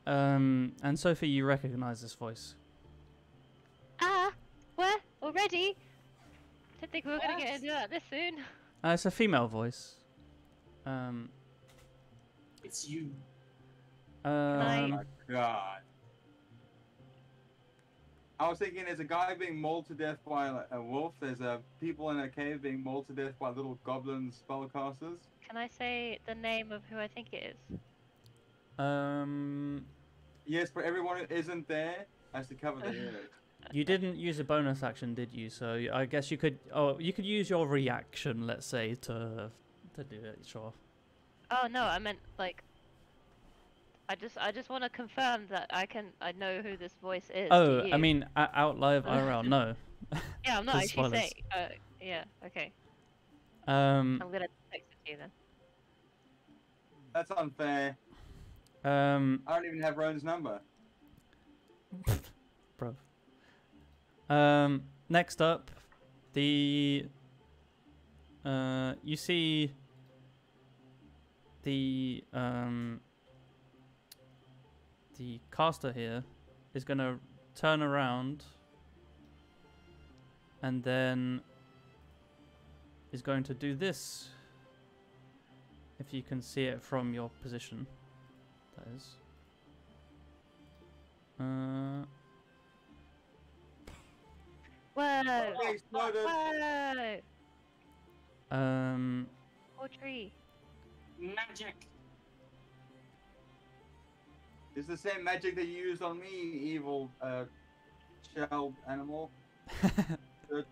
And Sophie, you recognize this voice. Ah, where? Already? Didn't think we were gonna get into that this soon. It's a female voice. It's you. Oh Nice. my god. I was thinking there's a guy being mauled to death by a wolf. There's people in a cave being mauled to death by little goblin spellcasters. Can I say the name of who I think it is? Yes, but everyone who isn't there has to cover their ears. You didn't use a bonus action, did you? So I guess you could. Oh, you could use your reaction, let's say, to do it. Sure. Oh no, I meant like. I just want to confirm that I know who this voice is. Oh, to you. I mean, out live IRL, no. Yeah, I'm not Just actually spoilers. saying. Yeah, okay. Um. I'm gonna text it to you then. That's unfair. I don't even have Rowan's number. Bro. Next up, you see the caster here is gonna turn around and then is going to do this. If you can see it from your position, that is. Whoa! Okay, exploded. Whoa! Poor tree. Magic. It's the same magic that you used on me, evil shelled animal.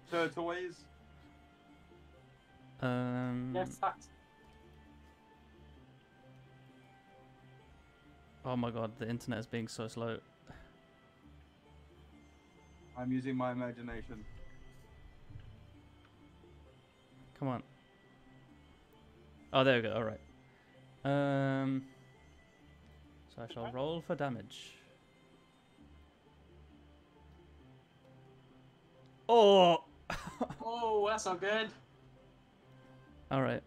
Turtles. Get fucked. Oh my god, the internet is being so slow. I'm using my imagination. Come on. Oh, there we go. All right. So I shall roll for damage. Oh. Oh, that's not good. All right.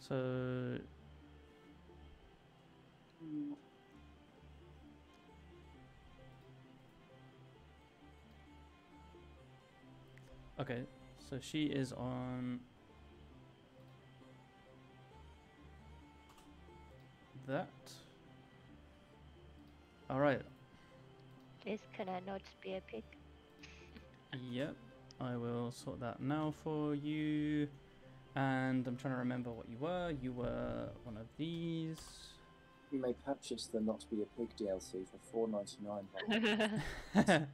So okay. So she is on that. All right. Please, can I not be a pig? Yep. I will sort that now for you. And I'm trying to remember what you were. You were one of these. You may purchase the Not to Be a Pig DLC for $4.99.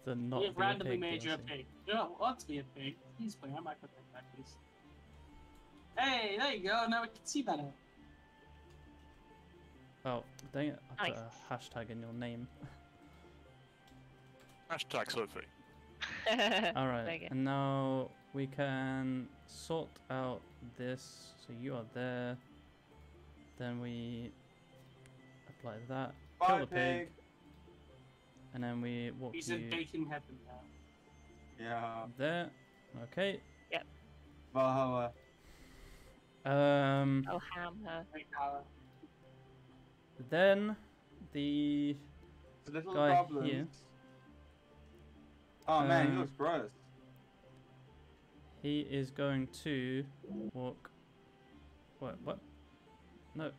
The not We've be a randomly pig made you a DLC. pig. You don't want to be a pig. Please play. I might put that back, please. Hey, there you go. Now we can see better. Oh, dang it. I put Nice. a hashtag in your name. Hashtag Sophie. Alright, Very good. and now we can sort out this. So you are there. Then we apply that. Kill Bye, the pig. pig. And then we walk He's you in bacon heaven now. Yeah. there. Okay. Valhalla. Oh, ham her. Right now. Then the Little guy goblins. here. Oh man, he Um, looks gross. He is going to walk. What? No.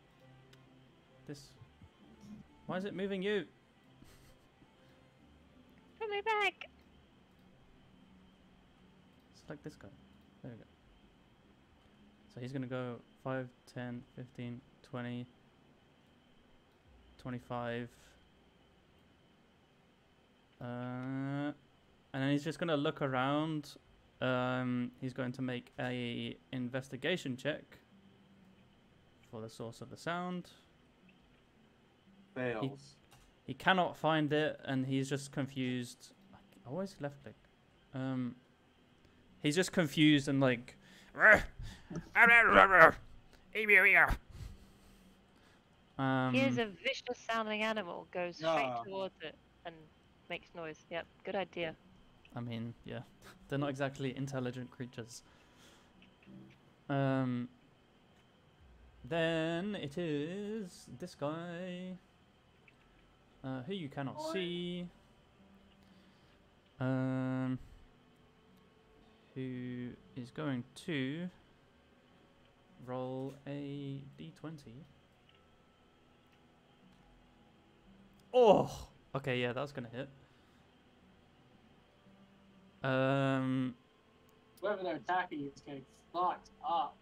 This. Why is it moving you? Put me back! Select this guy. There we go. So he's going to go 5, 10, 15, 20, 25. And then he's just going to look around. He's going to make a investigation check for the source of the sound. Fails. He cannot find it, and he's just confused. I always left click. He's just confused and like. Here's a vicious sounding animal, goes straight Ah. towards it and makes noise. Yep, good idea. I mean, yeah, they're not exactly intelligent creatures. Then it is this guy, who you cannot see. Who is going to roll a d20. Oh, okay, yeah, that's gonna hit. Whoever they're attacking is getting fucked up.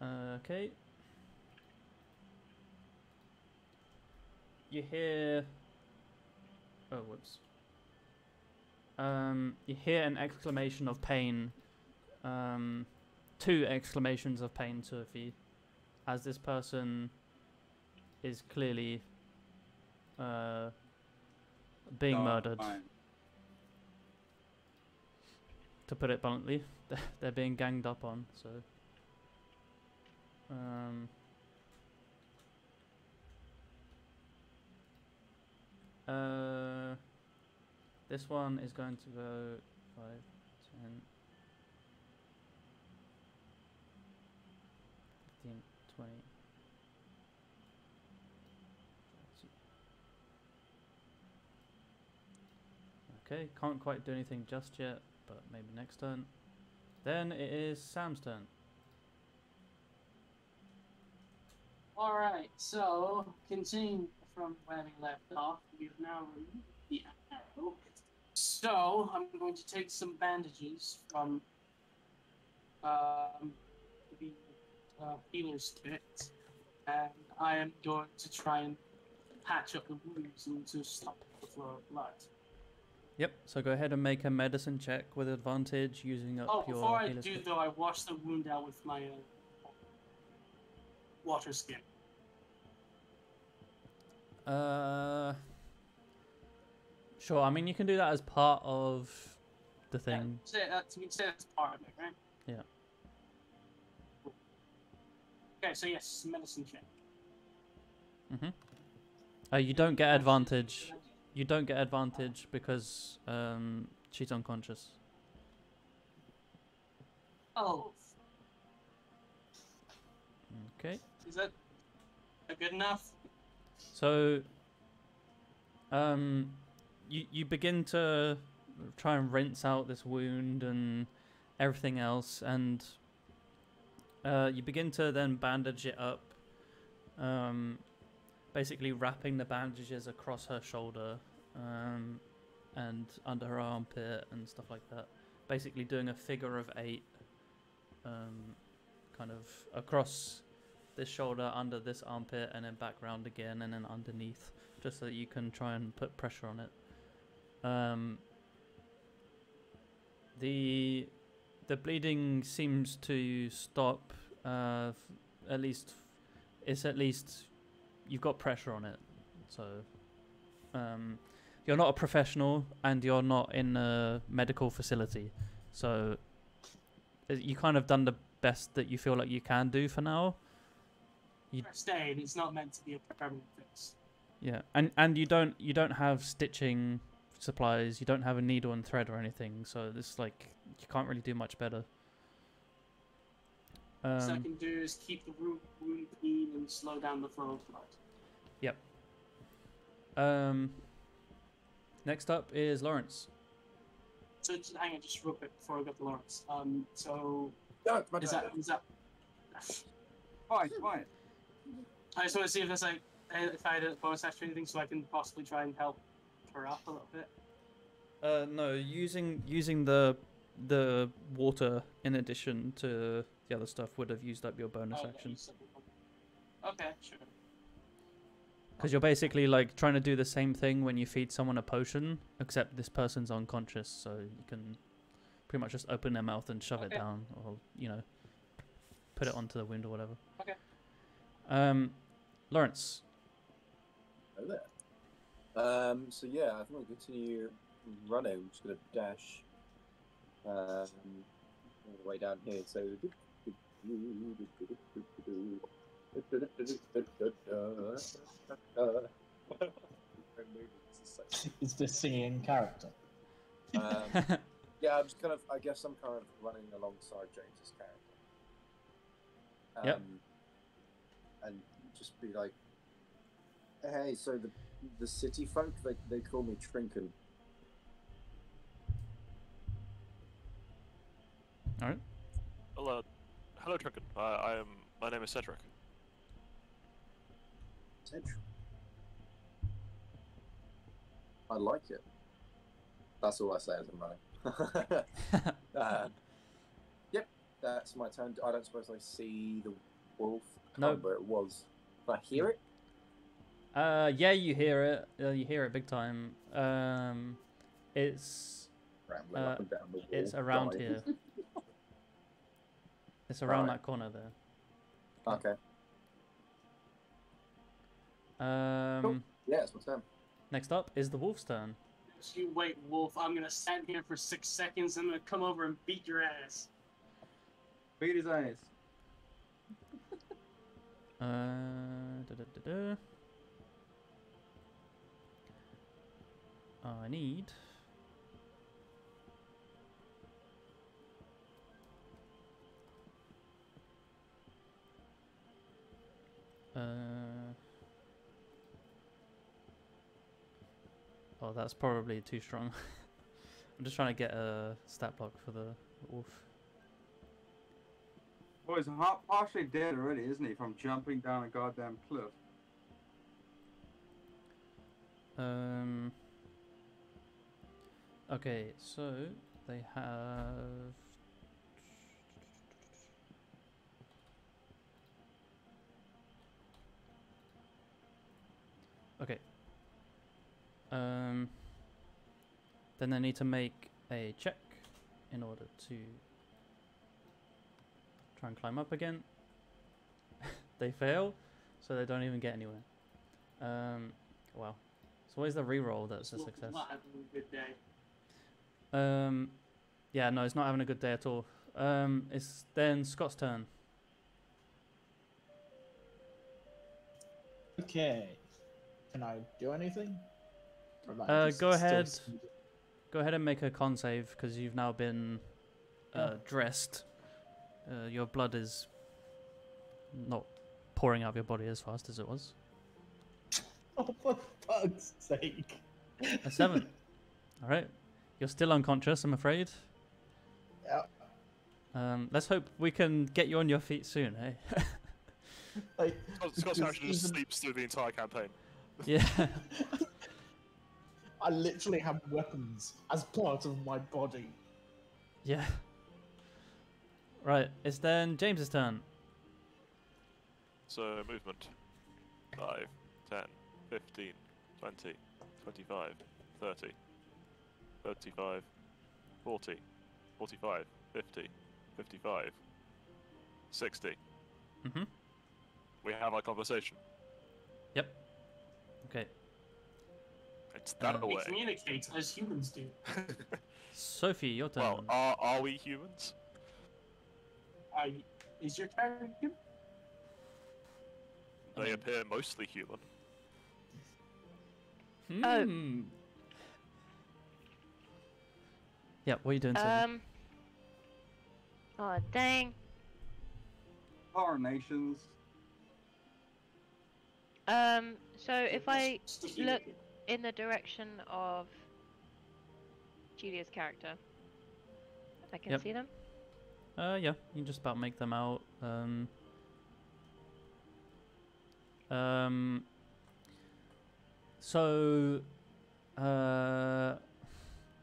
Okay. You hear. Oh, whoops. You hear an exclamation of pain. Two exclamations of pain, Sophie, as this person is clearly being murdered. Fine. To put it bluntly, they're being ganged up on. So. This one is going to go 5, 10, 15, 20, Okay, can't quite do anything just yet, but maybe next turn. Then it is Sam's turn. Alright, so continuing from where we left off, we've now removed the arrow. So I'm going to take some bandages from the healer's kit, and I am going to try and patch up the wounds and to stop the flow of blood. Yep, so go ahead and make a medicine check with advantage using up your Before I healer's do kit. though, I wash the wound out with my water skin. Sure, I mean, you can do that as part of the thing. Yeah, we say that's part of it, right? Yeah. Okay, so yes, medicine check. You don't get advantage. You don't get advantage because she's unconscious. Oh, Okay. is that good enough? So, you begin to try and rinse out this wound and everything else, and you begin to then bandage it up, basically wrapping the bandages across her shoulder, and under her armpit and stuff like that. Basically doing a figure of 8, kind of across this shoulder, under this armpit, and then back round again, and then underneath, just so that you can try and put pressure on it. The bleeding seems to stop. At least you've got pressure on it. So you're not a professional, and you're not in a medical facility. So you kind of done the best that you feel like you can do for now. First aid, it's not meant to be a permanent fix. Yeah, and you don't have stitching supplies. You don't have a needle and thread or anything. So this you can't really do much better. So I can do is keep the wound clean and slow down the flow of blood. Yep. Next up is Lawrence. So hang on, just real quick before I get to Lawrence. So No, is that? Fine. I just want to see if there's if I had a bonus action or anything, so I can possibly try and help her up a little bit. No, using the water in addition to the other stuff would have used up your bonus action. Okay, sure. Because you're basically trying to do the same thing when you feed someone a potion, except this person's unconscious, so you can pretty much just open their mouth and shove it down, or put it onto the wound or whatever. Okay. Lawrence. Hello there. So yeah, I think we'll continue running. I'm just gonna dash all the way down here. So Is this singing character? yeah, I'm just I guess I'm kind of running alongside James's character. Yep. And just be like, hey, so the city folk, they call me Trinken. Alright. Hello, Trinken. My name is Cedric. Cedric. I like it. That's all I say as I'm running. Yep, that's my turn. I don't suppose I see the wolf. No. Where it was. Can I hear it? Yeah, you hear it. You hear it big time. It's Rambling up and down the wall. it's around dying. here. It's around Right. that corner there. Okay. Cool. Yeah, it's my turn. Next up is the wolf's turn. Just you wait, Wolf. I'm gonna stand here for 6 seconds. I'm gonna come over and beat your ass. Beat his eyes. I need. Oh, that's probably too strong. I'm just trying to get a stat block for the wolf. Well, he's partially dead already, isn't he? From jumping down a goddamn cliff. Okay, so they have. Okay. Then they need to make a check in order to try and climb up again. They fail, so they don't even get anywhere. Wow. So what is the reroll that's a success? Not having a good day. Yeah, no, it's not having a good day at all. It's then Scott's turn. Okay. Can I do anything? Or am I just Go still ahead. speeding? Go ahead and make a con save because you've now been Yeah. dressed. Your blood is not pouring out of your body as fast as it was. Oh, for fuck's sake. A 7. All right. You're still unconscious, I'm afraid. Yeah. Let's hope we can get you on your feet soon, eh? Like, Scott's because character just even- sleeps through the entire campaign. Yeah. I literally have weapons as part of my body. Yeah. Right. It's then James's turn. So movement. 5, 10, 15, 20, 25, 30, 35, 40, 45, 50, 55, 60. Mm-hmm. We have our conversation. Okay. It's that We We away. communicate as humans do. Sophie, your turn. Well, are we humans? Is your character human? They appear mostly human. Hmm. Yeah, what are you doing, Sophie? Oh dang. Coronations. So if I Just a human. look in the direction of Julia's character, I can Yep. see them. Yeah, you can just about make them out. So,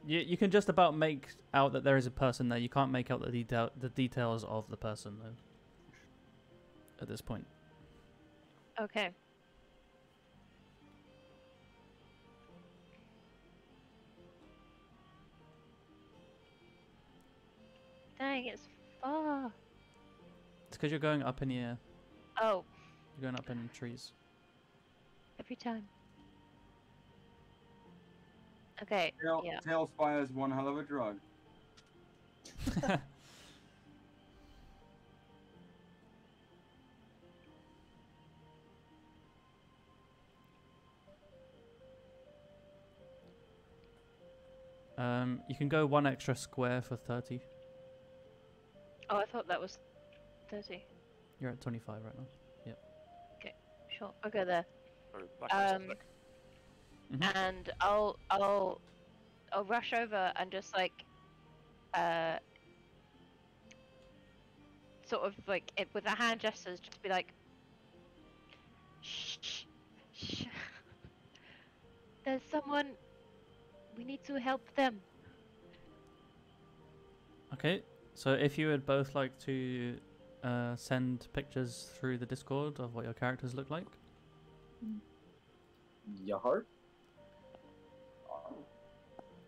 you can just about make out that there is a person there. You can't make out the details of the person though. At this point. Okay. Dang, it's far. It's because you're going up in the air. Oh, You're going up in trees. every time. Okay, yeah. Tail Spire's one hell of a drug. You can go one extra square for 30. Oh, I thought that was 30. You're at 25 right now. Sure, I'll go there. Or back on topic. Mhm. And I'll rush over and just like sort of like with the hand gestures, just be like, shh, shh. There's someone. We need to help them. Okay, so if you would both like to send pictures through the Discord of what your characters look like. Yahar?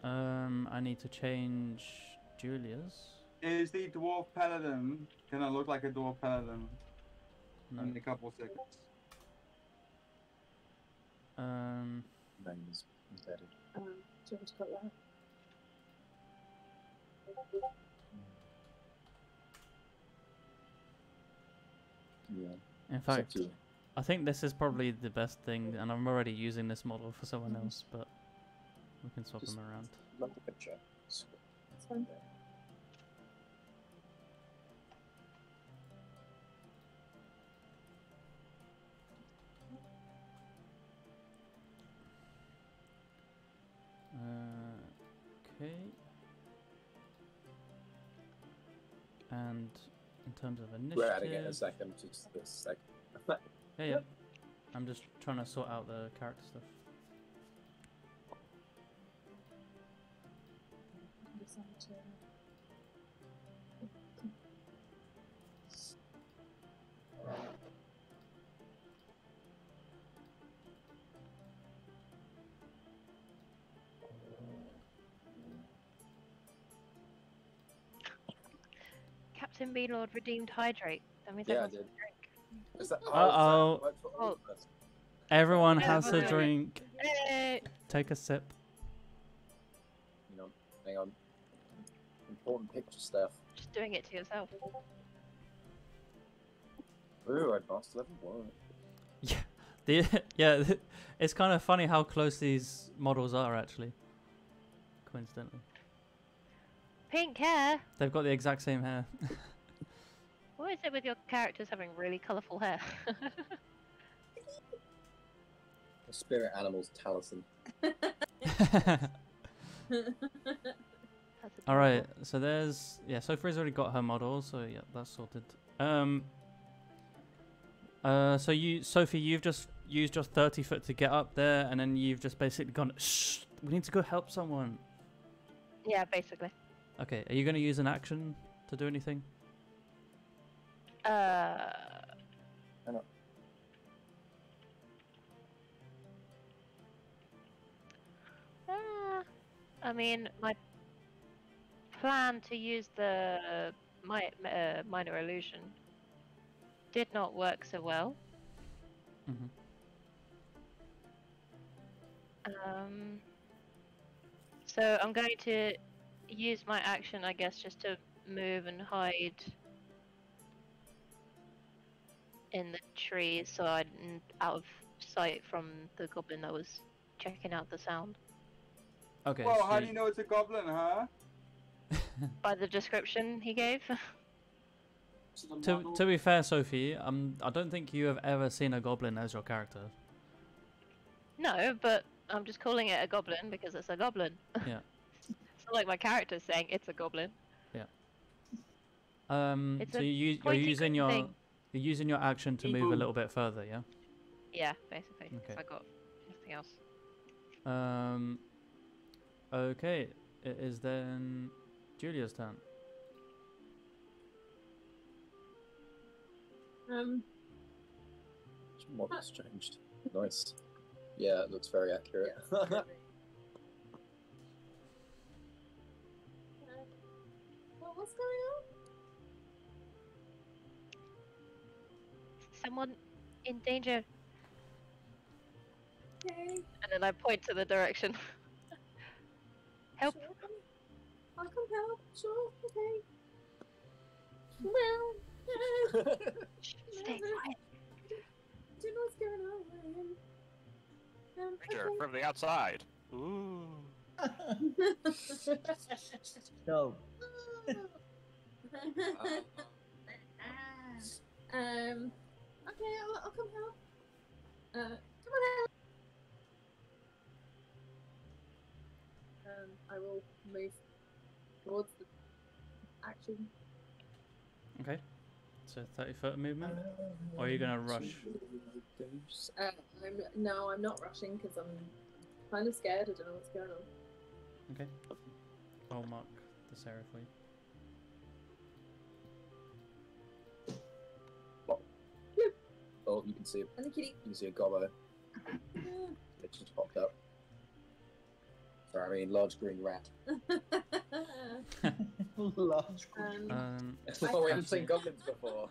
I need to change Julia's. Is the dwarf paladin gonna look like a dwarf paladin No. in a couple of seconds? Name's embedded. Do you want me to cut that? Yeah. In it's up fact, to you. I think this is probably the best thing, and I'm already using this model for someone else, but we can swap Just- them around. Love the picture. It's- That's fine. Okay. And in terms of We're adding it in a initiative, second, just this second. yeah. I'm just trying to sort out the character stuff. Captain Beanlord redeemed hydrate. That means Yeah, I everyone's did. got a drink. Is that, Uh-oh. so it works for all of us. Everyone Yeah, has a but- drink. Hey! Take a sip. Hang on. Important picture stuff. Just doing it to yourself. Ooh, advanced level 1. It's kind of funny how close these models are actually. Coincidentally, Pink hair? they've got the exact same hair. What is it with your characters having really colourful hair? The spirit animal's talisman. That's All right, adorable. so there's Sophie's already got her model, so yeah, that's sorted. So Sophie, you've just used your 30 foot to get up there, and then you've just basically gone, shh, we need to go help someone. Yeah, basically. Okay, are you going to use an action to do anything? I mean, my plan to use the minor illusion did not work so well. Mm-hmm. So I'm going to use my action, I guess, just to move and hide in the trees, so I'm out of sight from the goblin that was checking out the sound. Okay. Well, so how do you know it's a goblin, huh? By the description he gave. So the to model- to be fair, Sophie, I don't think you have ever seen a goblin as your character. No, but I'm just calling it a goblin because it's a goblin. Yeah. It's not like my character's saying it's a goblin. It's So a you're pointy using green your thing. you're using your action to move a little bit further, yeah. Yeah, basically. 'Cause Okay. I got nothing else. Okay, it is then Julia's turn. Model's changed. Nice. Yeah, it looks very accurate. What's going on? Someone in danger. Okay. And then I point to the direction. Help. Sure. I'll come help. Sure. Okay. Well, Stay quiet. do you know what's going on? Danger from the outside. Ooh. No. Okay, I'll come help. Come on out. I will move towards the action. Okay. So 30-foot movement, or are you gonna rush? I'm not rushing because I'm kind of scared. I don't know what's going on. Okay. I'll mark this area for you. Oh, you can see it. And the kitty. You can see a gobbo. It just popped up. Sorry, I mean large green rat. Large green. Oh, we haven't seen goblins before.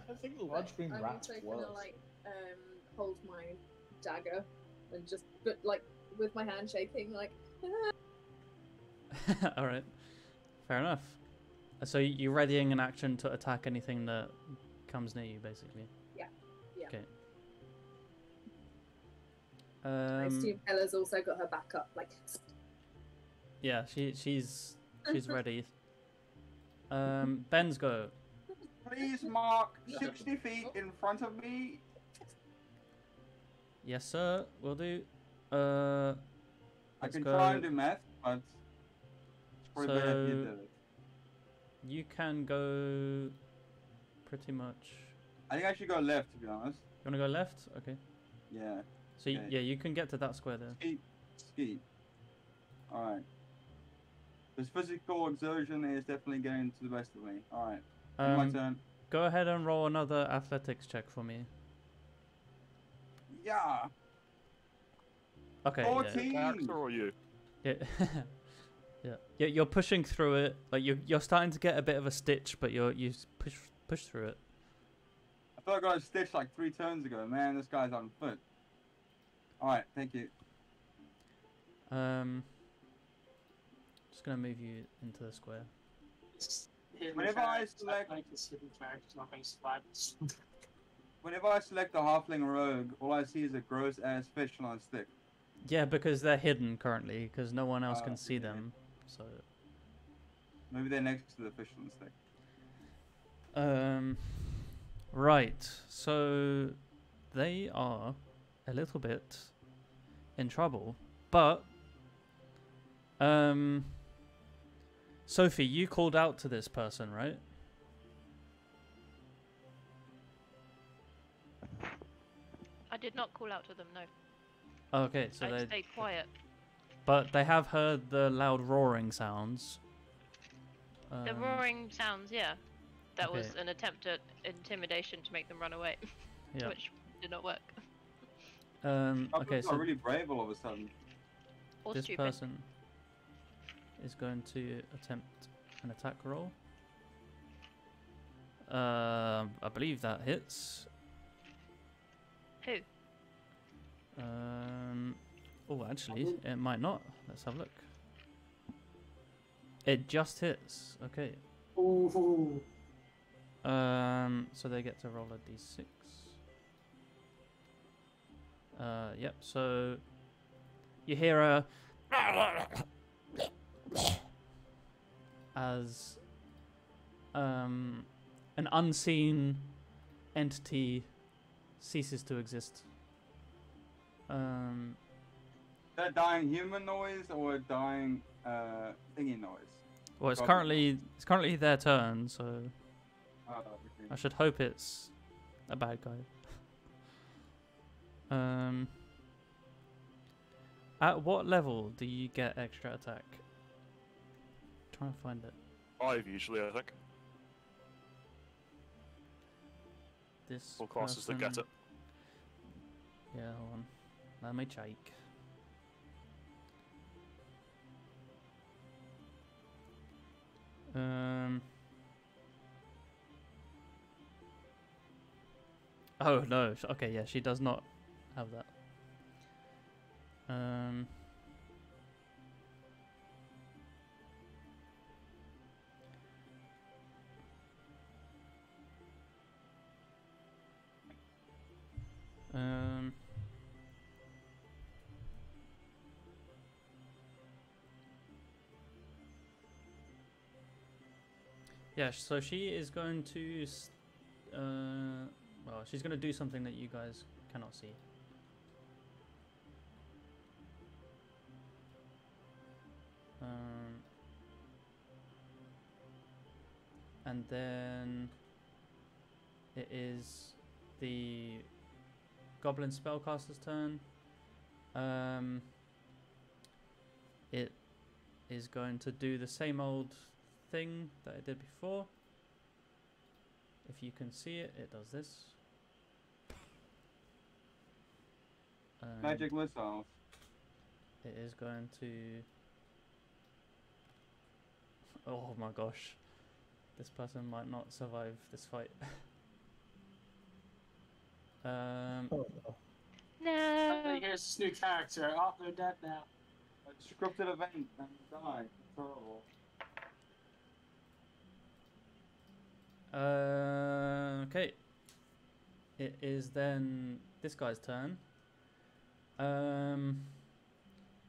I think large green I'm rats also worse. gonna hold my dagger and just like with my hand shaking like. All right. Fair enough. So you're readying an action to attack anything that comes near you, basically. Yeah. Yeah. Okay. I assume Ella's also got her back up, like. Yeah, she's ready. Ben's go. Please mark 60 feet in front of me. Yes, sir. Will do. I Let's can go. try and do math, but it's probably better if you So- did it. You can go pretty much. I think I should go left, to be honest. You want to go left? Okay. Yeah. So Okay. yeah, you can get to that square there. Ski. Alright. This physical exertion is definitely getting to the best of me. Alright. My turn. Go ahead and roll another athletics check for me. Yeah. Okay. 14. Character or you? Yeah. Yeah. You're pushing through it. Like you're starting to get a bit of a stitch, but you push through it. I thought I got a stitch like 3 turns ago. Man, this guy's on foot. Alright, thank you. Just gonna move you into the square. Whenever I select, like this hidden character's not going to survive this. whenever I select the halfling rogue, all I see is a gross ass fish on a stick. Yeah, because they're hidden currently, because no one else can see yeah. them. So. Maybe they're next to the fish on the stick. Right. So they are a little bit in trouble, but Sophie, you called out to this person, right? I did not call out to them, no. Okay, so I they stayed quiet. but they have heard the loud roaring sounds. The roaring sounds, yeah. That was okay. an attempt at intimidation to make them run away, Yeah. which did not work. Okay, so really brave all of a sudden. Or this stupid. person is going to attempt an attack roll. I believe that hits. Who? Oh, actually, it might not. Let's have a look. It just hits. Okay. Ooh. So they get to roll a d6. Yep. So you hear a as an unseen entity ceases to exist. That dying human noise or a dying thingy noise? Well, it's Probably. currently their turn, so Okay. I should hope it's a bad guy. At what level do you get extra attack? Trying to find it. 5 usually, I think. This Or classes that get person- it. Yeah, hold on. Let me check. Oh no. Okay, yeah, she does not have that. Yeah, so she is going to, well, she's going to do something that you guys cannot see. And then it is the Goblin Spellcaster's turn. It is going to do the same old thing that it did before. If you can see it, it does this. Magic missiles. It is going to... Oh my gosh. This person might not survive this fight. No. Here's this new character. Oh, they're dead now. A scripted event and die. Terrible. Okay. It is then this guy's turn.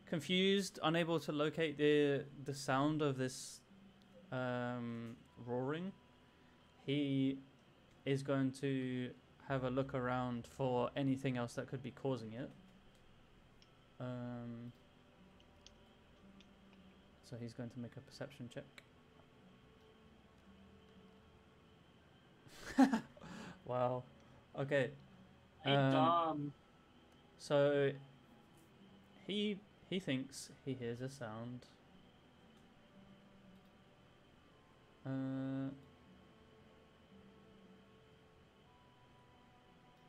Confused, unable to locate the sound of this roaring. He is going to have a look around for anything else that could be causing it. So he's going to make a perception check. Wow. Okay. Hey, Dom. So he thinks he hears a sound.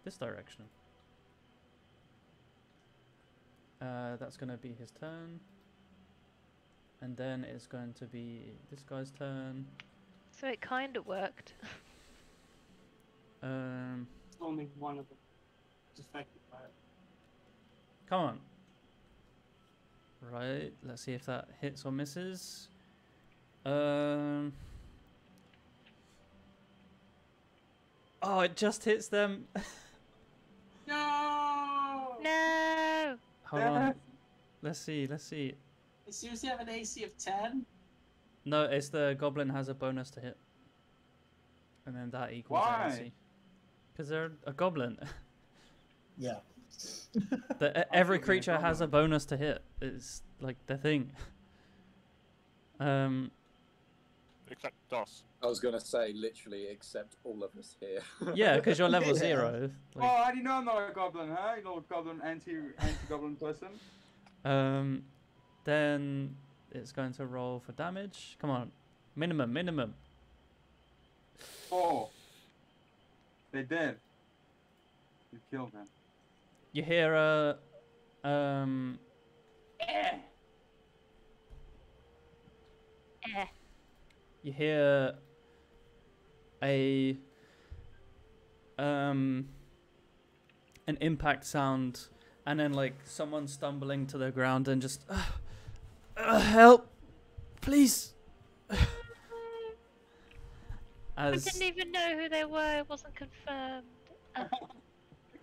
This direction. That's going to be his turn. And then it's going to be this guy's turn. So it kind of worked. Only one of them is affected by it. Come on. Right, let's see if that hits or misses. Oh, it just hits them. No! No! Hold on. Let's see. You seriously have an AC of 10? No, it's the goblin has a bonus to hit. And then that equals Why? the AC. Because they're a goblin. Yeah. Every be a creature has a goblin. bonus to hit. It's like the thing. Except DOS. I was gonna say literally, except all of us here. Yeah, because you're level Yeah. 0. Oh, Like, how do you know I'm not a goblin, huh? You're not a goblin anti-goblin person. then it's going to roll for damage. Come on, minimum. 4. They did. You killed them. You hear a Eh. you hear a an impact sound, and then like someone stumbling to the ground and just help, please. I As didn't even know who they were. It wasn't confirmed. It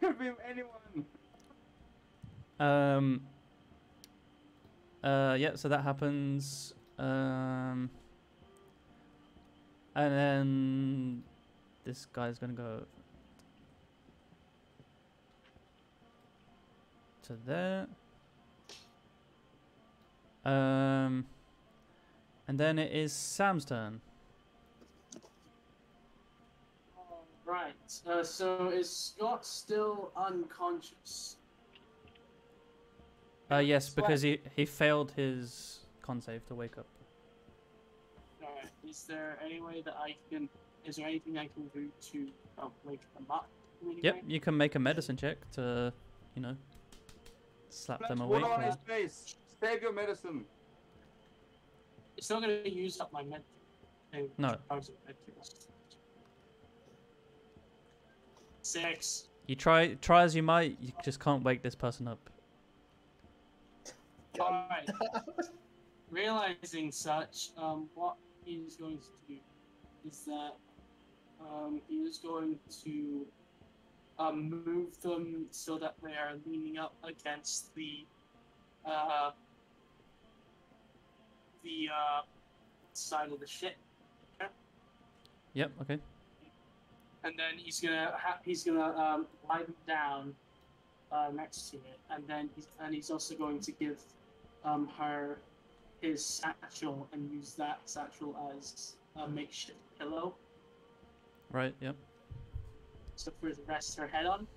could be anyone. yeah, so that happens. And then this guy's gonna go to there. And then it is Sam's turn. Right. So is Scott still unconscious? Yes, because he failed his con save to wake up. Alright. Is there any way that I can? Is there anything I can do to wake them up? in any Yep, way? you can make a medicine check to, you know, slap them Let's awake. water on or- his face. Save your medicine. It's not going to use up my med. No. 6. You try as you might, you just can't wake this person up. Alright. Realizing such, what he's going to do is that he is going to move them so that they are leaning up against the side of the ship, Yep, okay. and then he's gonna lie them down next to it, and then he's also going to give her his satchel and use that satchel as a makeshift pillow, Right, yep. so for her to rest her head on.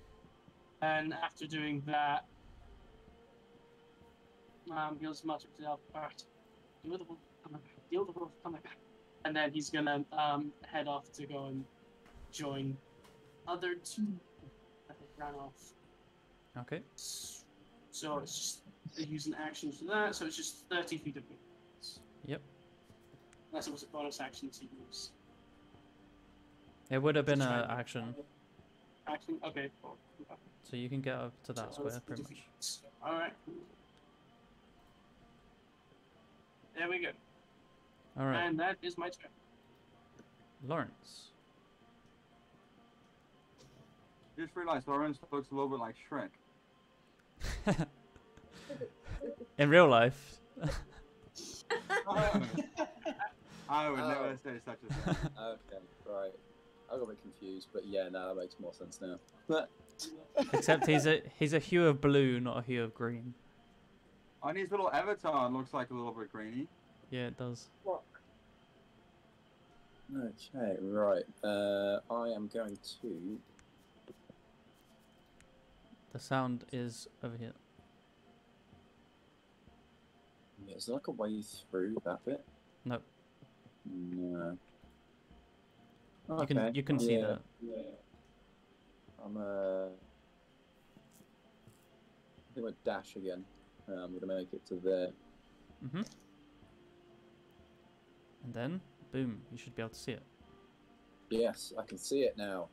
And after doing that, he'll mutter to Albert, "Deal the wolf coming back." And then he's gonna head off to go and join other two that have ran off. Okay. So it's just using actions for that. So it's just 30 feet of movement. Yep. Unless it was a bonus action to use. It would have been Just an try- action, Action. Okay. Cool. so you can get up to that So square it's pretty 50 much. feet. All right. There we go. All right, And that is my turn. Lawrence. Just realized Lawrence looks a little bit like Shrek. In real life. I would Oh. never say such a thing. Okay, right. I got a bit confused, but yeah, now that makes more sense now. But Except he's a hue of blue, not a hue of green. On his little avatar, it looks like a little bit greeny. Yeah, it does. What? Okay, right. I am going to. The sound is over here. Yeah, is there like a way through that bit? No. No. You can see that. Yeah. I'm I'm gonna dash again. I'm gonna make it to there. Mhm. And then, boom! You should be able to see it. Yes, I can see it now.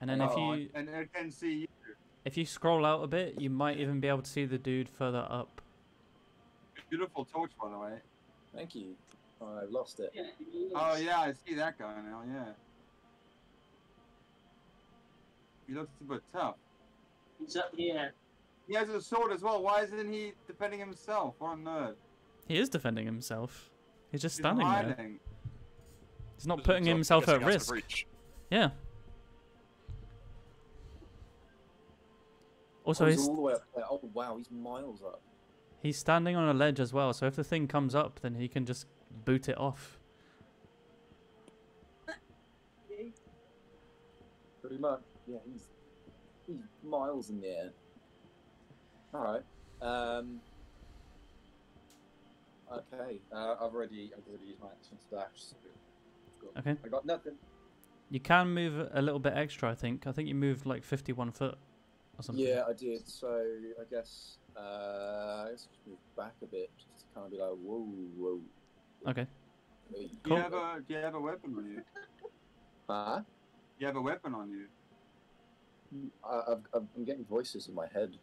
And then And I can see you. if you scroll out a bit, you might even be able to see the dude further up. Beautiful torch, by the way. Thank you. I lost it. Oh yeah, I see that guy now. Yeah. He looks a bit tough. He's up here. He has a sword as well. Why isn't he defending himself? What a nerd. He is defending himself. He's just He's standing there. hiding. He's not putting himself at risk. Yeah. Also, he's all the way up there. Oh wow, he's miles up. He's standing on a ledge as well, so if the thing comes up, then he can just boot it off. Pretty much. Yeah, he's miles in the air. All right. Okay. I've already used my action to dash. So Okay. I got nothing. You can move a little bit extra, I think. I think you moved like 51 foot or something. Yeah, I did. So I guess just move back a bit, just to kind of be like, whoa, whoa. Okay. Hey. Do you have a weapon on you? Huh? You have a weapon on you? I'm getting voices in my head.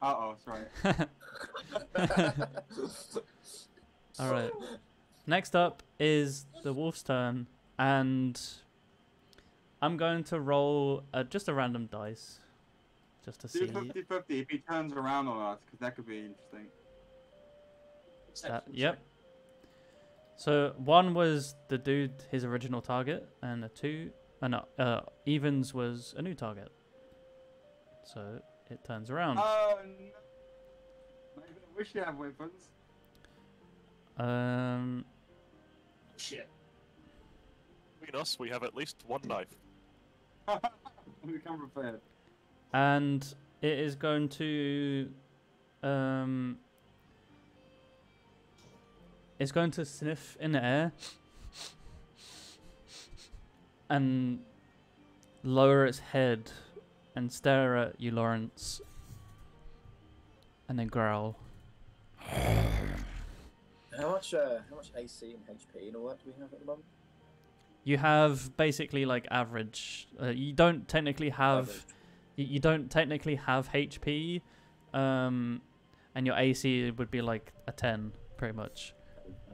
Uh-oh, sorry. All right. Next up is the wolf's turn, and I'm going to roll just a random dice, just to Do see. 50-50 if he turns around on us, because that could be interesting. Yep. So 1 was the dude, his original target, and evens was a new target. So it turns around. Oh no! I wish you had weapons. Shit. Between us, we have at least one knife. We come prepared. And it is going to it's going to sniff in the air and lower its head and stare at you, Lawrence, and then growl. How much AC and HP and all that do we have at the moment? You have basically like average. You don't technically have. Average. You don't technically have HP, and your AC would be like a 10, pretty much.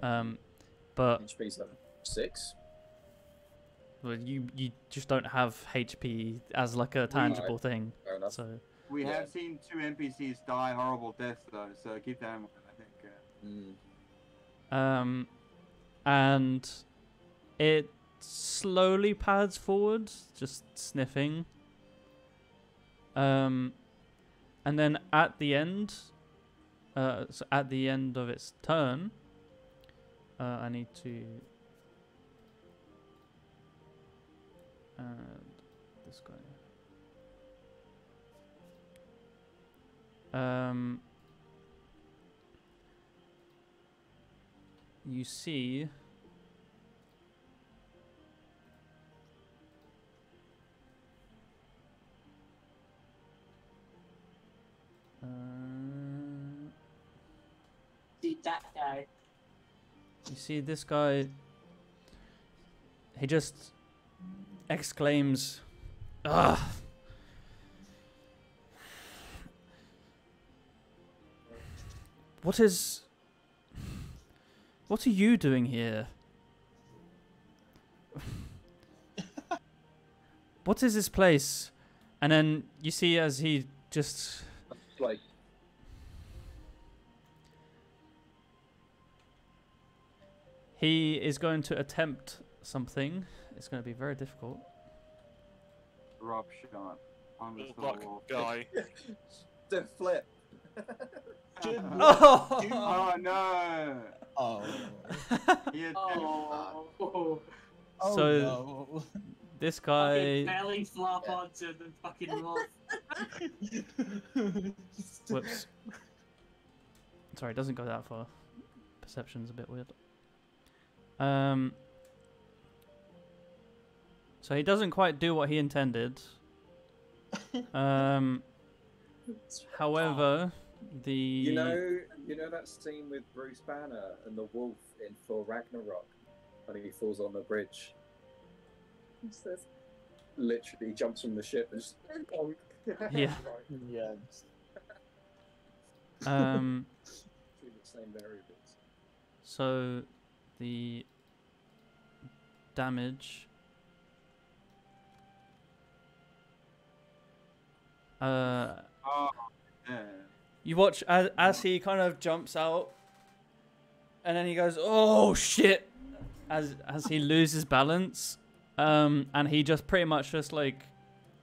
But HP's like 6. well, you just don't have HP as like a tangible thing. Fair enough. So We Yeah. have seen 2 NPCs die horrible deaths though, so keep that in mind. I think. and it slowly pads forward, just sniffing. And then at the end, so at the end of its turn, I need to add this guy. You see See that guy. you see this guy, he just exclaims, "Ugh! What are you doing here? What is this place?" And then you see as he just Like, he is going to attempt something. It's going to be very difficult. Drop shot on this Good luck, little wolf. guy. the flip. Oh no! Oh. He had Oh. Oh So no. this Fucking guy. belly flop onto the fucking wolf. Whoops. Sorry, it doesn't go that far. Perception's a bit weird. So he doesn't quite do what he intended. However, the You know that scene with Bruce Banner and the wolf in Thor Ragnarok when he falls on the bridge. What's this? Literally jumps from the ship and just Yeah. Yeah. Through the same variables. So the damage. Oh, yeah. You watch as he kind of jumps out, and then he goes, "Oh shit!" as he loses balance, and he just pretty much just like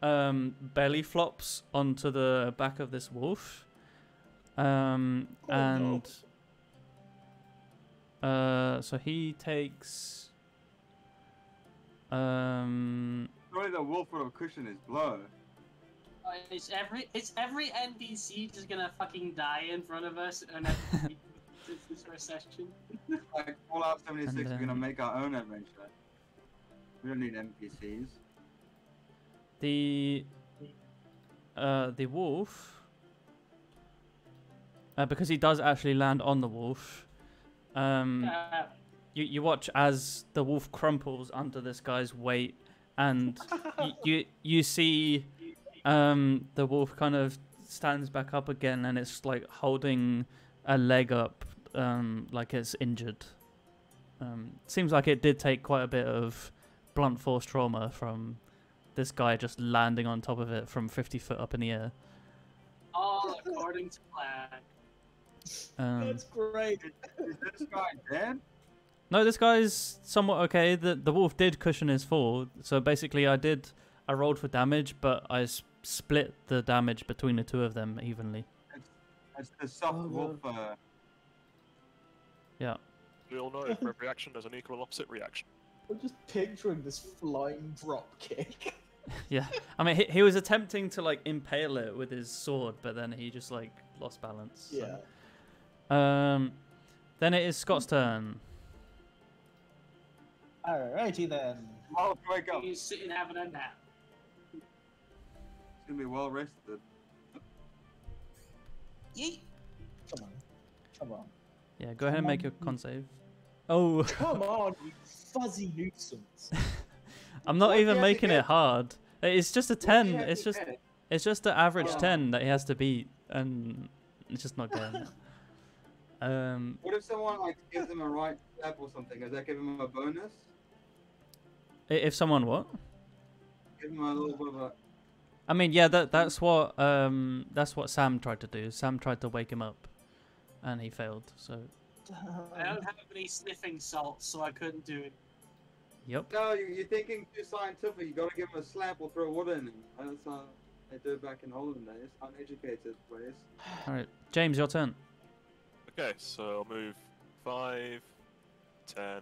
belly flops onto the back of this wolf, and so he takes Surely the wolf would have cushioned his blow. Is every NPC just gonna fucking die in front of us and this for a session? Like Fallout 76, And, we're gonna make our own adventure. We don't need NPCs. the wolf, because he does actually land on the wolf. You watch as the wolf crumples under this guy's weight, and you see the wolf kind of stands back up again, and it's like holding a leg up, like it's injured. Seems like it did take quite a bit of blunt force trauma from this guy just landing on top of it from 50 foot up in the air. All according to plan. That's great. Is this guy dead? No, this guy's somewhat okay. The wolf did cushion his fall, so basically I rolled for damage, but I split the damage between the two of them evenly. It's the soft wolf. Yeah. We all know for every action there's an equal and opposite reaction. I'm just picturing this flying drop kick. Yeah. I mean, he was attempting to like impale it with his sword, but then he just like lost balance. So. Yeah. Then it is Scott's turn. Alrighty then. Oh, wake up. He's sitting having a nap. It's gonna be well rested. Yeet. Come on. Yeah, go ahead and make your con save. Oh. Come on, you fuzzy nuisance. I'm not What do even you have to making get? it hard. It's just a What do you 10. have It's to just get? the average Oh. 10 that he has to beat, and it's just not getting it. What if someone like gives him a right step or something? Does that give him a bonus? If someone what? Give him a little bit of a. I mean, yeah, that's what Sam tried to do. Sam tried to wake him up, and he failed. So, I don't have any sniffing salts, so I couldn't do it. yep. No, you're thinking too scientific. You gotta give him a slap or throw water in him. That's how they do it back in Holland days. Uneducated ways. All right, James, your turn. Okay, so I'll move 5, 10,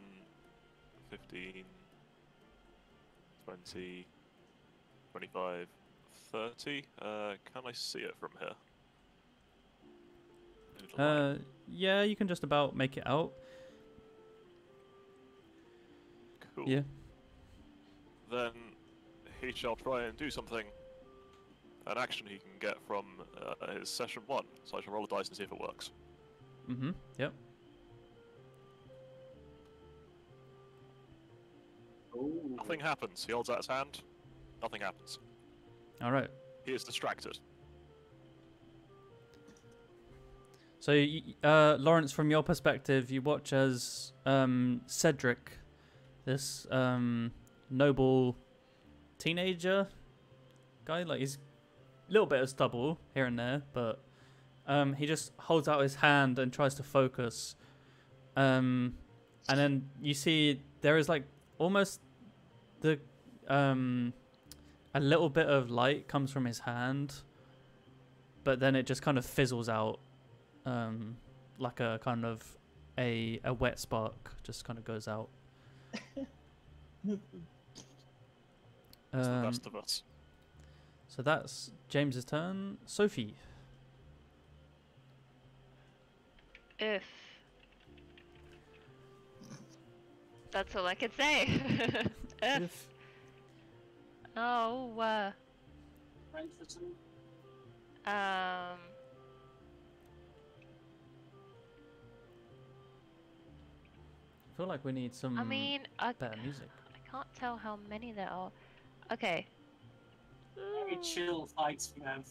15, 20, 25, 30. Can I see it from here? Yeah, you can just about make it out. Cool. Yeah. Then he shall try and do something. An action he can get from his session 1. So I shall roll a dice and see if it works. Mm-hmm. Yep. Ooh. Nothing happens. He holds out his hand. Nothing happens. All right. He is distracted. So, Lawrence, from your perspective, you watch as Cedric, this noble teenager guy, like he's a little bit of stubble here and there, but he just holds out his hand and tries to focus. And then you see there is like almost the a little bit of light comes from his hand, but then it just kind of fizzles out. Like a kind of a wet spark just kind of goes out. It's the best of us. So that's James's turn. Sophie. If. That's all I can say. If. Oh, Right for some. um. I feel like we need some I mean, I better music. can't tell how many there are. Okay. Very chill fights we have.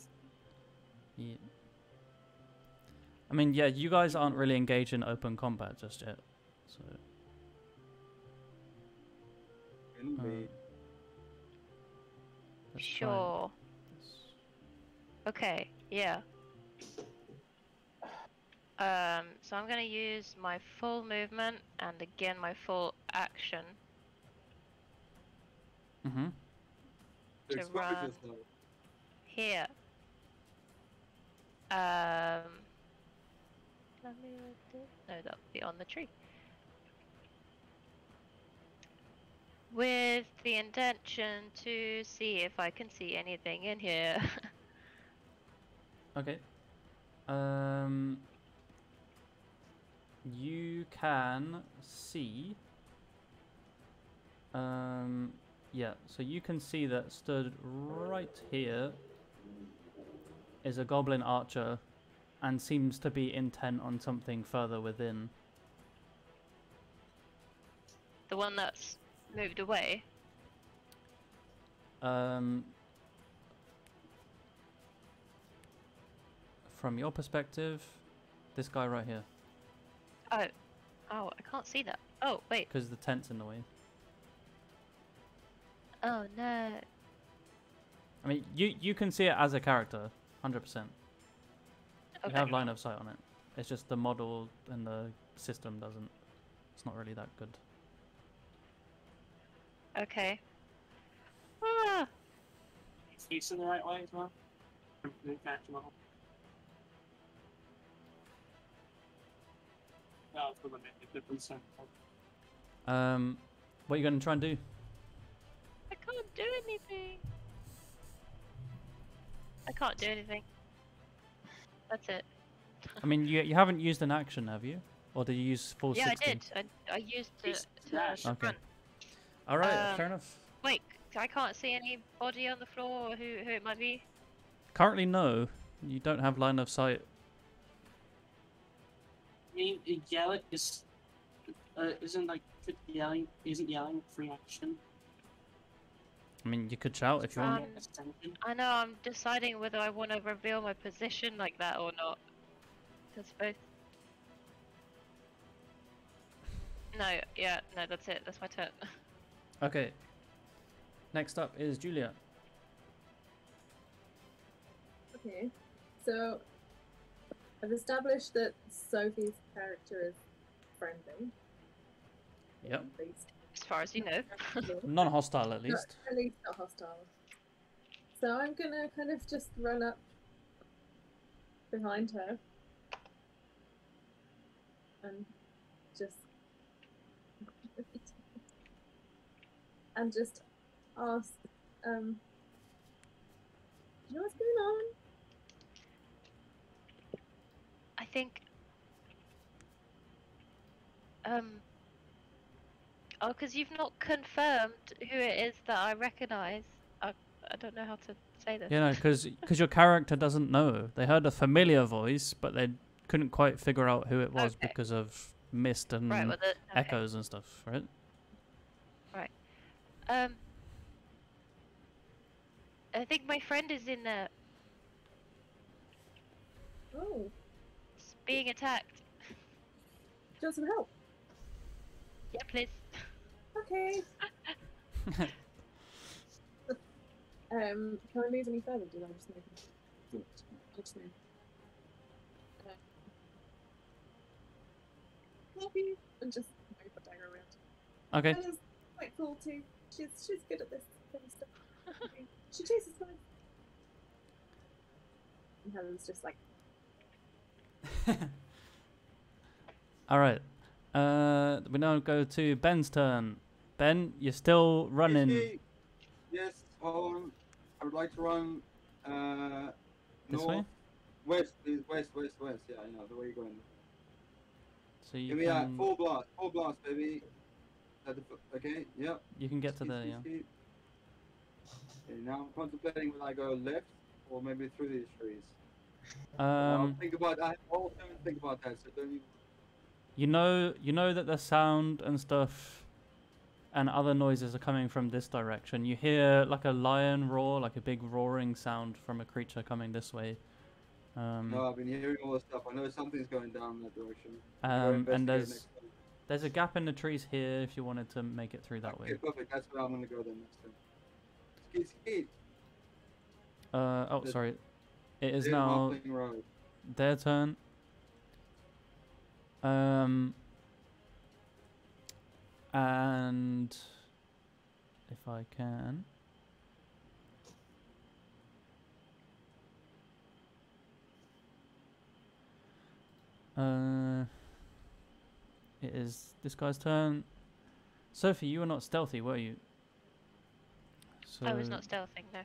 Yeah. I mean, yeah, you guys aren't really engaged in open combat just yet, so. Indeed. let's try Sure. this. Okay. Yeah. So I'm gonna use my full movement and again my full action Mhm. to Expose run yourself. here. Let me no, that'll be on the tree. With the intention to see if I can see anything in here. Okay. You can see. Yeah. So you can see that stood right here is a goblin archer, and seems to be intent on something further within. The one that's moved away. From your perspective, this guy right here, Oh. Oh, I can't see that. Oh, wait. because the tent's in the way. Oh no. I mean, you can see it as a character, 100%. You Okay. have line of sight on it. It's just the model and the system doesn't. It's not really that good. Okay. Ah! Facing the right way as well. Catch them all. No, it's gonna make a difference. What are you going to try and do? I can't do anything. I can't do anything. That's it. I mean, you haven't used an action, have you? Or did you use full Yeah, 60? I did. I used Used it dash. to Okay. run. All right, fair enough. Wait, I can't see any body on the floor or who it might be. Currently, no. You don't have line of sight. I mean, yelling is isn't like yelling isn't yelling free action. I mean, you could shout if you want. I know, I'm deciding whether I want to reveal my position like that or not. Because both... No, yeah, no, that's it. That's my turn. Okay. Next up is Julia. Okay, so I've established that Sophie's character is friendly. Yep. At least. As far as you know. Non-hostile, at least. At least not hostile. So I'm gonna kind of just run up behind her and just ask, do you know what's going on? I think... Oh, because you've not confirmed who it is that I recognise. I don't know how to say this. You know, because your character doesn't know. They heard a familiar voice, but they couldn't quite figure out who it was Okay. because of mist and Right, well, okay. echoes and stuff, right? Right. I think my friend is in there. Oh, It's being attacked. do you want some help? Yeah, please. Okay. Can I move any further? Did I just move? I just move. Happy and just move the dagger around. Okay. Bella's quite cool too. She's good at this kind of stuff. Okay. She chases fine. And Helen's just like, All right. We now go to Ben's turn. Ben, you're still running. Excuse me. Yes, hold on. I would like to run This north, way? west, please. West. Yeah, I know the way you're going. So you Give me can full blast, baby. Okay, yep. you can get to there, yeah. Okay, now I'm contemplating whether I go left or maybe through these trees. I'll think about that. I'll think about that. So don't you know that the sound and stuff and other noises are coming from this direction. You hear like a lion roar, like a big roaring sound from a creature coming this way. No, I've been hearing all this stuff. I know something's going down in that direction. And there's a gap in the trees here if you wanted to make it through that way. Okay, perfect. That's where I'm gonna go then next time. Skeet. Sorry. It is now their turn. And if I can. It is this guy's turn. Sophie, you were not stealthy, were you? So, I was not stealthing, no.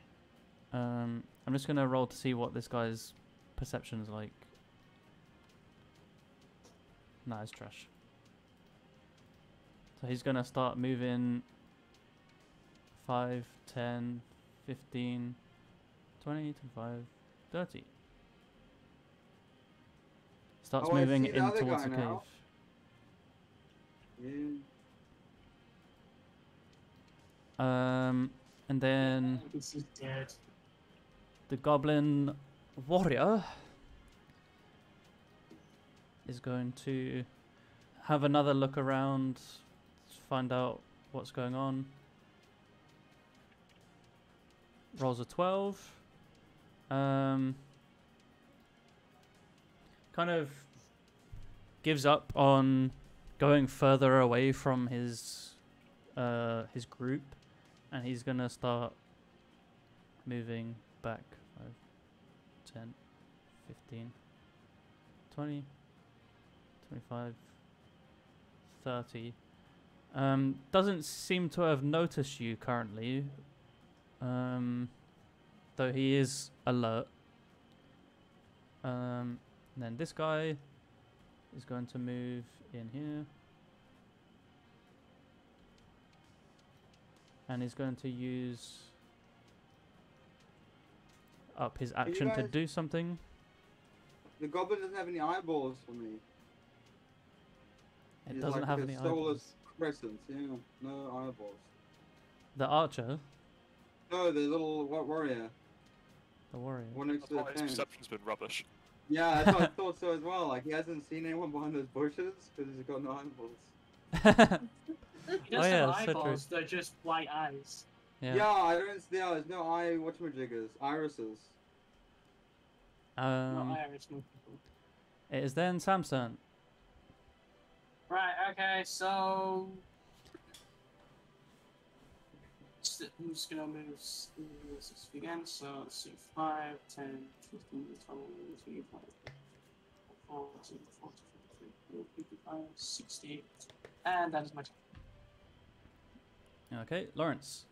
I'm just gonna roll to see what this guy's perception is like. Nah, it's trash. So he's gonna start moving 5, 10, 15, 20, 25, 30. Starts moving in towards the cave. And then This is dead. the goblin warrior is going to have another look around, find out what's going on. Rolls a 12. Kind of gives up on going further away from his group, and he's gonna start moving back 5, 10, 15, 20, 25, 30. Doesn't seem to have noticed you currently, though he is alert. Then this guy is going to move in here, and he's going to use up his action to do something. The goblin doesn't have any eyeballs for me. It doesn't have any eyeballs. Crescent, yeah, no eyeballs. The archer? No, the little warrior. The warrior. One next to the His tent. perception's been rubbish. Yeah, I thought so as well. Like, he hasn't seen anyone behind those bushes because he's got no eyeballs. He doesn't have so true. eyeballs, they're just white eyes. Yeah, I don't. Yeah, there's no eye. Whatchamajiggers, irises. Not iris, no people. It is then Sam's turn. Right, okay, so... I'm just gonna move this again, so let's see, 5, 10, 15, 20, 25, 40, 43, 55, 60, and that is my turn. Okay, Lawrence.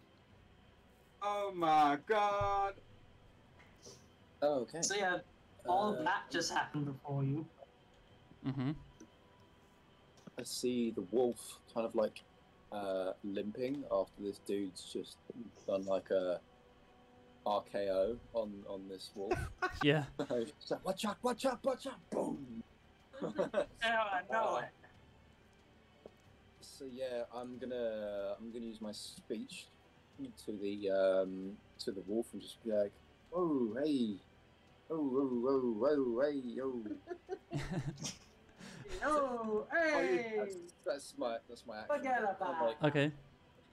Oh my god! Okay. So yeah, all of that just happened before you. Mm-hmm. I see the wolf kind of like limping after this dude's just done like a RKO on this wolf. Yeah. It's like, watch out, boom! Yeah, I know it. So yeah, I'm gonna use my speech to the wolf and just be like, oh hey, oh hey yo. Oh, hey! That's my action. Forget about I'm like, Okay.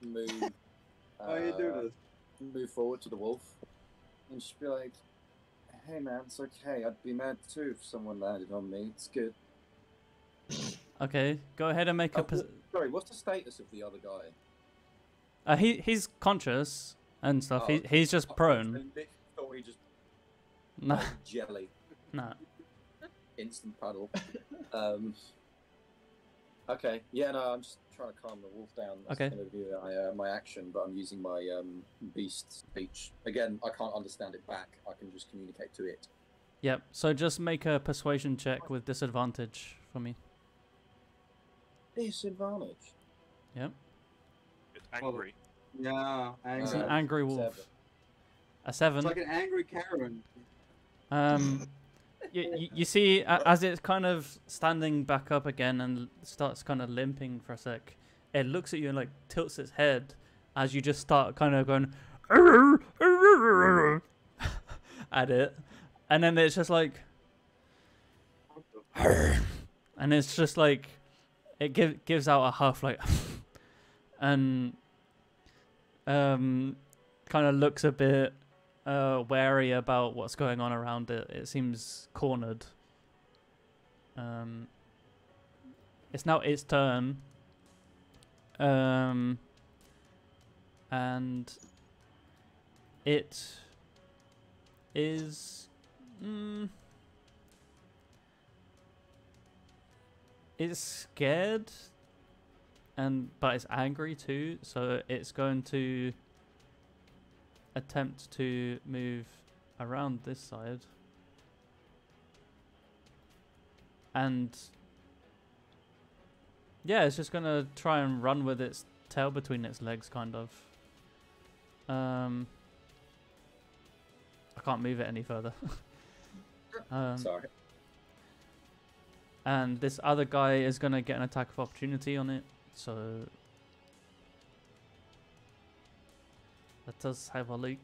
move. How you do this? Move forward to the wolf and just be like, hey man, it's okay. I'd be mad too if someone landed on me. It's good. Okay, go ahead and make a... Sorry, what's the status of the other guy? He's conscious and stuff. Oh, He's just prone. I thought he just No. jelly. No. Instant puddle. Okay. Yeah, no, I'm just trying to calm the wolf down. That's Okay. going to be my action, but I'm using my beast speech. Again, I can't understand it back. I can just communicate to it. Yep. So just make a persuasion check with disadvantage for me. Disadvantage. Yep. It's angry. Yeah, It's angry. an angry wolf. 7. A 7. It's like an angry Karen. You see, as it's kind of standing back up again and starts kind of limping for a sec, it looks at you and like tilts its head as you just start kind of going at it, and then it's just like, and it's just like it gives out a huff like, and kind of looks a bit wary about what's going on around it. It seems cornered. It's now its turn. And it is it's scared but it's angry too, so it's going to attempt to move around this side and yeah, it's just gonna try and run with its tail between its legs, kind of. I can't move it any further. Sorry. And this other guy is gonna get an attack of opportunity on it, so let us have a look.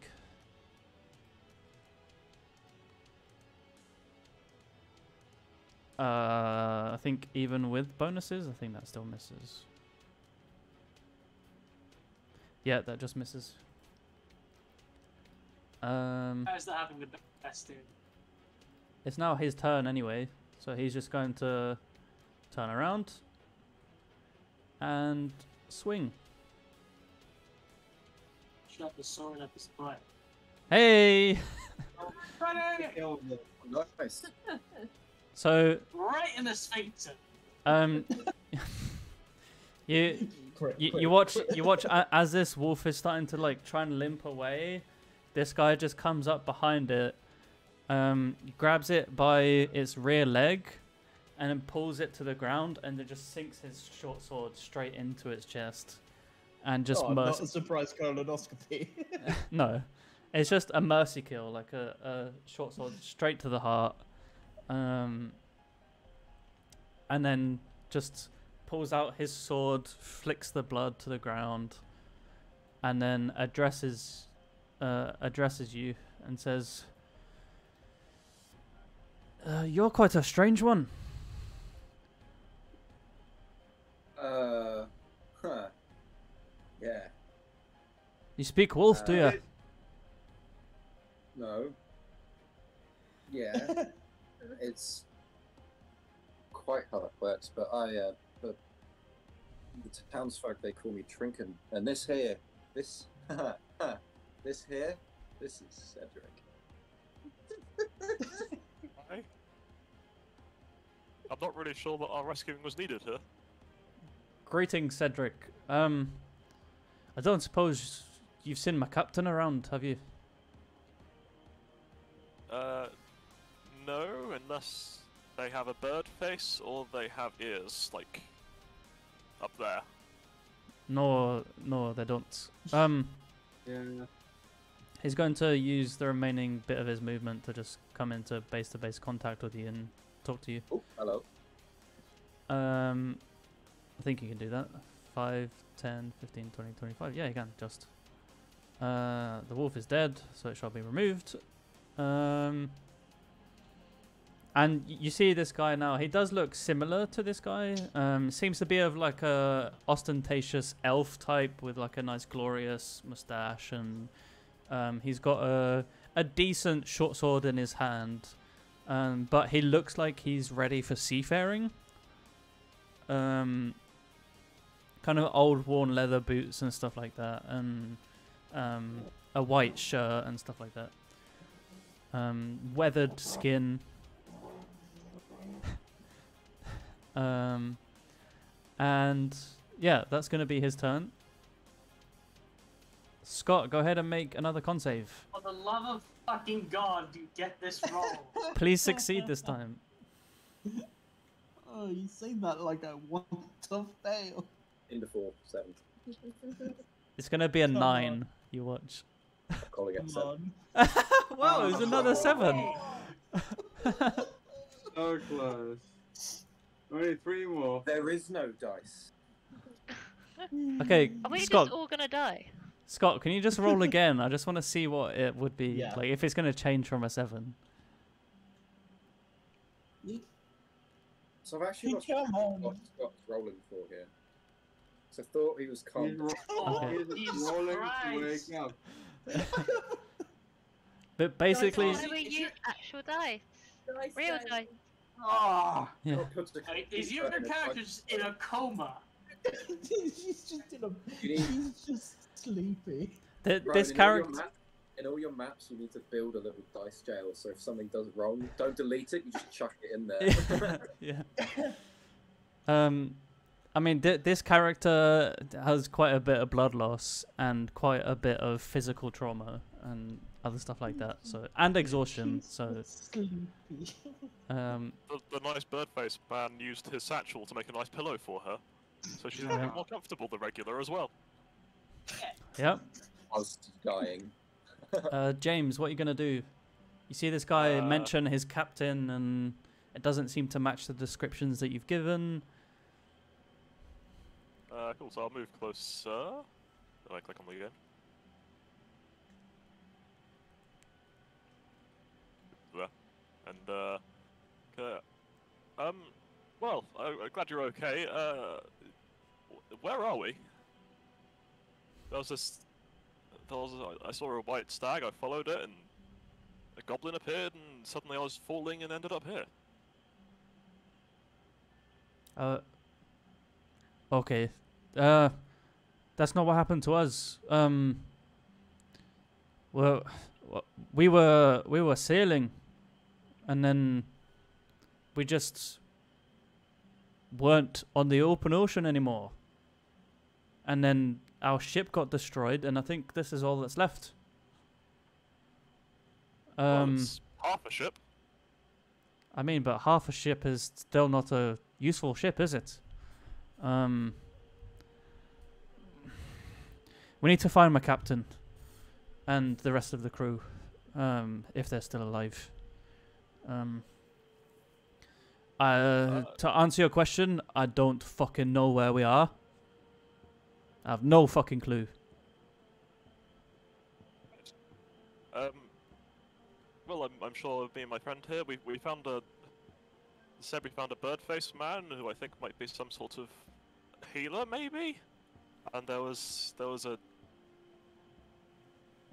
I think even with bonuses, I think that still misses. Yeah, that just misses. How's that having the best in? It's now his turn anyway, so he's just going to turn around and swing. Shove the sword up his butt. Hey! Nice. So, Right in the sphincter. you watch as this wolf is starting to like try and limp away. This guy just comes up behind it, grabs it by its rear leg, and then pulls it to the ground, and then just sinks his short sword straight into its chest, and just Not a surprise colonoscopy. No, it's just a mercy kill, like a short sword straight to the heart, and then just pulls out his sword, flicks the blood to the ground, and then addresses you and says, "You're quite a strange one." Yeah. You speak wolf, do you? No. Yeah. It's quite how that works, but but the townsfolk, they call me Trinken, and this here, this is Cedric. Hi. I'm not really sure that our rescuing was needed here. Greetings, Cedric. I don't suppose you've seen my captain around, have you? No, unless they have a bird face or they have ears, like, up there. No, they don't. Yeah. He's going to use the remaining bit of his movement to just come into base-to-base contact with you and talk to you. Oh, hello. I think you can do that. 5, 10, 15, 20, 25. Yeah, you can, just. The wolf is dead, so it shall be removed. And you see this guy now. He does look similar to this guy. Seems to be of like a ostentatious elf type with like a nice glorious mustache, and he's got a decent short sword in his hand. But he looks like he's ready for seafaring. Kind of old worn leather boots and stuff like that, and a white shirt and stuff like that. Weathered skin. And yeah, that's going to be his turn. Scott, go ahead and make another con save. For the love of fucking God, you get this roll. Please succeed this time. Oh, you say that like I want to fail. In the 4, 7. It's going to be a Come 9. on. You watch. I'm calling it Come 7. on. Wow, it's another 7. So close. Only 3 more. There is no dice. Okay, Are we Scott. just all gonna die? Scott, can you just roll again? I just want to see what it would be Yeah. like if it's going to change from a 7. So I've actually lost Come on. what Scott's rolling for here. So I thought he was He's, calm. Okay. he's rolling to wake up. But basically, Why do we use actual dice? Dice Real game. dice. Ah! yeah. Is your character just in a coma? He's just in a. You need- He's just sleepy. This Right, character. In all your maps, you need to build a little dice jail. So if something does wrong, don't delete it. You just chuck it in there. Yeah. I mean, this character has quite a bit of blood loss and quite a bit of physical trauma and other stuff like that. So and exhaustion. He's So, sleepy. The nice bird-faced man used his satchel to make a nice pillow for her, so she's Yeah. more comfortable than regular as well. yep. I was dying. James, what are you gonna do? You see this guy mention his captain, and it doesn't seem to match the descriptions that you've given. Cool, so I'll move closer. Then I click on the again. There. And, okay. Well, I'm glad you're okay. Where are we? I saw a white stag, I followed it, and a goblin appeared, and suddenly I was falling and ended up here. Okay. That's not what happened to us. Well, we were sailing, and then we just weren't on the open ocean anymore. And then our ship got destroyed, and I think this is all that's left. Well, it's half a ship. I mean, but half a ship is still not a useful ship, is it? We need to find my captain and the rest of the crew, if they're still alive. To answer your question, I don't fucking know where we are. I have no fucking clue. Well, I'm sure me and my friend here, we found a bird-faced man who I think might be some sort of healer, maybe? And there was a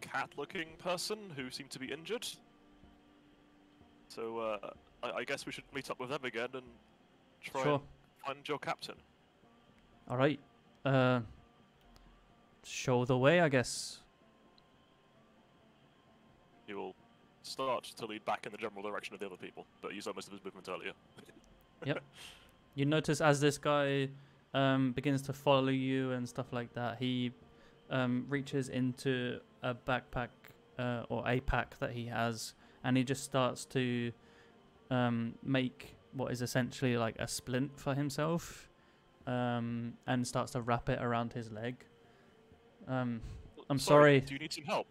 cat-looking person who seemed to be injured. So, I guess we should meet up with them again and try and find your captain. Alright. Show the way, I guess. He will start to lead back in the general direction of the other people, but use up most of his movement earlier. Yep. You notice as this guy begins to follow you and stuff like that, he reaches into a backpack or a pack that he has, and he just starts to make what is essentially like a splint for himself, and starts to wrap it around his leg. I'm sorry. Do you need some help?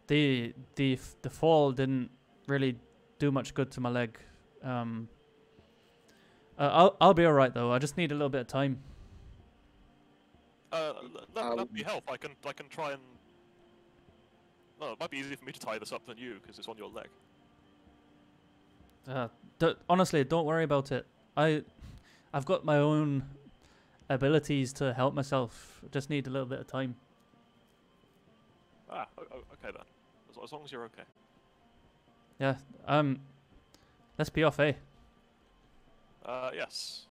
The fall didn't really do much good to my leg. I'll be alright though. I just need a little bit of time. That'd be help. I can try and. Well, it might be easier for me to tie this up than you because it's on your leg. Honestly, don't worry about it. I've got my own abilities to help myself. Just need a little bit of time. Okay then. As long as you're okay. Yeah. Let's be off, eh? Yes.